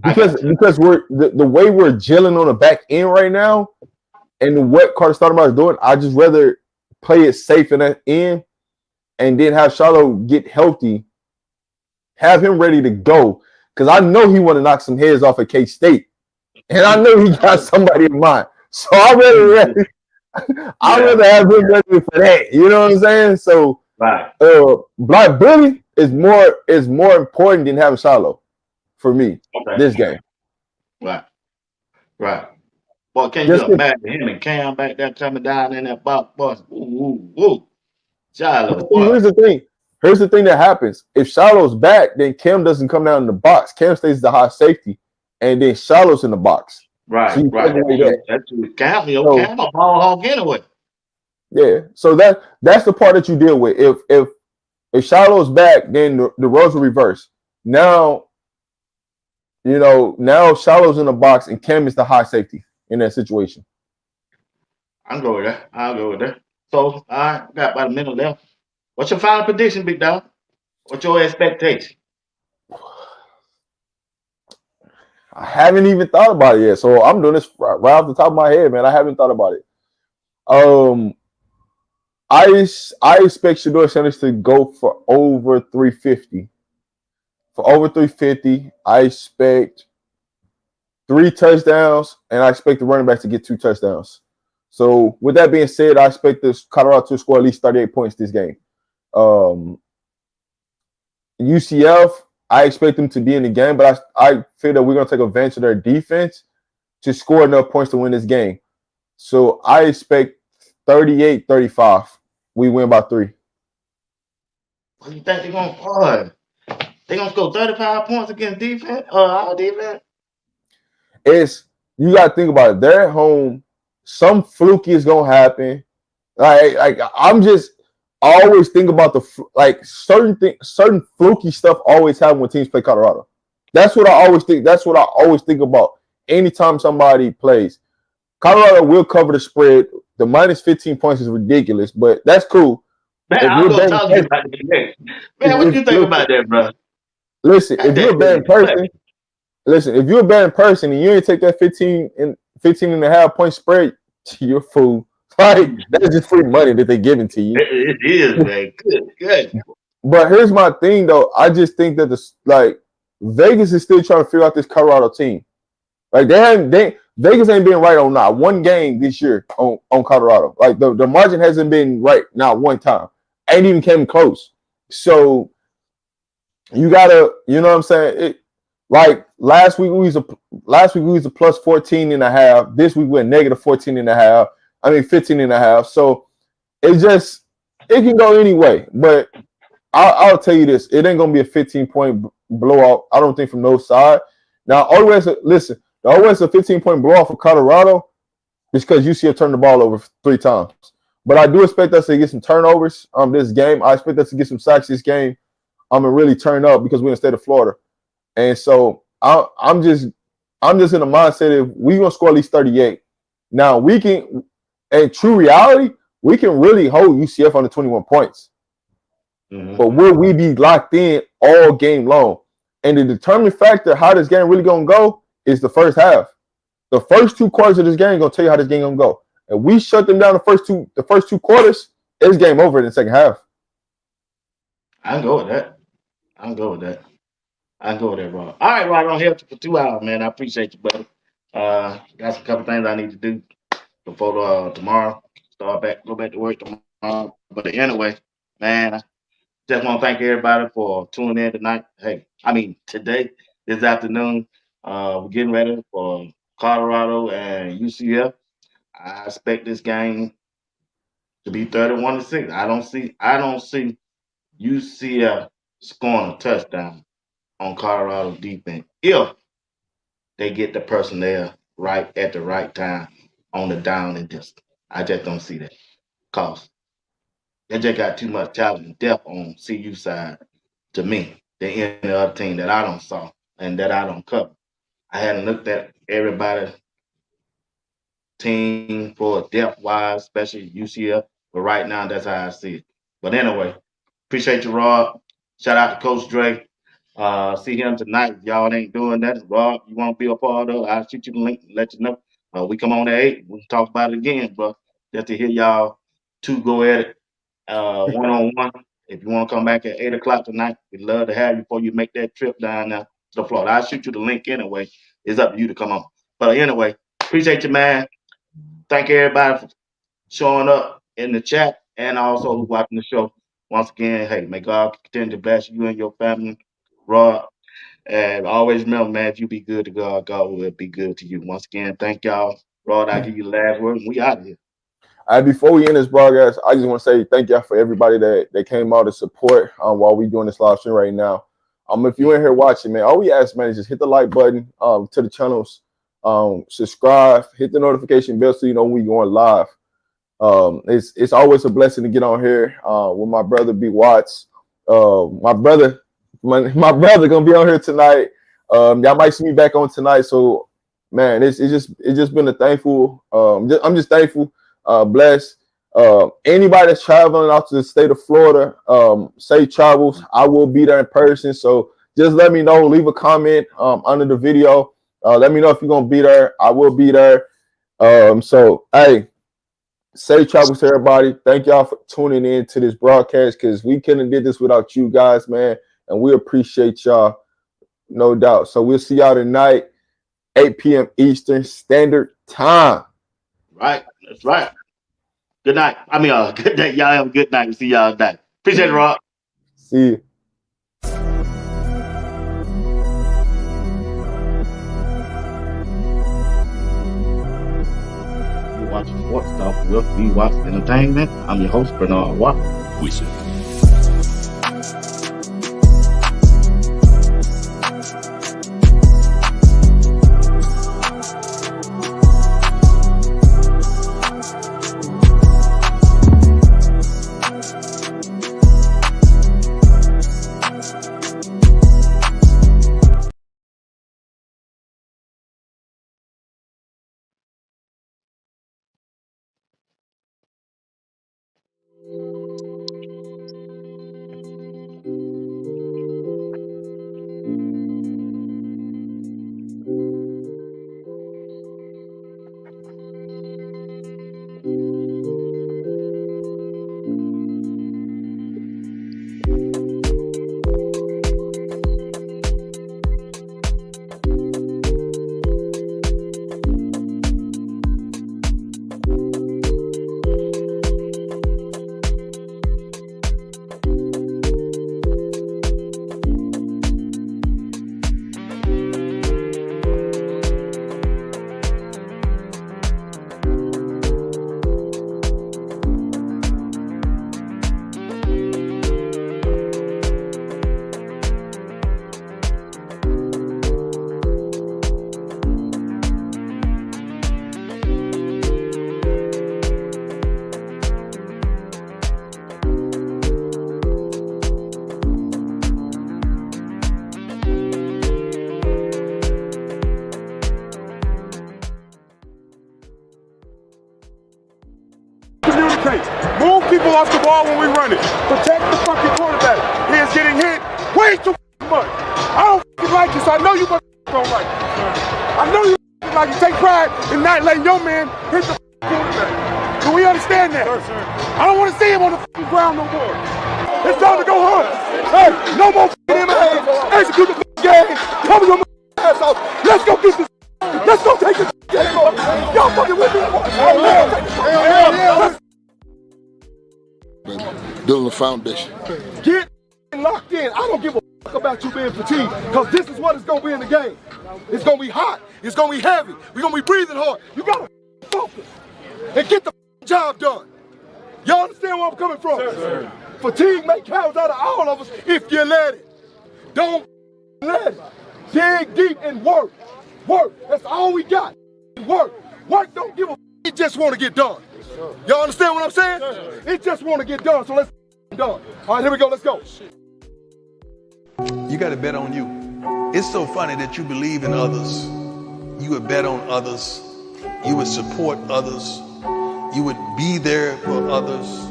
Speaker 1: I
Speaker 2: because
Speaker 1: got you.
Speaker 2: because we're the way we're gelling on the back end right now, and what Carter Stoudemire is doing. I just rather play it safe in that end, and then have Shiloh get healthy, have him ready to go, because I know he want to knock some heads off at K State, and I know he got somebody in mind. So I'd
Speaker 1: Yeah.
Speaker 2: rather have him ready for that. You know what I'm saying? So.
Speaker 1: Right.
Speaker 2: Black Bully is more important than having Shiloh for me
Speaker 1: Okay.
Speaker 2: this game.
Speaker 1: Right. Right. Boy, can you
Speaker 2: Just
Speaker 1: imagine him and Cam back there coming down in that box, boy? Ooh, ooh, ooh. Shiloh, boy.
Speaker 2: here's the thing. Here's the thing that happens. If Shiloh's back, then Cam doesn't come down in the box. Cam stays the high safety, and then Shiloh's in the box. So
Speaker 1: Right,
Speaker 2: you take
Speaker 1: right.
Speaker 2: away
Speaker 1: That's
Speaker 2: that.
Speaker 1: true. That's true. Cam,
Speaker 2: So
Speaker 1: Cam a ball hog anyway.
Speaker 2: yeah. So that's the part that you deal with. If Shiloh's back, then the roles will reverse. Now now Shiloh's in the box and Cam is the high safety in that situation.
Speaker 1: I'll go with that. I'll go with that. So, all right, got about a minute left. What's your final prediction, big dog? What's your expectation?
Speaker 2: I haven't even thought about it yet. So I'm doing this right off the top of my head, man. I haven't thought about it. Um, I expect Shador Sanders to go for over 350. For over 350, I expect 3 touchdowns, and I expect the running back to get 2 touchdowns. So with that being said, I expect this Colorado to score at least 38 points this game. Um, UCF, I expect them to be in the game, but I feel that we're going to take advantage of their defense to score enough points to win this game. So I expect 38-35. We win by 3.
Speaker 1: What do you think they're going to boy? They're going to score 35 points against defense? Our defense?
Speaker 2: You got to think about it. They're at home. Some fluky is going to happen. I always think about certain fluky stuff always happen when teams play Colorado. That's what I always think. That's what I always think about anytime somebody plays. Colorado will cover the spread. The minus 15 points is ridiculous, but that's cool.
Speaker 1: Man,
Speaker 2: If
Speaker 1: I'm
Speaker 2: you're a
Speaker 1: going to
Speaker 2: betting
Speaker 1: talk to you
Speaker 2: person,
Speaker 1: about that next. Man, what you think about that, bro?
Speaker 2: listen,
Speaker 1: That
Speaker 2: if you're a betting person,
Speaker 1: thing.
Speaker 2: listen, if you're a betting person and you ain't take that 15 and a half point spread, you're a fool. Like that's just free money that they're giving to you.
Speaker 1: It is, man. Good, good.
Speaker 2: But here's my thing, though. I just think that Vegas is still trying to figure out this Colorado team. Like Vegas ain't been right on not one game this year on Colorado. Like the margin hasn't been right not one time. Ain't even came close. So you gotta, you know what I'm saying? Like last week we was a plus 14 and a half. This week we're negative 14 and a half. I mean 15 and a half. So it can go any way. But I'll tell you this: it ain't gonna be a 15-point blowout. I don't think from no side. Now, the always a 15-point blowout for Colorado is because UCF turned the ball over 3 times. But I do expect us to get some turnovers this game. I expect us to get some sacks this game. And really turn up because we're in the state of Florida. And so I'm just in the mindset of we're gonna score at least 38. Now we can, in true reality, we can really hold UCF under 21 points.
Speaker 1: Mm-hmm.
Speaker 2: But will we be locked in all game long? And the determining factor how this game really gonna go is the first half. The first 2 quarters of this game gonna tell you how this game gonna go. And we shut them down the first two quarters, it's game over in the second half.
Speaker 1: I can go with that. I can go with that. I can go with that, bro. All right, Rod, I don't have you for 2 hours, man. I appreciate you, brother. Got a couple things I need to do before tomorrow. Go back to work tomorrow. But anyway, man, I just want to thank everybody for tuning in tonight. Hey, I mean today, this afternoon. We're getting ready for Colorado and UCF. I expect this game to be 31-6. I don't see UCF scoring a touchdown on Colorado defense if they get the personnel right at the right time on the down and distance. I just don't see that. Cause they just got too much talent and depth on CU side to me than any other team that I don't saw and that I don't cover. I hadn't looked at everybody team for depth wise, especially UCF. But right now, that's how I see it. But anyway, appreciate you, Rob. Shout out to Coach Dre. See him tonight. If y'all ain't doing that, Rob, you want to be a part of it, I'll shoot you the link and let you know. We come on at 8. We can talk about it again, but just to hear y'all two go at it one-on-one. If you want to come back at 8 o'clock tonight, we'd love to have you before you make that trip down there to the Florida. I'll shoot you the link anyway. It's up to you to come on. But anyway, appreciate you, man. Thank everybody for showing up in the chat and also who's watching the show. Once again, hey, may God continue to bless you and your family, Rod. And always remember, man, if you be good to God, God will be good to you. Once again, thank y'all. Rod, I give you the last word, and we out of here.
Speaker 2: Before we end this broadcast, I just want to say thank y'all for everybody that came out to support while we doing this live stream right now. If you're in here watching, man, all we ask, man, is just hit the like button to the channels, subscribe, hit the notification bell so you know when we going live. It's always a blessing to get on here with my brother BWatts. My brother gonna be on here tonight. Y'all might see me back on tonight. So, man, it's just been a thankful. I'm just thankful. Blessed. Anybody that's traveling out to the state of Florida, safe travels. I will be there in person. So just let me know. Leave a comment under the video. Let me know if you're gonna be there. I will be there. So hey, safe travels to everybody. Thank y'all for tuning in to this broadcast because we couldn't have did this without you guys, man. And we appreciate y'all, no doubt. So we'll see y'all tonight, 8 p.m. Eastern Standard Time.
Speaker 1: Right. That's right. Good night. Good day. Y'all have a good night. We'll see y'all tonight. Appreciate it, Rob.
Speaker 2: See you.
Speaker 1: You're watching Sports Talk with BWatts Entertainment. I'm your host, Bernard Watt.
Speaker 4: We see.
Speaker 3: Move people off the ball when we run it. Protect the fucking quarterback. He is getting hit way too much. I don't like it, so I know you don't like it. I know you like it. Take pride in not letting your man hit the quarterback. Do we understand that? I don't want to see him on the ground no more. It's time to go home. Hey, no more MMA. Execute the game. Cover your ass off. Let's go get this. Let's go take this game off. Y'all fucking with me.
Speaker 6: Building a foundation.
Speaker 3: Get locked in. I don't give a fuck about you being fatigued, because this is what it's going to be in the game. It's going to be hot. It's going to be heavy. We're going to be breathing hard. You got to focus and get the job done. Y'all understand where I'm coming from? Sir. Fatigue make cowards out of all of us if you let it. Don't let it. Dig deep and work. Work. That's all we got. Work. Work don't give a it just want to get done. Y'all understand what I'm saying? It just want to get done, so let's get done. All right, here we go. Let's go.
Speaker 6: You got to bet on you. It's so funny that you believe in others. You would bet on others. You would support others. You would be there for others.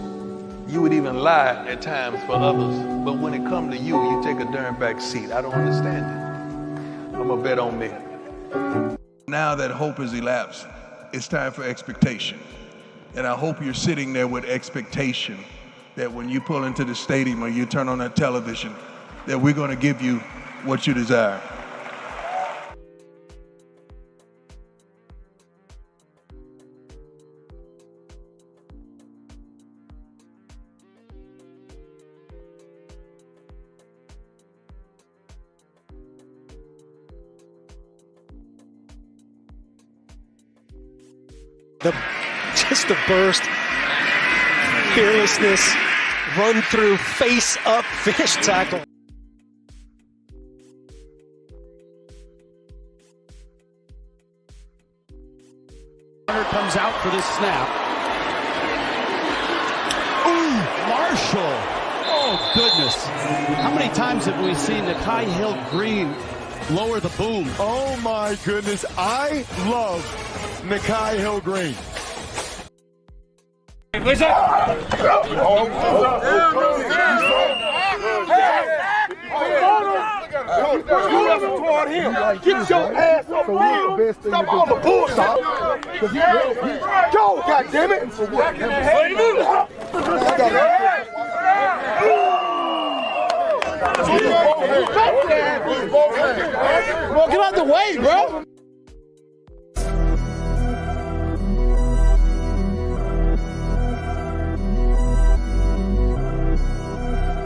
Speaker 6: You would even lie at times for others. But when it comes to you, you take a darn back seat. I don't understand it. I'm going to bet on me. Now that hope has elapsed, it's time for expectation. And I hope you're sitting there with expectation that when you pull into the stadium or you turn on that television, that we're going to give you what you desire.
Speaker 5: Just the burst, fearlessness, run through, face up, finish tackle.
Speaker 4: Runner comes out for this snap. Ooh, Marshall. Oh, goodness. How many times have we seen the Hill Green lower the boom?
Speaker 3: Oh my goodness, I love Nakai Hill Green.
Speaker 7: Listen.
Speaker 3: Toward him. Get your ass up here. Stop all the bullshit. Go, goddammit.
Speaker 7: Well, get out the way, bro.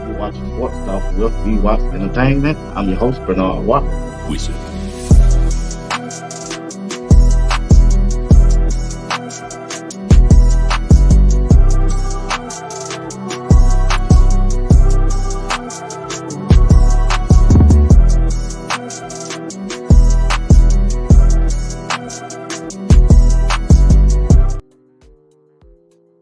Speaker 1: You're watching Sports Talk with BWatts Entertainment. I'm your host, Bernard Watt.
Speaker 8: We see.